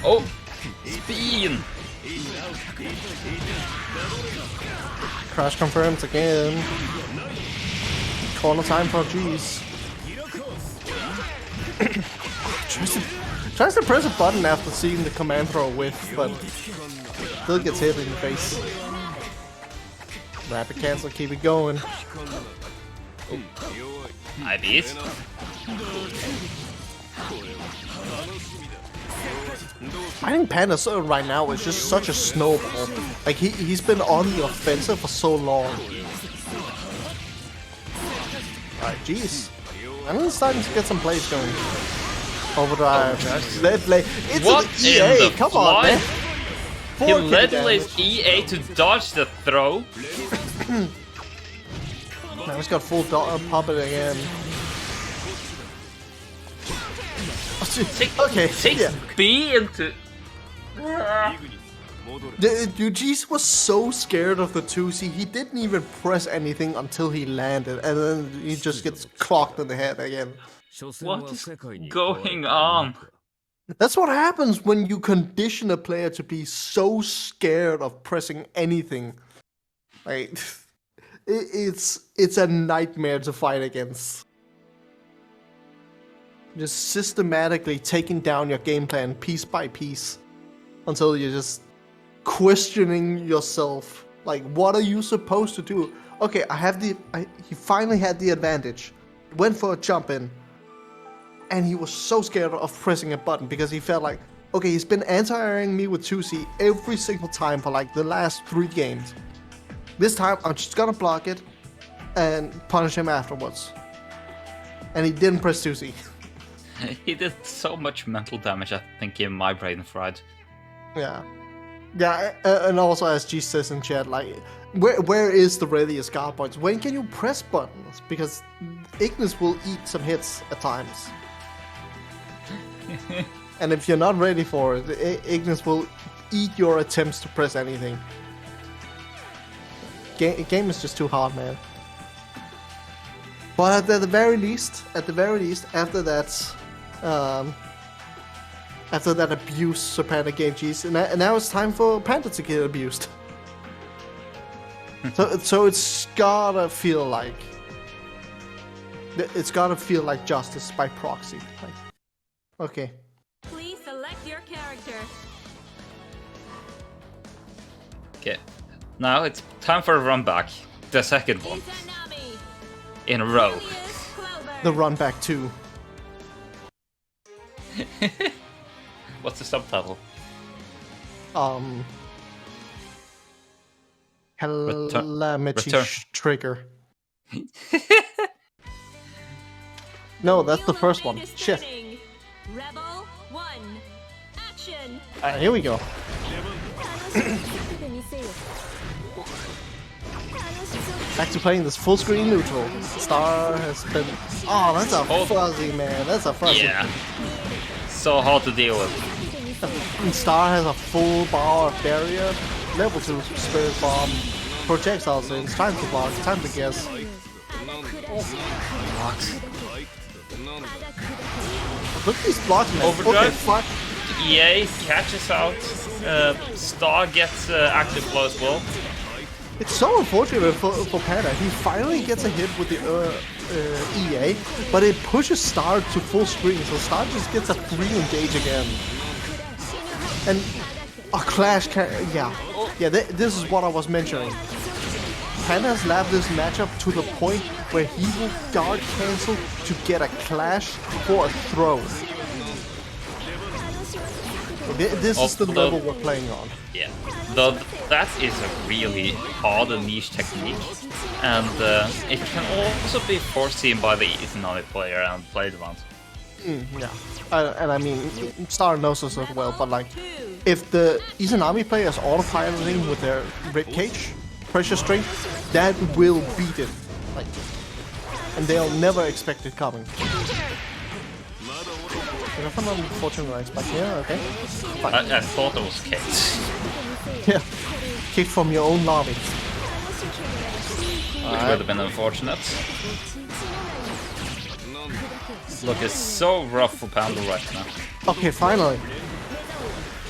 Oh, Spin! Crash confirms again. Corner time for G's. tries to press a button after seeing the command throw whiff, but still gets hit in the face. Rapid cancel, keep it going. I beat. I think Panda right now is just such a snowball. Like he's been on the offensive for so long. Alright, jeez. I'm starting to get some plays going. Overdrive. It's what an EA. Come on, man. He literally EA to dodge the throw. Now he's got full pop it again. Okay, Take B into. Eugene was so scared of the 2C, he didn't even press anything until he landed, and then he just gets clocked in the head again. What is going on? That's what happens when you condition a player to be so scared of pressing anything. Like, it's a nightmare to fight against. Just systematically taking down your game plan piece by piece until you're just questioning yourself. Like, what are you supposed to do? Okay, he finally had the advantage. Went for a jump in. And he was so scared of pressing a button because he felt like, okay, he's been anti-airing me with 2C every single time for like the last 3 games. This time, I'm just gonna block it and punish him afterwards. And he didn't press 2C. He did so much mental damage, I think, in my brain fried. Yeah. Yeah, and also as G says in chat, like, where is the Relius guard points? When can you press buttons? Because Ignis will eat some hits at times. And if you're not ready for it, Ignis will eat your attempts to press anything. Game is just too hard, man. But at the very least, after that abuse Sir Panda gave G's, and now it's time for Panda to get abused. so it's gotta feel like justice by proxy. Like, okay. Please select your character. Okay, now it's time for a run back. The second one Izanami. in a row. Relius Clover. The run back 2. What's the subtitle? Calamity Return. Trigger. No, that's the first one. Shit. Rebel 1. Action. Here we go. Back to playing this full screen neutral. Star has been. Oh, that's a fuzzy, man. That's a fuzzy. Yeah. So hard to deal with. Star has a full bar of barrier. Level 2 spirit bomb. Projectiles in. Time to block. Time to guess. Look at these blocks, man. Overdrive. Okay, fuck. EA catches out. Star gets active flow as well. It's so unfortunate for Panda. He finally gets a hit with the EA, but it pushes Star to full screen, so Star just gets a 3 engage again. And a clash this is what I was mentioning. Panda has labbed this matchup to the point where he will guard cancel to get a clash for a throw. This is the level we're playing on. Yeah, that is a really hard and niche technique, and it can also be foreseen by the Izanami player and played around. Yeah, and I mean, Star knows this as well, but like, if the Izanami player is autopiloting with their ribcage pressure string, that will beat it, like, and they'll never expect it coming. If I'm unfortunate, I expect okay. I thought it was kicked. Yeah, kicked from your own lobby. Which would have been unfortunate. Look, it's so rough for Panda right now. Okay, finally.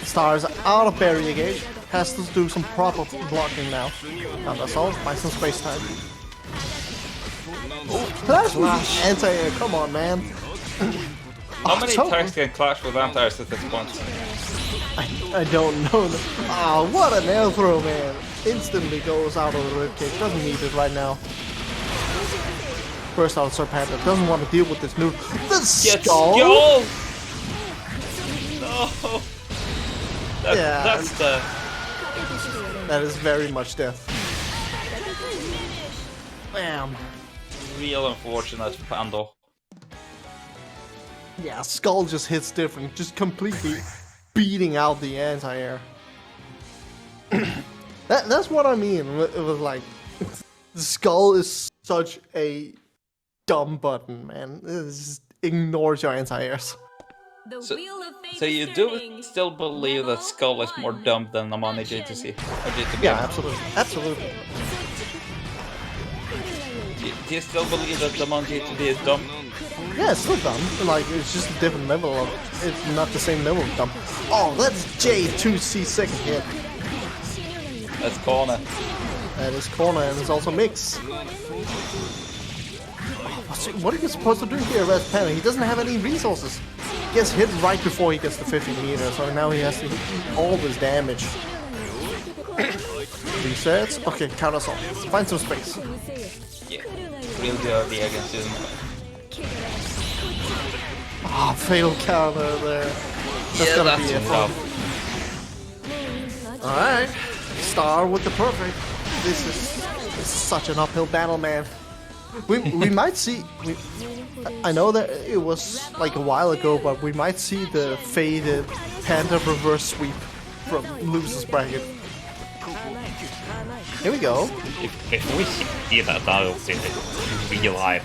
Star is out of barrier gauge. Has to do some proper blocking now. And that's all. Buy some space time. Clash with anti-air. Come on, man. How many attacks can clash with anti-airs at this point? I don't know. Ah, what an air throw, man. Instantly goes out of the ribcage. Doesn't need it right now. First out, Sir Panda doesn't want to deal with this new. The skull! No! That's the... That is very much death. Bam. Real unfortunate Panda. Yeah, Skull just hits different, just completely beating out the anti-air. That's what I mean. It was like, Skull is such a dumb button, man. It just ignores your anti-airs. So you do still believe that Skull is more dumb than Amani GTC? Yeah, absolutely. Absolutely. Do you still believe that Amani GTC is dumb? Yeah, it's still dumb. Like, it's just a different level of... It's not the same level of dumb. Oh, that's J2C second hit. That's corner. That is corner, and it's also mix. What are you supposed to do here, Red Panda? He doesn't have any resources. He gets hit right before he gets to 50 meters, so now he has to hit all this damage. Resets. Okay, counter assault. Find some space. Yeah, really early against Izanami. Ah, fatal counter there. That's gonna be it. Alright. Star with the perfect. This is such an uphill battle, man. We might see... I know that it was like a while ago, but we might see the faded Panda reverse sweep from Luce's bracket. Here we go. If we see that, that'll be real life.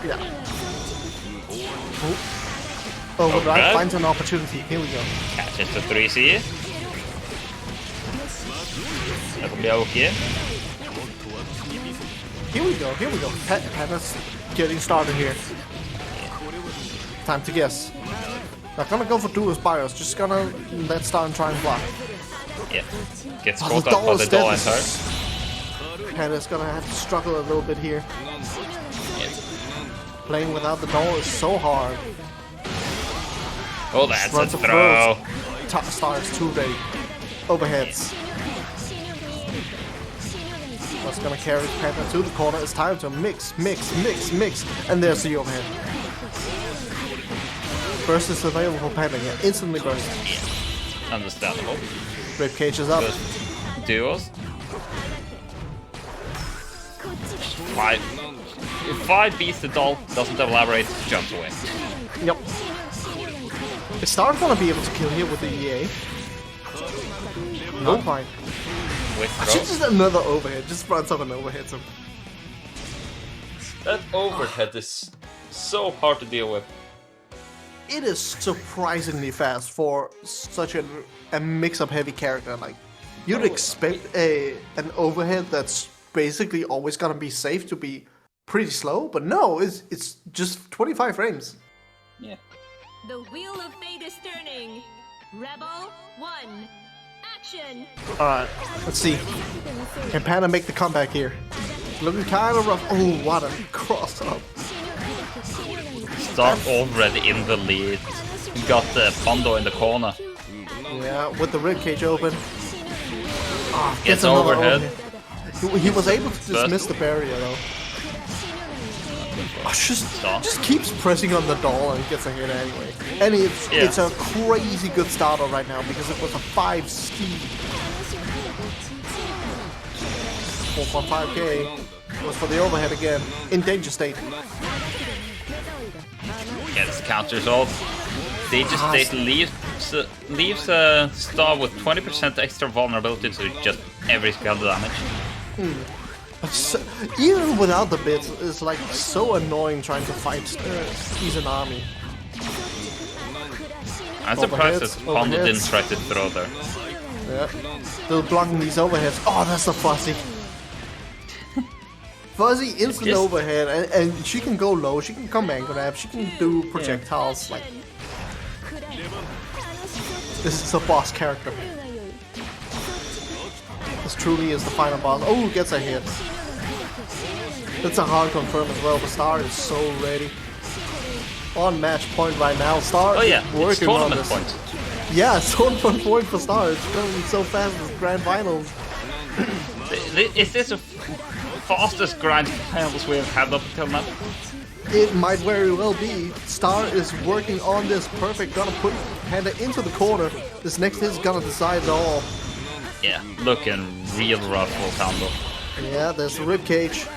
Yeah. Overdrive finds an opportunity. Here we go. Catches the 3C. That'll be okay. Here we go. Here we go. Panda's getting started here. Time to guess. Not gonna go for dual spirals. Just gonna let Star and try and block. Yeah. Gets caught up by the doll entire. Panda's gonna have to struggle a little bit here. Playing without the doll is so hard. Oh, that's a throw. Star is too ready. Overheads. That's gonna carry Panda to the corner. It's time to mix. And there's the overhead. Burst is available for Panda here. Instantly burst. Yeah. Understandable. Rib cage is up. Duos. If 5 beats the doll, doesn't elaborate, jumps away. Yep. Is Star gonna be able to kill here with the EA? No, fine. Just another overhead. Just runs up and overheads him. That overhead is so hard to deal with. It is surprisingly fast for such a mix-up heavy character. Like, you'd expect an overhead that's basically always gonna be safe to be pretty slow, but no, it's just 25 frames. Yeah. The wheel of fate is turning. Rebel 1. Action. Alright, let's see. Can Panda make the comeback here? Looking kind of rough. Oh, what a cross up. Start already in the lead. Got the Panda in the corner. Yeah, with the ribcage open. Oh, gets overhead. He was able to dismiss the barrier though. Oh, just keeps pressing on the doll and gets a hit anyway. And it's a crazy good starter right now because it was a 5 ski. 4.5k was for the overhead again. In danger state. Gets counters off. Danger state leaves Star with 20% extra vulnerability to just every spell damage. So, even without the bits, it's like so annoying trying to fight Izanami. I'm surprised that Panda didn't try to throw there. Yeah, still blocking these overheads. Oh, that's a Fuzzy. Fuzzy instant overhead, and she can go low, she can command grab, she can do projectiles. Like, this is a boss character. This truly is the final boss. Oh, gets a hit. That's a hard confirm as well. The Star is so ready. On match point right now. Star working on this. Point. Yeah, it's tournament point for Star. It's going so fast as grand finals. Is this the fastest grand finals we've had up until now? It might very well be. Star is working on this perfect. Gonna put Panda into the corner. This next hit is gonna decide it all. Yeah, looking real rough for Panda. Yeah, there's the ribcage.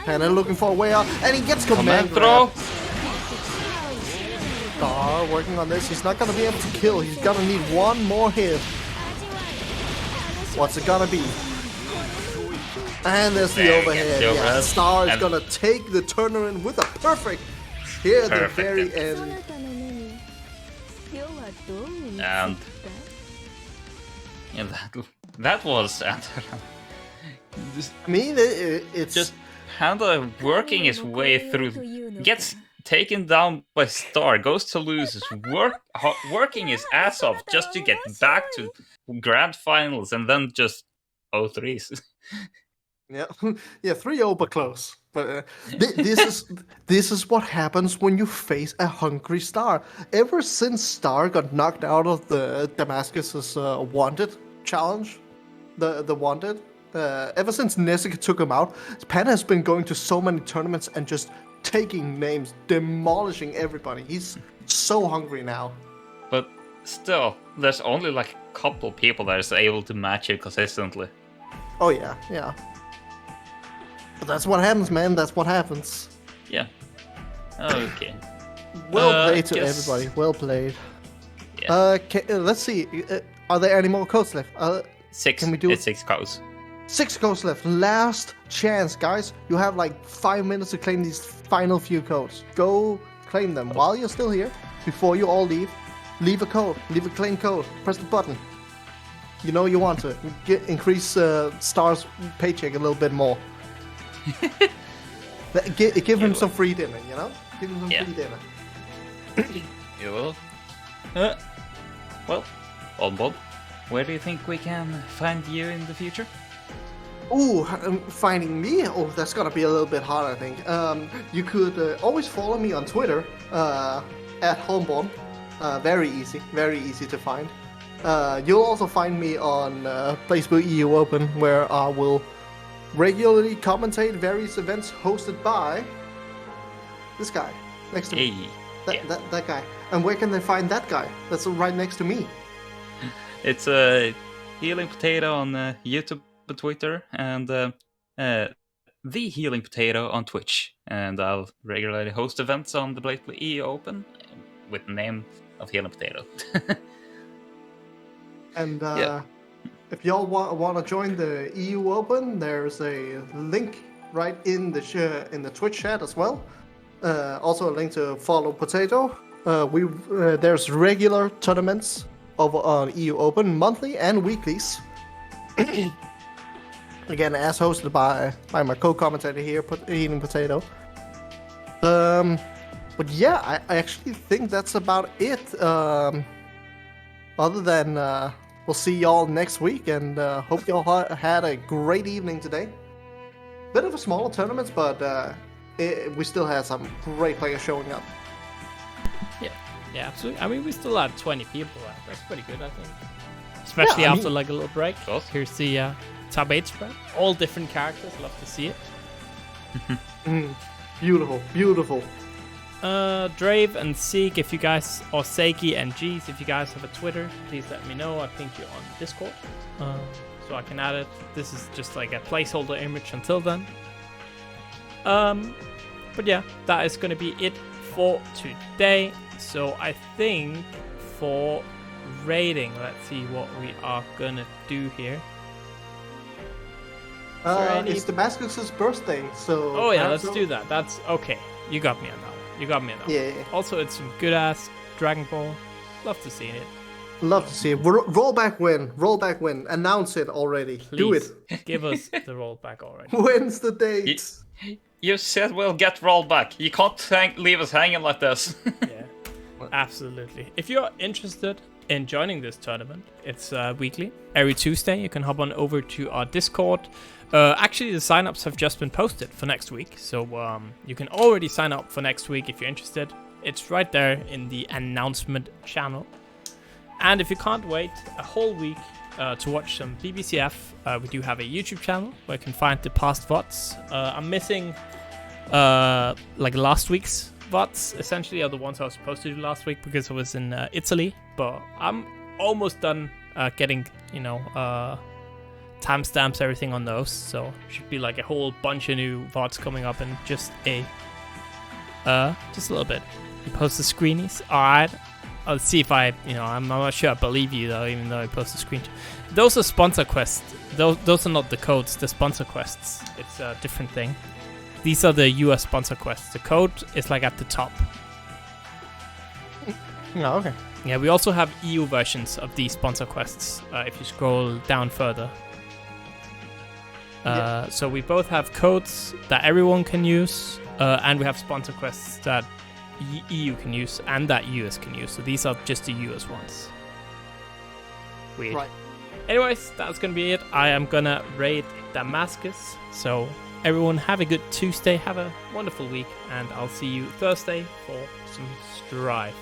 Panda looking for a way out, and he gets command throw. grab. Star working on this. He's not gonna be able to kill. He's gonna need one more hit. What's it gonna be? And there's the overhead. Yeah, Star is gonna take the tournament with a perfect here at the very end. And yeah, that was I mean, it's just Panda working his way through, gets taken down by Star, goes to lose, working his ass off just to get back to grand finals, and then just 0-3s. Yeah, yeah, 3-0 but close. But this is what happens when you face a hungry Star. Ever since Star got knocked out of the Damascus's Wanted challenge, the Wanted, ever since Nezuka took him out, Panda has been going to so many tournaments and just taking names, demolishing everybody. He's so hungry now. But still, there's only like a couple people that is able to match it consistently. Oh yeah, yeah. But that's what happens, man. That's what happens. Yeah. Okay. Well played to everybody. Well played. Yeah. Let's see. Are there any more codes left? 6. Can we do it's 6 codes. 6 codes left. Last chance, guys. You have like 5 minutes to claim these final few codes. Go claim them while you're still here. Before you all leave, leave a code. Leave a claim code. Press the button. You know you want to increase Star's paycheck a little bit more. Give him some free dinner, you know? Give him some free dinner. You will. Well, Bob, where do you think we can find you in the future? Ooh, finding me? Oh, that's gonna be a little bit hard, I think. You could always follow me on Twitter, at Homeborn. Very easy to find. You'll also find me on BlazBlue EU Open, where I will regularly commentate various events hosted by this guy next to me. That guy. And where can they find that guy? That's right next to me. It's a Healing Potato on YouTube and Twitter, and The Healing Potato on Twitch. And I'll regularly host events on the BlazBlue EU Open with the name of Healing Potato. And if y'all want to join the EU Open, there's a link right in the Twitch chat as well. Also a link to follow Potato. There's regular tournaments over on EU Open, monthly and weeklies. Again, as hosted by my co-commentator here, Eating Potato. But yeah, I actually think that's about it. Other than we'll see y'all next week, and hope y'all had a great evening today. Bit of a smaller tournament, but we still had some great players showing up. Yeah, absolutely. I mean, we still had 20 people. That's pretty good, I think. Especially after like a little break. Here's the top 8 spread. All different characters. Love to see it. Beautiful. Drayv and Zieg, if you guys, or Seigi and G's, if you guys have a Twitter, please let me know. I think you're on Discord, so I can add it. This is just like a placeholder image until then. But yeah, that is going to be it for today. So I think for rating, let's see what we are gonna do here. It's Damascus's birthday, so. Oh yeah, let's do that. That's okay. You got me on that. Yeah. Also, it's some good ass Dragon Ball. Love to see it. Love to see it. Rollback win. Announce it already. Please, do it. Give us the rollback already. When's the date? You said we'll get rolled back. You can't leave us hanging like this. Yeah, absolutely. If you're interested in joining this tournament, it's weekly. Every Tuesday, you can hop on over to our Discord. Actually, the signups have just been posted for next week, so you can already sign up for next week if you're interested. It's right there in the announcement channel. And if you can't wait a whole week to watch some bbcf, we do have a YouTube channel where you can find the past VODs. I'm missing like last week's VODs, essentially, are the ones I was supposed to do last week because I was in Italy. But I'm almost done getting, timestamps, everything on those. So should be like a whole bunch of new VODs coming up in just a little bit. You post the screenies. Alright. I'll see if I'm not sure I believe you though, even though I post the screen. Those are sponsor quests. Those are not the codes, the sponsor quests. It's a different thing. These are the US sponsor quests. The code is like at the top. Oh, okay. Yeah, we also have EU versions of these sponsor quests if you scroll down further. So we both have codes that everyone can use, and we have sponsor quests that EU can use and that US can use. So these are just the US ones. Weird. Right. Anyways, that's gonna be it. I am gonna raid Damascus. So everyone have a good Tuesday, have a wonderful week, and I'll see you Thursday for some Drayv.